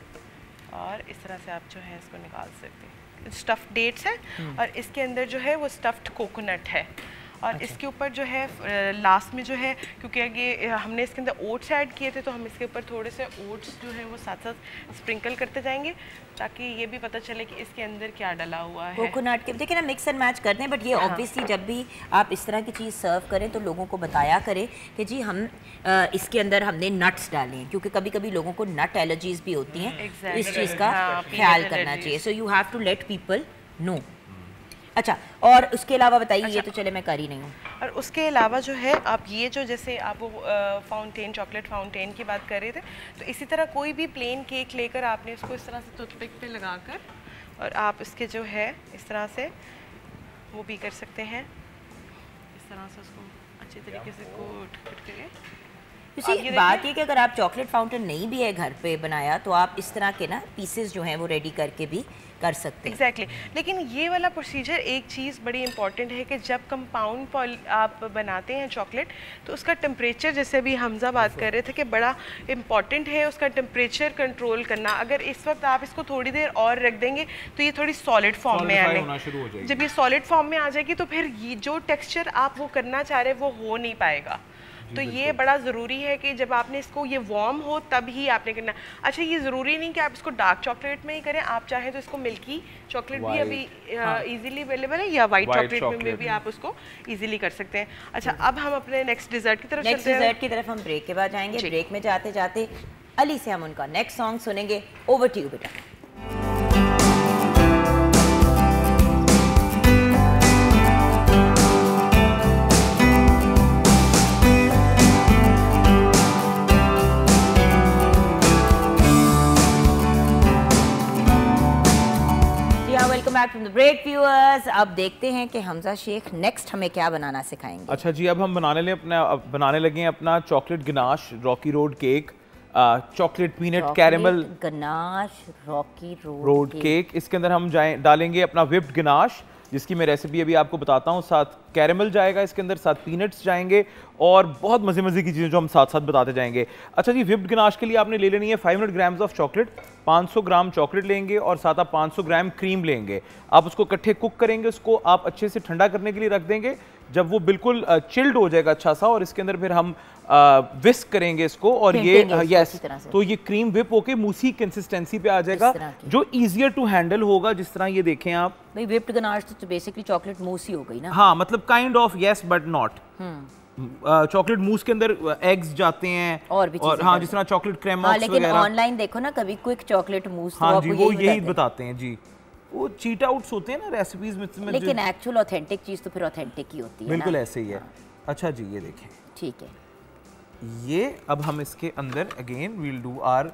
और इस तरह से आप जो है इसको निकाल सकते हैं। स्टफ्ड डेट्स है और इसके अंदर जो है वो स्टफ्ड कोकोनट है। और इसके ऊपर जो है लास्ट में जो है, क्योंकि ये हमने इसके अंदर ओट्स ऐड किए थे, तो हम इसके ऊपर थोड़े से ओट्स जो है वो साथ साथ स्प्रिंकल करते जाएंगे, ताकि ये भी पता चले कि इसके अंदर क्या डला हुआ है। कोकोनट के देखिए ना, मिक्स एंड मैच करते हैं, बट ये ऑब्वियसली जब भी आप इस तरह की चीज़ सर्व करें तो लोगों को बताया करें कि जी हम इसके अंदर हमने नट्स डाले हैं, क्योंकि कभी कभी लोगों को नट एलर्जीज भी होती हैं। इस चीज़ का ख्याल करना चाहिए। So you have to let people know. अच्छा, और उसके अलावा बताइए। ये तो चले मैं कर ही नहीं हूँ। और उसके अलावा जो है आप ये जो जैसे आप वो फाउंटेन, चॉकलेट फाउंटेन की बात कर रहे थे, तो इसी तरह कोई भी प्लेन केक लेकर आपने इसको इस तरह से टूथपिक पे लगाकर और आप इसके जो है इस तरह से वो भी कर सकते हैं, इस तरह से उसको अच्छे तरीके से कोट करके। बात ये कि अगर आप चॉकलेट फाउंटेन नहीं भी है घर पे बनाया, तो आप इस तरह के ना पीसेस जो हैं वो रेडी करके भी कर सकते हैं। एग्जैक्टली। लेकिन ये वाला प्रोसीजर, एक चीज़ बड़ी इंपॉर्टेंट है कि जब कंपाउंड आप बनाते हैं चॉकलेट, तो उसका टेम्परेचर, जैसे अभी हमजा बात कर रहे थे कि बड़ा इंपॉर्टेंट है उसका टेम्परेचर कंट्रोल करना। अगर इस वक्त आप इसको थोड़ी देर और रख देंगे तो ये थोड़ी सॉलिड फॉर्म में आने, जब ये सॉलिड फॉर्म में आ जाएगी तो फिर ये जो टेक्सचर आप वो करना चाह रहे हैं वो हो नहीं पाएगा। तो ये बड़ा ज़रूरी है कि जब आपने इसको ये वार्म हो तब ही आपने करना। अच्छा, ये ज़रूरी नहीं कि आप इसको डार्क चॉकलेट में ही करें, आप चाहें तो इसको मिल्की चॉकलेट भी अभी इजीली अवेलेबल है, या वाइट चॉकलेट में भी आप उसको इजीली कर सकते हैं। अच्छा, अब हम अपने नेक्स्ट डिज़र्ट की तरफ चलते हैं। डिज़र्ट की तरफ हम ब्रेक के बाद जाएंगे। ब्रेक में जाते जाते अली से हम उनका नेक्स्ट सॉन्ग सुनेंगे। ओवर टू यू बेटा। Welcome back from the break viewers. अब देखते हैं कि हमजा शेख नेक्स्ट हमें क्या बनाना सिखाएंगे। अच्छा जी, अब हम बनाने लगे हैं अपना chocolate ganache Rocky road cake, chocolate peanut caramel ganache Rocky road cake. इसके अंदर हम डालेंगे अपना व्हिप्ड गनाश, जिसकी मैं रेसिपी अभी आपको बताता हूँ। साथ कैरेमल जाएगा इसके अंदर, साथ पीनट्स जाएंगे और बहुत मज़े की चीज़ें जो हम साथ साथ बताते जाएंगे। अच्छा जी, व्हिप्ड गनाश के लिए आपने ले लेनी है 500 grams of chocolate, 500 gram chocolate लेंगे और साथ आप 500 ग्राम क्रीम लेंगे। आप उसको इकट्ठे कुक करेंगे, उसको आप अच्छे से ठंडा करने के लिए रख देंगे। जब वो बिल्कुल चिल्ड हो जाएगा अच्छा सा, और इसके अंदर फिर हम विस्क करेंगे इसको, और ये यस, तो ये क्रीम विप होके मूसी कंसिस्टेंसी पे आ जाएगा, जो ईजियर टू हैंडल होगा। जिस तरह ये देखें आप, भाई व्हिप्ड गनाश तो बेसिकली चॉकलेट मूस ही हो गई ना। हाँ, मतलब kind of yes but not. Chocolate mousse के अंदर एग्स जाते हैं और भी चीजें, हाँ, जिस तरह चॉकलेट क्रेमॉक्स वगैरह। लेकिन ऑनलाइन देखो ना, कभी क्विक चॉकलेट मूस, हाँ जी, वो यही बताते हैं जी। वो चीट आउट्स होते हैं ना रेसिपीज में, लेकिन एक्चुअल ऑथेंटिक चीज तो फिर ऑथेंटिक ही होती है। बिल्कुल ऐसे ही है। अच्छा जी, ये देखें, ठीक है। ये अब हम इसके अंदर again we'll do our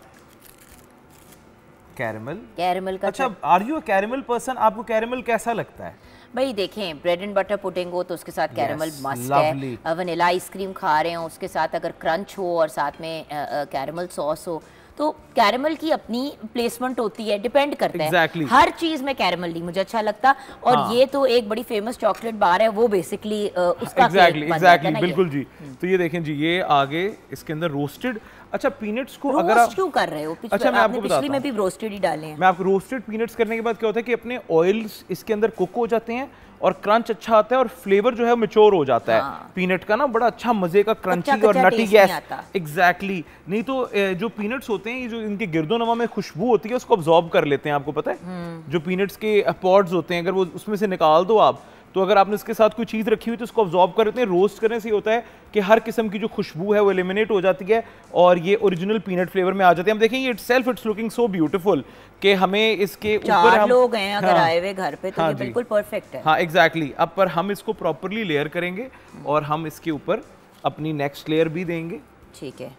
caramel का। अच्छा, are you a caramel person? आपको कैरेमल कैसा लगता है? भाई देखें, ब्रेड एंड बटर पुडिंग हो तो उसके साथ कैरेमल मस्ट है। वनीला आइसक्रीम खा रहे हो, उसके साथ अगर क्रंच हो और साथ में कैरेमल सॉस हो, तो कैरेमल की अपनी प्लेसमेंट होती है, डिपेंड करता है। हर चीज में कैरेमल नहीं मुझे अच्छा लगता। और ये तो एक बड़ी फेमस चॉकलेट बार है, वो बेसिकली उसका एग्जैक्टली बिल्कुल जी। तो ये देखें जी, ये आगे इसके अंदर रोस्टेड, अच्छा पीनट्स को अगर आप क्यों कर रहे हो? अच्छा, मैं आपको बताता हूं, में भी रोस्टेड ही डाले हैं। मैं आपको रोस्टेड पीनट्स करने के बाद क्या होता है कि अपने ऑयल्स इसके अंदर कुक हो जाते हैं और क्रंच अच्छा आता है और फ्लेवर जो है मैच्योर हो जाता है। पीनट का ना बड़ा अच्छा मजे का क्रंची और नटी गैस। एग्जैक्टली। नहीं तो जो पीनट्स होते हैं, ये जो इनके गिरदोनवा में खुशबू होती है उसको अब्सॉर्ब कर लेते हैं। आपको पता है, जो पीनट्स के पॉड्स होते हैं, अगर वो उसमें से निकाल दो आप, तो अगर आपने इसके साथ कोई चीज़ रखी हुई तो उसको अब्सॉर्ब कर लेते हैं। रोस्ट करने से होता है कि हर किस्म की जो खुशबू है वो एलिमिनेट हो जाती है और ये ओरिजिनल पीनट फ्लेवर में आ जाते हैं। हम देखेंगे इट्स लुकिंग सो ब्यूटीफुल कि हमें इसके ऊपर हम लोग हैं अगर आए हुए घर पे, तो ये बिल्कुल परफेक्ट है। हाँ एग्जैक्टली। अब पर हम इसको प्रॉपरली लेयर करेंगे और हम इसके ऊपर अपनी नेक्स्ट लेयर भी देंगे। ठीक है,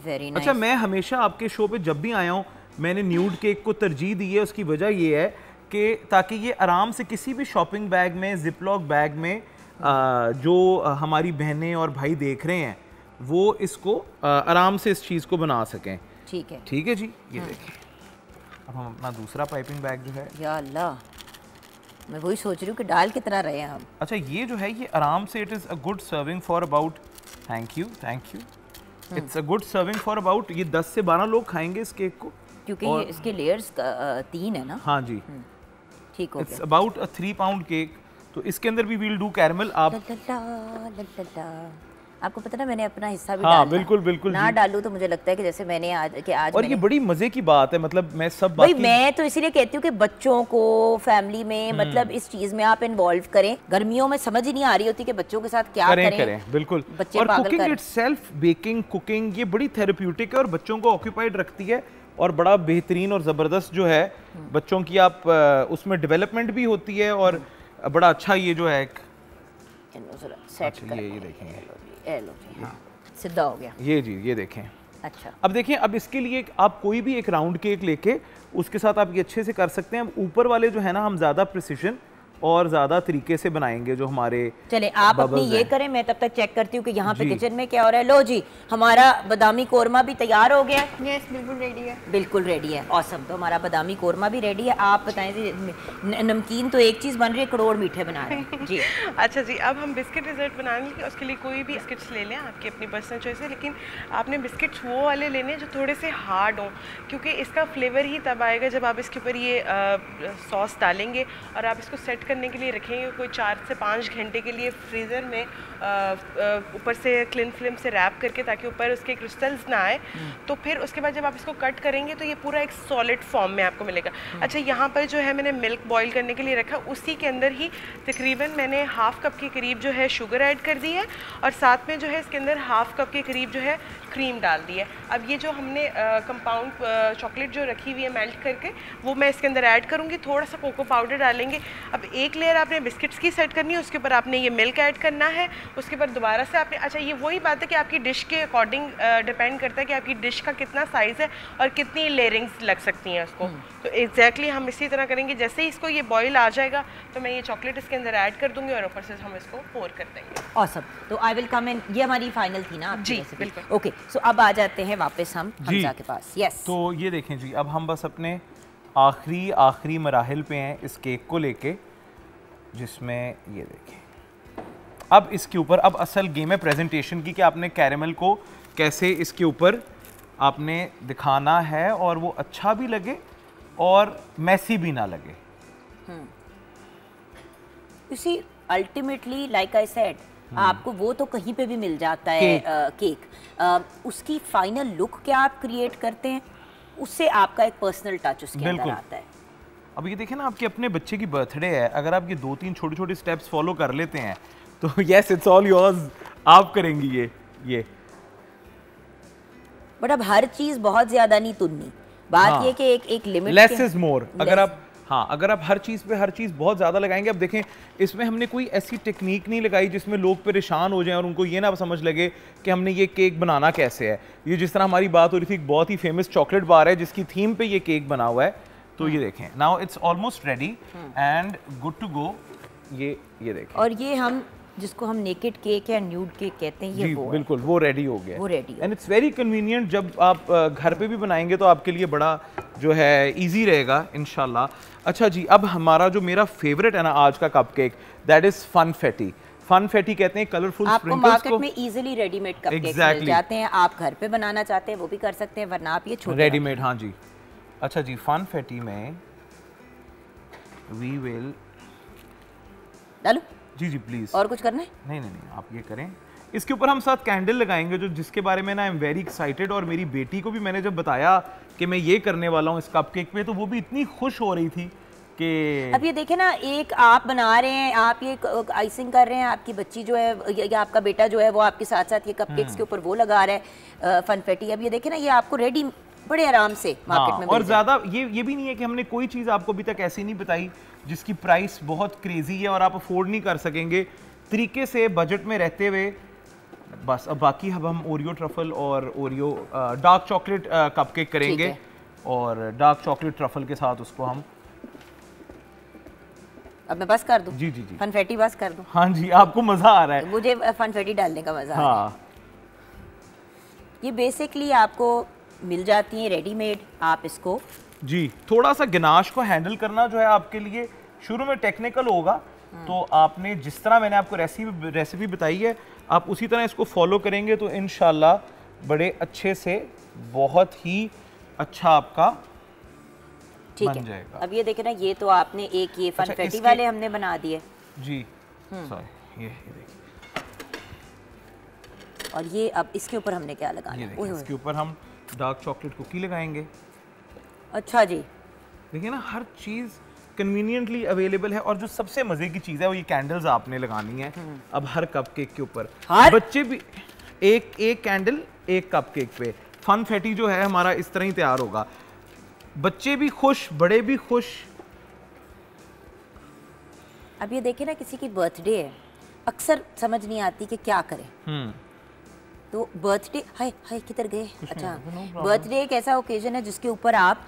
वेरी नाइस। अच्छा, मैं हमेशा आपके शो पे जब भी आया हूँ मैंने न्यूड केक को तरजीह दी है। उसकी वजह ये है कि ताकि ये आराम से किसी भी शॉपिंग बैग में, जिपलॉक बैग में जो हमारी बहनें और भाई देख रहे हैं वो इसको आराम से इस चीज़ को बना सकें। ठीक है, ठीक है जी। ये देखिए, अब हम अपना दूसरा पाइपिंग बैग जो है, या अल्लाह, मैं वही सोच रही हूँ कि डाल कितना रहे हैं हम। अच्छा, ये जो है ये आराम से, it is a good serving for about, thank you, it's a good serving for about, ये 10 से 12 लोग खाएंगे इस केक को, क्योंकि ये इसके लेयर्स 3 है ना। हाँ जी, ठीक हो गया। It's about a 3 pound cake. तो इसके अंदर भी वील डू कैरमल। आप आपको पता ना मैंने अपना हिस्सा भी हाँ डाला। बिल्कुल बिल्कुल ना डालूं तो मुझे लगता है कि जैसे मैंने आज और ये बड़ी मजे की बात है, मतलब मैं सब भाई बाकी मैं तो इसीलिए कहती हूँ कि बच्चों को फैमिली में मतलब इस चीज में आप इन्वॉल्व करें। गर्मियों में समझ ही नहीं आ रही होती कि बच्चों के साथ क्या करें। बिल्कुल। बच्चे और पागल कुकिंग करें। इटसेल्फ, बेकिंग, कुकिंग ये बड़ी थेरेप्यूटिक है और बच्चों को ऑक्यूपाइड रखती है और बड़ा बेहतरीन और ज़बरदस्त जो है बच्चों की आप उसमें डेवलपमेंट भी होती है और बड़ा अच्छा ये जो है सेट ये देखेंगे सीधा हो गया ये जी, ये देखें। अच्छा अब देखें, अब इसके लिए आप कोई भी एक राउंड केक लेके उसके साथ आप ये अच्छे से कर सकते हैं। अब ऊपर वाले जो है ना हम ज़्यादा प्रिसिशन और ज़्यादा तरीके से बनाएंगे जो हमारे चले आप अपनी ये करें, मैं तब तक चेक करती हूँ कि यहाँ पे किचन में क्या हो रहा है। लो जी, हमारा बादामी कोरमा भी तैयार हो गया है। यस बिल्कुल रेडी है। बिल्कुल रेडी है। ऑसम। तो हमारा बादामी कोरमा भी रेडी है। आप बताएं जी, नमकीन तो एक चीज़ बन रही है, करोड़ मीठे बना रहे हैं जी। अच्छा जी, अब हम बिस्किट डिज़र्ट बनाने के उसके लिए कोई भी बिस्किट्स ले लें, आपकी अपनी पर्सनल चॉइस है, लेकिन आपने बिस्किट्स वो वाले लेने जो थोड़े से हार्ड हों, क्योंकि इसका फ्लेवर ही तब आएगा जब आप इसके ऊपर ये सॉस डालेंगे और आप इसको सेट करने के लिए रखेंगे कोई 4 से 5 घंटे के लिए फ्रीज़र में ऊपर से क्लिन फिल्म से रैप करके, ताकि ऊपर उसके क्रिस्टल्स ना आए। तो फिर उसके बाद जब आप इसको कट करेंगे तो ये पूरा एक सॉलिड फॉर्म में आपको मिलेगा। अच्छा, यहाँ पर जो है मैंने मिल्क बॉईल करने के लिए रखा, उसी के अंदर ही तकरीबन मैंने हाफ कप के करीब जो है शुगर ऐड कर दी है और साथ में जो है इसके अंदर हाफ कप के करीब जो है क्रीम डाल दी है। अब ये जो हमने कंपाउंड चॉकलेट जो रखी हुई है मेल्ट करके, वो मैं इसके अंदर ऐड करूँगी। थोड़ा सा कोको पाउडर डालेंगे। अब एक लेयर आपने बिस्किट्स की सेट करनी है, उसके ऊपर आपने ये मिल्क ऐड करना है, उसके बाद दोबारा से आपने, अच्छा ये वही बात है कि आपकी डिश के अकॉर्डिंग डिपेंड करता है कि आपकी डिश का कितना साइज़ है और कितनी लेयरिंग्स लग सकती हैं उसको। तो एग्जैक्टली हम इसी तरह करेंगे। जैसे ही इसको ये बॉईल आ जाएगा तो मैं ये चॉकलेट इसके अंदर ऐड कर दूंगी और ऊपर से हम इसको पोर कर देंगे। ऑसम। तो आई विल कम इन, ये हमारी फाइनल थी ना जी बिल्कुल। ओके, सो अब आ जाते हैं वापस हम हमजा के पास। यस, तो ये देखें जी, अब हम बस अपने आखिरी मराहिल पे हैं इस केक को लेके, जिसमें ये देखें अब इसके ऊपर अब असल गेम है प्रेजेंटेशन की कि आपने कैरेमल को कैसे इसके ऊपर आपने दिखाना है और वो अच्छा भी लगे और मैसी भी ना लगे। You see ultimately like I said, आपको वो तो कहीं पे भी मिल जाता है केक। उसकी फाइनल लुक क्या आप क्रिएट करते हैं, उससे आपका एक पर्सनल टच उसके अंदर आता है। अब ये देखें ना, आपके अपने बच्चे की बर्थडे है, अगर आप ये 2-3 छोटे-छोटे स्टेप्स फॉलो कर लेते हैं तो यस इट्स ऑल योर्स, आप करेंगी ये। बट अब हर चीज बहुत ज्यादा नहीं तुननी, बात ये कि एक लिमिट, लेस इज मोर। अगर आप हर चीज़ बहुत ज़्यादा लगाएंगे। अब देखें, इसमें हमने कोई ऐसी टेक्निक नहीं लगाई जिसमें लोग परेशान हो जाएं और उनको ये ना समझ लगे कि हमने ये केक बनाना कैसे है। ये जिस तरह हमारी बात हो रही थी, एक बहुत ही फेमस चॉकलेट बार है जिसकी थीम पे ये केक बना हुआ है। तो ये देखें, now it's almost ready and good to go. ये देखें, और ये हम जिसको हम नेकेड केक या न्यूड केक कहते हैं, ये वो बिल्कुल वो रेडी हो गया, वो रेडी है। And it's very convenient. जब आप घर पे भी बनाएंगे तो आपके लिए बड़ा जो है इजी रहेगा इंशाल्लाह। अच्छा जी, अब हमारा जो मेरा फेवरेट है ना आज का कपकेक, दैट इज फनफेटी। फनफेटी कहते हैं कलरफुल आपको मार्केट में इजीली रेडीमेड कपकेक्स मिल जाते हैं। आप घर पे बनाना चाहते हैं वो भी कर सकते हैं, वरना आप ये छोटे रेडीमेड। हाँ जी। अच्छा जी, फनफेटी में वी विल डालो जी प्लीज। और कुछ करना है? नहीं, आप ये करें। इसके ऊपर हम साथ कैंडल लगाएंगे, जो जिसके बारे में ना आई एम वेरी एक्साइटेड। और मेरी बेटी को भी मैंने जब बताया कि मैं ये करने वाला हूँ इस कपकेक पे, तो वो भी इतनी खुश हो रही थी कि अब ये देखें ना, एक आप बना रहे हैं, आप ये आइसिंग कर रहे हैं, आपकी बच्ची जो है या आपका बेटा जो है वो आपके साथ साथ ये कपकेक्स के ऊपर वो लगा रहा है फनफेटी। अब ये देखें ना, ये आपको रेडी बड़े आराम से मार्केट में और ज़्यादा ये भी नहीं है कि हमने कोई चीज़ आपको अभी तक ऐसी नहीं बताई जिसकी प्राइस बहुत क्रेजी है और आप अफोर्ड नहीं कर सकेंगे, तरीके से बजट में रहते हुए। बस अब बाकी अब हम ओरियो ट्रफल और ओरियो डार्क चॉकलेट कपकेक करेंगे और डार्क चॉकलेट ट्रफल के साथ उसको हम। अब मैं बस कर दूं? जी फनफेटी बस कर दूं? हाँ जी, आपको मजा आ रहा है? मुझे फनफेटी डालने का मजा आ रहा है। ये बेसिकली आपको मिल जाती है रेडीमेड, आप इसको जी थोड़ा सा गनाश को हैंडल करना जो है आपके लिए शुरू में टेक्निकल होगा। तो आपने जिस तरह मैंने आपको रेसिपी बताई है, आप उसी तरह इसको फॉलो करेंगे तो इंशाल्लाह बड़े अच्छे से बहुत ही अच्छा आपका बन जाएगा। अब ये देखें ना, ये तो आपने एक ये फनफेटी वाले हमने बना दिए। जी सॉरी, ये देखिए, और ये अब इसके ऊपर हमने क्या लगाना ये है? देखिए, ओए होए। इसके ऊपर हम डार्क चॉकलेट कुकी लगाएंगे। अच्छा जी, देखिए ना, हर चीज़ कन्वीनियंटली अवेलेबल है। और जो सबसे मज़े की चीज़ है वो ये कैंडल्स आपने लगानी है अब हर कपकेक के ऊपर। बच्चे भी एक कैंडल एक कपकेक पे। फन फैटी जो है हमारा इस तरह ही तैयार होगा, बच्चे भी खुश, बड़े भी खुश। अब ये देखिए ना, किसी की बर्थडे है, अक्सर समझ नहीं आती कि क्या करें। तो बर्थडे, हाय हाय किधर गए? अच्छा, बर्थडे एक ऐसा ओकेजन है जिसके ऊपर आप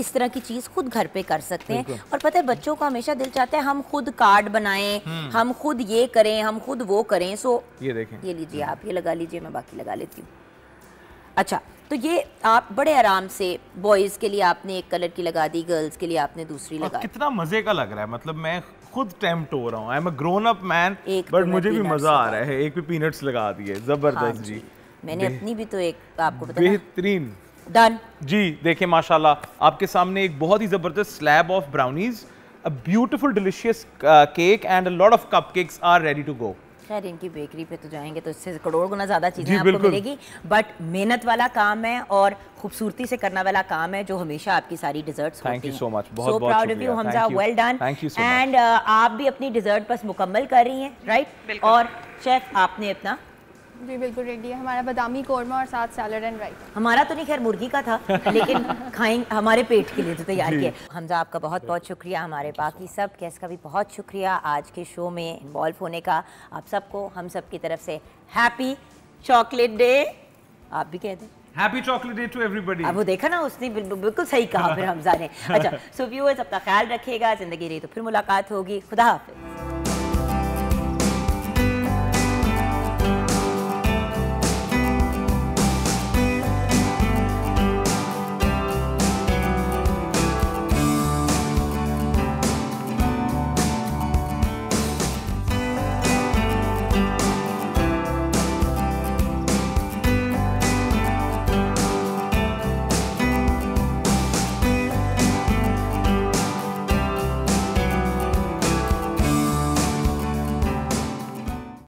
इस तरह की चीज़ खुद घर पे कर सकते हैं। और पता है, बच्चों का हमेशा दिल चाहता है हम खुद कार्ड बनाएं, हम खुद ये करें, हम खुद वो करें। सो ये देखें, ये लीजिए, आप ये लगा लीजिए, मैं बाकी लगा लेती हूँ। अच्छा, तो ये आप बड़े आराम से, बॉयज़ के लिए आपने एक कलर की लगा दी, गर्ल्स के लिए आपने दूसरी लगा दी। कितना मज़े का लग रहा है। मतलब मैं खुद टेम्प्ट हो रहा हूँ। I am a grown up man, एक बट तो मुझे भी मैं मज़ा आ रहा है। एक भी पीनट्स लगा दिए, ज़बरदस्त जी। मैंने अपनी भी तो एक आपको बताया, बेहतरीन डन जी। देखिए माशाल्लाह, आपके सामने एक बहुत ही ज़बरदस्त slab of brownies, a beautiful delicious cake and a lot of cupcakes are ready to go. खैर, इनकी बेकरी पे तो जाएंगे तो इससे करोड़ गुना ज़्यादा चीज़ें जी, आपको बिल्कुल। मिलेगी। बट मेहनत वाला काम है और खूबसूरती से करने वाला काम है, जो हमेशा आपकी सारी डिजर्ट्स होती हैं। Thank you so much, बहुत बहुत प्राउड ऑफ यू शुक्रिया। Hamza, Thank you. Well done. Thank you so much. And आप भी अपनी डिजर्ट बस मुकम्मल कर रही हैं, राइट? बिल्कुल। और शेफ आपने अपना, जी बिल्कुल रेडी है हमारा बादामी कौरमा और साथ सैलड एंड राइस। हमारा तो नहीं खैर मुर्गी का था, लेकिन खाएंगे, हमारे पेट के लिए तो तैयार किया। हमजा, आपका बहुत बहुत शुक्रिया, हमारे बाकी सब गेस्ट का भी बहुत शुक्रिया आज के शो में इन्वॉल्व होने का। आप सबको हम सब की तरफ से हैप्पी चॉकलेट डे। आप भी कह दें happy chocolate day to everybody. अब वो देखा ना, उसने बिल्कुल सही कहा फिर हमजा ने। अच्छा, सो व्यूअर्स, अपना ख्याल रखिएगा, जिंदगी रही तो फिर मुलाकात होगी। खुदा हाफिज।